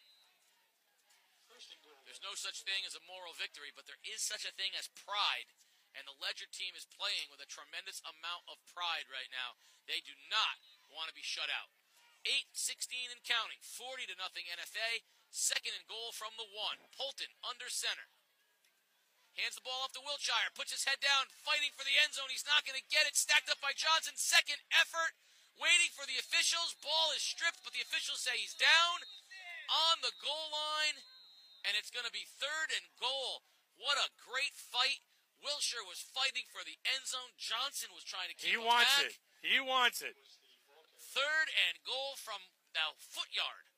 There's no such thing as a moral victory, but there is such a thing as pride. And the Ledyard team is playing with a tremendous amount of pride right now. They do not want to be shut out. 8:16 and counting, 40-0 NFA. Second and goal from the 1. Polton under center. Hands the ball off to Wiltshire. Puts his head down, fighting for the end zone. He's not going to get it. Stacked up by Johnson. Second effort. Waiting for the officials. Ball is stripped, but the officials say he's down on the goal line. And it's going to be third and goal. What a great fight. Wilshire was fighting for the end zone. Johnson was trying to keep him back. He wants it. Third and goal from now foot yard.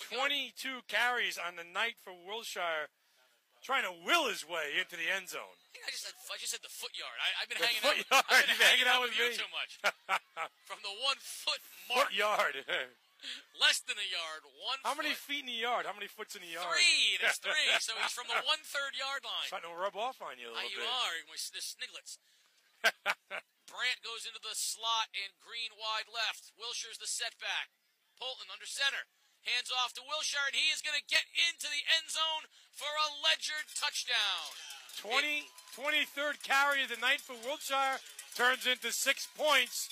22 carries on the night for Wilshire, trying to will his way into the end zone. I just said the foot yard. I've been hanging out with you too much. From the 1 foot mark. Foot yard. Less than a yard. How many feet in the yard? How many foot's in the yard? 3. There's 3. So he's from the 1/3 yard line. Starting to rub off on you a little bit. You are. The sniglets. Brandt goes into the slot and Green wide left. Wilshire's the setback. Polton under center. Hands off to Wilshire, and he is going to get into the end zone for a Ledyard touchdown. 23rd carry of the night for Wiltshire turns into 6 points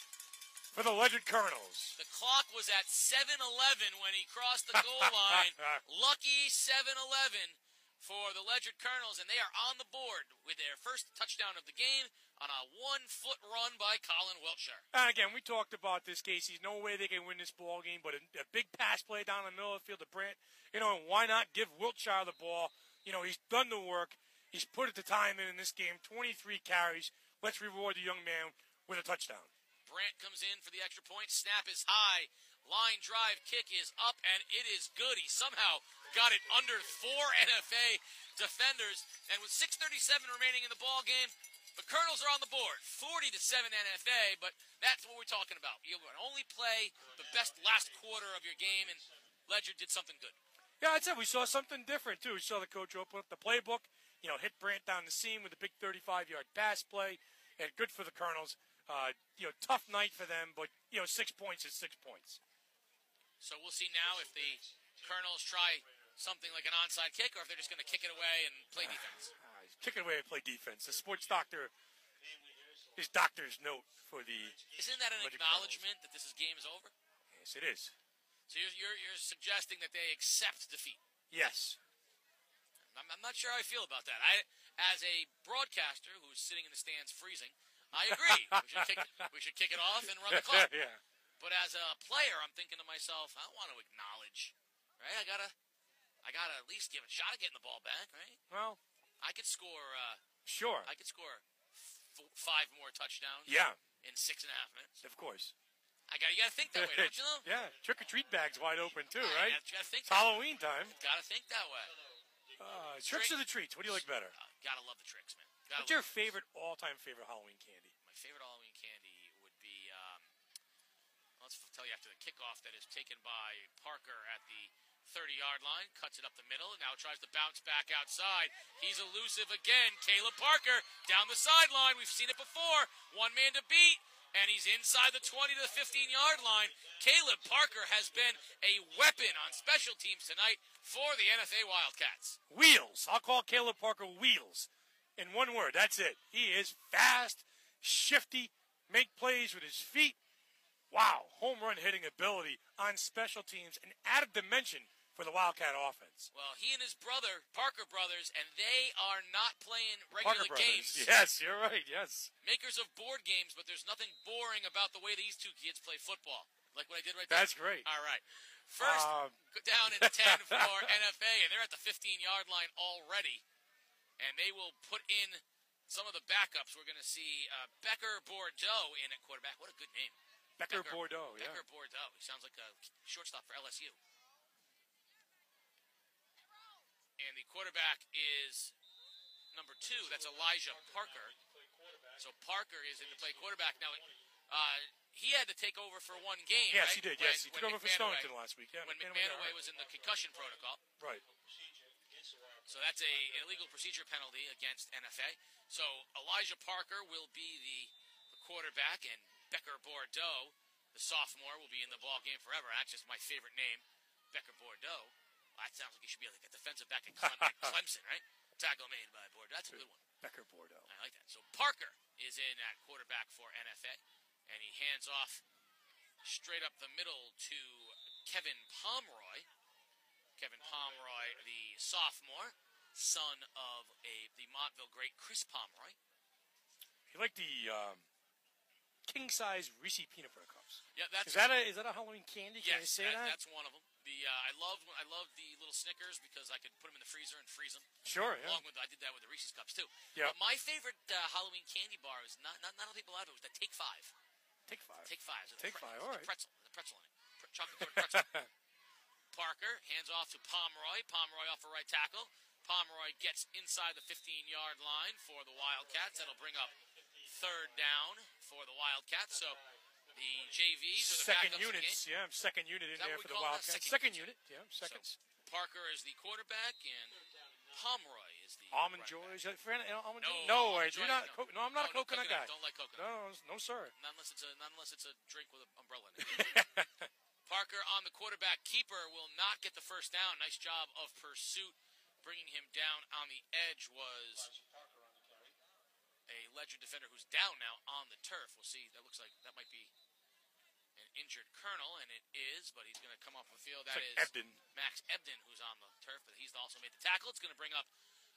for the Ledyard Colonels. The clock was at 7:11 when he crossed the goal line. Lucky 7:11 for the Ledyard Colonels, and they are on the board with their first touchdown of the game on a 1-foot run by Colin Wiltshire. And again, we talked about this, Casey. No way they can win this ball game, but a big pass play down the middle of the field to Brandt. And why not give Wiltshire the ball? He's done the work. He's put the time in this game. 23 carries. Let's reward the young man with a touchdown. Brandt comes in for the extra point. Snap is high. Line drive kick is up, and it is good. He somehow got it under 4 NFA defenders. And with 6:37 remaining in the ball game, the Colonels are on the board. 40-7 NFA, but that's what we're talking about. You can only play the best last quarter of your game, and Ledyard did something good. Yeah, I'd say we saw something different, too. We saw the coach open up the playbook, hit Brandt down the seam with a big 35-yard pass play, and good for the Colonels. Tough night for them, but, 6 points is 6 points. So we'll see now if the Colonels try something like an onside kick or if they're just going to kick it away and play defense. Kick it away and play defense. The sports doctor, his doctor's note for the... Isn't that an acknowledgement that this game is over? Yes, it is. So you're suggesting that they accept defeat? Yes. I'm not sure how I feel about that. As a broadcaster who's sitting in the stands freezing, I agree. We should kick it off and run the clock. Yeah. But as a player, I'm thinking to myself, I want to acknowledge, right? I gotta at least give it a shot at getting the ball back, right? Well, I could score. Sure. I could score 5 more touchdowns. Yeah. In 6.5 minutes. Of course. You gotta think that way, don't you know? Yeah. Trick or treat bag's wide open too, right? You gotta think. It's Halloween time. Gotta think that way. Tricks or the treats? What do you like better? Gotta love the tricks, man. What's your all-time favorite Halloween candy? My favorite Halloween candy would be, let's tell you after the kickoff that is taken by Parker at the 30-yard line, cuts it up the middle, and now tries to bounce back outside. He's elusive again. Caleb Parker down the sideline. We've seen it before. One man to beat. And he's inside the 20 to the 15-yard line. Caleb Parker has been a weapon on special teams tonight for the NFA Wildcats. Wheels. I'll call Caleb Parker Wheels. In one word, that's it. He is fast, shifty, make plays with his feet. Wow, home run hitting ability on special teams, an added dimension for the Wildcat offense. Well, he and his brother, Parker brothers, and they are not playing regular games. Yes, you're right, yes. Makers of board games, but there's nothing boring about the way these two kids play football. Like what I did right there. That's great. All right. First, down in 10 for NFA, and they're at the 15-yard line already. And they will put in some of the backups. We're going to see Becker Bordeaux in at quarterback. What a good name. Becker Bordeaux, yeah. Becker Bordeaux. He sounds like a shortstop for LSU. And the quarterback is number 2. That's Elijah Parker. So Parker is in to play quarterback. Now, he had to take over for one game, yes, right? He did, yes. He took over for Stonington last week. Yeah, when McManaway was in the concussion protocol. Right. So that's an illegal procedure penalty against NFA. So Elijah Parker will be the quarterback, and Becker Bordeaux, the sophomore, will be in the ball game forever. That's just my favorite name, Becker Bordeaux. That sounds like he should be like a defensive back at Clemson, right? Tackle made by Bordeaux. That's a good one. Becker Bordeaux. I like that. So Parker is in at quarterback for NFA, and he hands off straight up the middle to Kevin Pomeroy. Kevin Pomeroy, the sophomore, son of the Montville great Chris Pomeroy. You like the king-size Reese peanut butter cups? Yeah, that's is that a Halloween candy? Can I yes, say that? That's one of them. I love the little Snickers because I could put them in the freezer and freeze them. Sure, yeah. Along with I did that with the Reese's cups too. Yeah. But my favorite Halloween candy bar is not a lot of people have it. Was the Take 5. Take 5. Take 5. Take 5. All right. The pretzel on it. Chocolate covered pretzel. Parker hands off to Pomeroy. Pomeroy off for right tackle. Pomeroy gets inside the 15-yard line for the Wildcats. That'll bring up third down for the Wildcats. So the JVs are the second backups units, in the game. yeah, second unit in there for the call that? Wildcats. Second unit, yeah, seconds. So Parker is the quarterback, and Pomeroy is the Almond running Joy. back. Almond No, Joy? No, Almond you're Joy, not. no. No, I'm not a No coconut guy. Don't like coconut. No, sir. Not unless it's a drink with an umbrella in it. Parker on the quarterback keeper will not get the first down. Nice job of pursuit. Bringing him down on the edge was a Ledyard defender who's down now on the turf. We'll see. That looks like that might be an injured Colonel, and it is, but he's going to come off the field. That is Ebden. Max Ebden, who's on the turf, but he's also made the tackle. It's going to bring up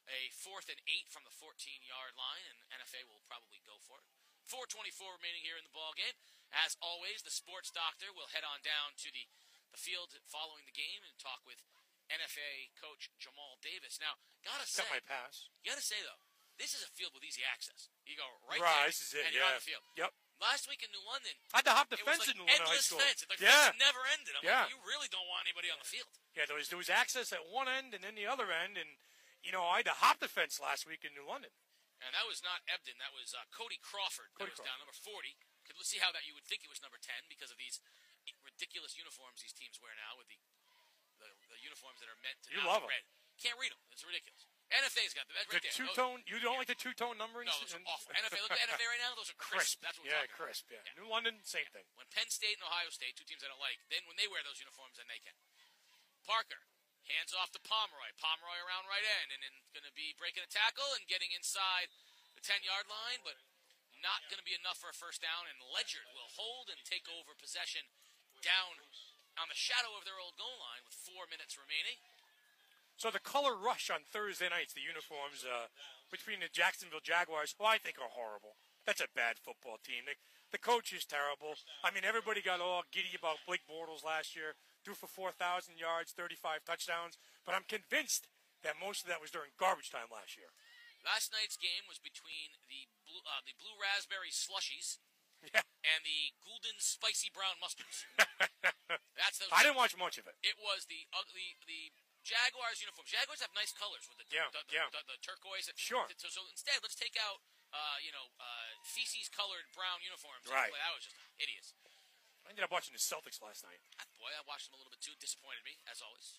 a 4th and 8 from the 14-yard line, and NFA will probably go for it. 4:24 remaining here in the ball game. As always, the sports doctor will head on down to the field following the game and talk with NFA coach Jamal Davis. Now, gotta say, Got my pass. You gotta say though, this is a field with easy access. You go right there, This is it. and Yeah. you're on the field. Yep. Last week in New London, I had to hop the it was fence like in New London High endless School. fence. The Yeah. fence never ended. I'm Yeah. like, you really don't want anybody on the field. Yeah, there was access at one end and then the other end, and I had to hop the fence last week in New London. And that was not Ebden. That was Cody Crawford. That was down number 40. Could see how that you would think it was number 10 because of these ridiculous uniforms these teams wear now with the uniforms that are meant to You not love be read. Can't read them. It's ridiculous. NFA's got that right The there. two-tone. You don't like the two-tone numbering? No, those are awful. NFA. Look at NFA right now. Those are crisp. That's what we're talking about. Crisp. Yeah. New London, same thing. When Penn State and Ohio State, two teams I don't like, then when they wear those uniforms, then they can. Parker hands off to Pomeroy. Pomeroy around right end, and then going to be breaking a tackle and getting inside the 10-yard line, but not going to be enough for a first down. And Ledyard will hold and take over possession down on the shadow of their old goal line with 4 minutes remaining. So the color rush on Thursday nights, the uniforms between the Jacksonville Jaguars, who I think are horrible. That's a bad football team. The coach is terrible. I mean, everybody got all giddy about Blake Bortles last year, threw for 4,000 yards, 35 touchdowns. But I'm convinced that most of that was during garbage time last year. Last night's game was between the blue raspberry slushies Yeah. and the Goulden spicy brown mustards. That's I didn't watch much of it. It was the Jaguars uniforms. Jaguars have nice colors with the turquoise. Sure. So instead, let's take out feces-colored brown uniforms. Right. That was just hideous. I ended up watching the Celtics last night. Boy, I watched them a little bit too. Disappointed me, as always.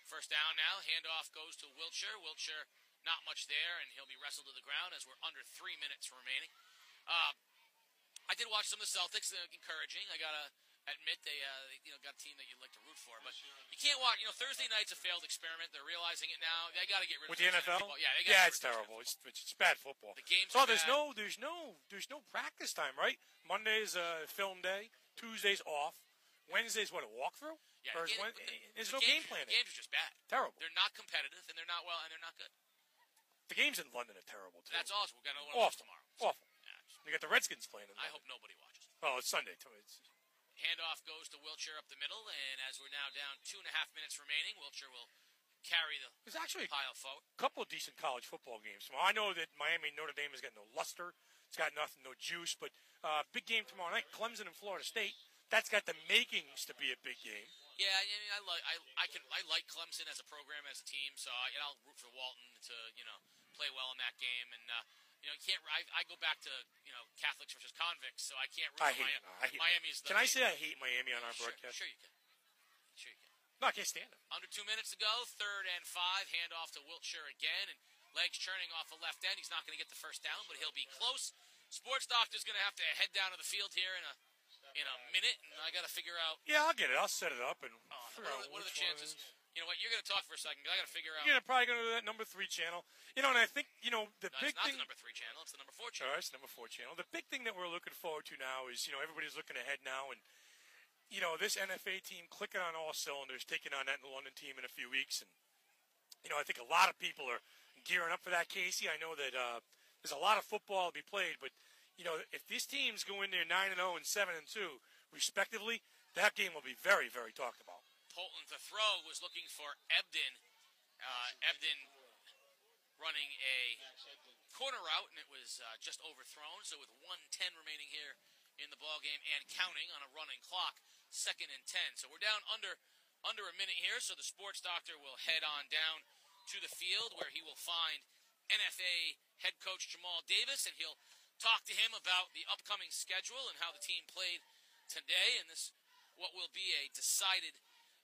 First down now. Handoff goes to Wiltshire. Wiltshire, not much there, and he'll be wrestled to the ground as we're under 3 minutes remaining. I did watch some of the Celtics. Encouraging. I gotta admit they got a team that you like to root for, but you can't watch. Thursday night's a failed experiment. They're realizing it now. They got to get rid of with the NFL. Football. Yeah, it's terrible. It's bad football. The games. So there's no practice time, right? Monday's film day. Tuesday's off. Wednesday's what, a walkthrough? Yeah, there's no game plan. The games are just bad. Terrible. They're not competitive, and they're not good. The games in London are terrible too. That's awesome. We're gonna watch tomorrow. Awful. Yeah, they got the Redskins playing. I hope nobody watches. Oh, it's Sunday too. Handoff goes to Wiltshire up the middle, and as we're now down 2.5 minutes remaining, Wiltshire will carry the pile forward. A couple of decent college football games. Well, I know that Notre Dame has got no luster. It's got nothing, no juice. But big game tomorrow night, Clemson and Florida State. That's got the makings to be a big game. Yeah, I like Clemson as a program, as a team. So I'll root for Walton to play well in that game. And you can't. I go back to Catholics versus convicts, so I can't root for Miami. Can I say I hate Miami on our broadcast? Sure you can. No, I can't stand it. Under 2 minutes to go, 3rd and 5, handoff to Wiltshire again, and legs churning off the left end. He's not going to get the first down, but he'll be close. Sports Doctor's going to have to head down to the field here in a minute, and I got to figure out. Yeah, I'll get it. I'll set it up and figure out what are the chances. You know what? You're going to talk for a second. I got to figure out. You're probably going to do that number 3 channel. And I think big thing. It's not thing. The number 3 channel. It's the number 4 channel. All right, it's the number 4 channel. The big thing that we're looking forward to now is everybody's looking ahead now, and this NFA team clicking on all cylinders, taking on that London team in a few weeks, and I think a lot of people are gearing up for that. Casey, I know that there's a lot of football to be played, but if these teams go in there 9-0 and 7-2 respectively, that game will be very, very talked about. Polton to throw was looking for Ebden. Ebden running a corner route, and it was just overthrown. So with 1:10 remaining here in the ball game and counting on a running clock, 2nd and 10. So we're down under a minute here. So the sports doctor will head on down to the field where he will find NFA head coach Jamal Davis, and he'll talk to him about the upcoming schedule and how the team played today, and this what will be a decided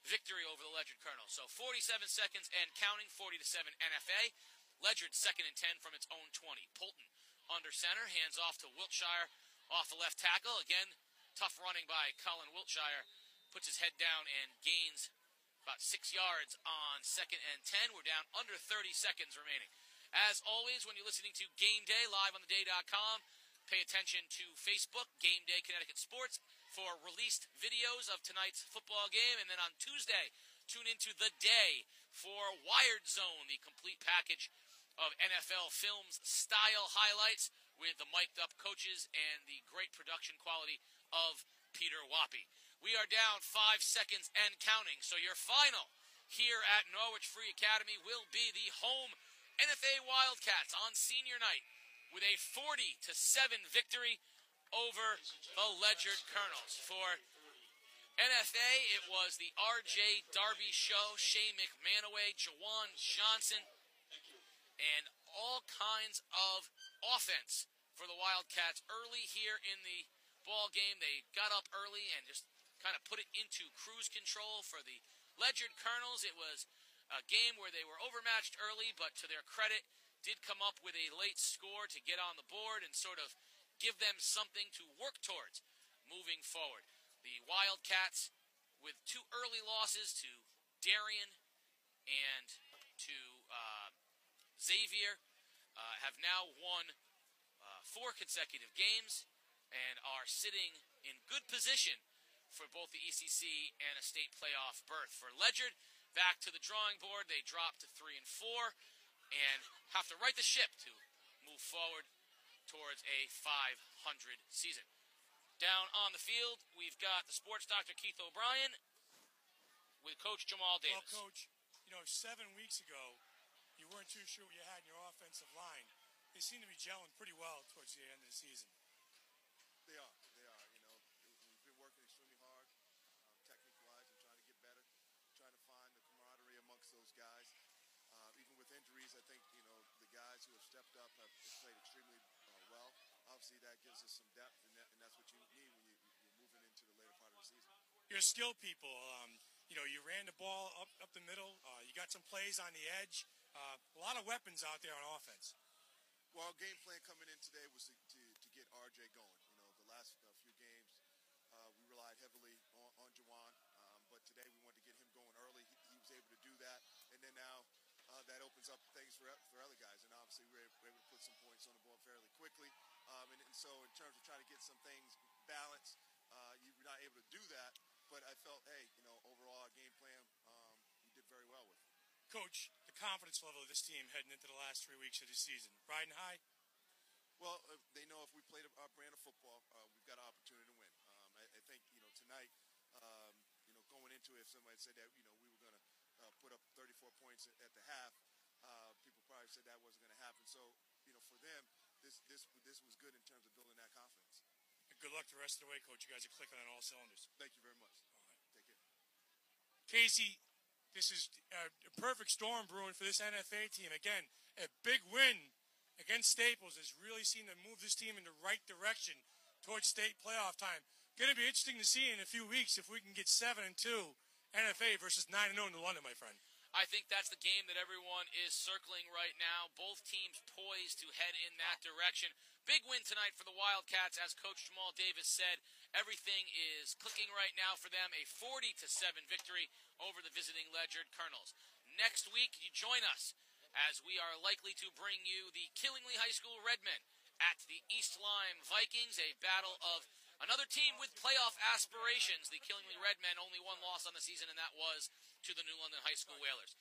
victory over the Ledyard Colonels. So 47 seconds and counting, 40-7 NFA. Ledyard 2nd and 10 from its own 20. Polton under center, hands off to Wiltshire off the left tackle. Again, tough running by Colin Wiltshire. Puts his head down and gains about 6 yards on 2nd and 10. We're down under 30 seconds remaining. As always, when you're listening to Game Day live on theday.com, pay attention to Facebook, Game Day Connecticut Sports, for released videos of tonight's football game. And then on Tuesday, tune into The Day for Wired Zone, the complete package of NFL Films style highlights with the mic'd up coaches and the great production quality of Peter Wappy. We are down 5 seconds and counting, so your final here at Norwich Free Academy will be the home NFA Wildcats on senior night with a 40-7 victory over the Ledyard Colonels. For NFA, it was the R.J. Darby Show, Shea McManaway, Jawan Johnson, and all kinds of offense for the Wildcats early here in the ball game. They got up early and just kind of put it into cruise control. For the Ledyard Colonels, it was a game where they were overmatched early, but to their credit, did come up with a late score to get on the board and sort of give them something to work towards moving forward. The Wildcats, with 2 early losses to Darien and to Xavier, have now won 4 consecutive games and are sitting in good position for both the ECC and a state playoff berth. For Ledyard, back to the drawing board. They dropped to 3-4 and have to right the ship to move forward towards a 500 season. Down on the field, we've got the sports doctor Keith O'Brien with Coach Jamal Davis. Well, Coach, 7 weeks ago, you weren't too sure what you had in your offensive line. They seem to be gelling pretty well towards the end of the season. They are. We've been working extremely hard, technique-wise, and trying to get better, trying to find the camaraderie amongst those guys. Even with injuries, I think, the guys who have stepped up have played extremely well. Obviously, that gives us some depth, and that's what you need when you're moving into the later part of the season. You're skilled people. You ran the ball up the middle. You got some plays on the edge. A lot of weapons out there on offense. Well, our game plan coming in today was to get RJ going. The last Juwan. But today we wanted to get him going early. He was able to do that. And then now that opens up things for other guys. And obviously we were able to put some points on the board fairly quickly. And so in terms of trying to get some things balanced, you were not able to do that. But I felt, hey, overall our game plan, we did very well with it. Coach, the confidence level of this team heading into the last 3 weeks of the season, riding high? Well, they know if we played our brand of football, we've got an opportunity to win. I think, tonight, going into it, if somebody said that, we were going to put up 34 points at the half, people probably said that wasn't going to happen. So, for them, this was good in terms of building that confidence. Good luck the rest of the way, Coach. You guys are clicking on all cylinders. Thank you very much. All right. Take care. Casey, this is a perfect storm brewing for this NFA team. Again, a big win against Staples has really seemed to move this team in the right direction towards state playoff time. Going to be interesting to see in a few weeks if we can get 7-2 NFA versus 9-0 in London, my friend. I think that's the game that everyone is circling right now. Both teams poised to head in that direction. Big win tonight for the Wildcats, as Coach Jamal Davis said. Everything is clicking right now for them. A 40-7 victory over the visiting Ledyard Colonels. Next week, you join us as we are likely to bring you the Killingly High School Redmen at the East Lyme Vikings, a battle of another team with playoff aspirations. The Killingly Redmen only one loss on the season, and that was to the New London High School Whalers.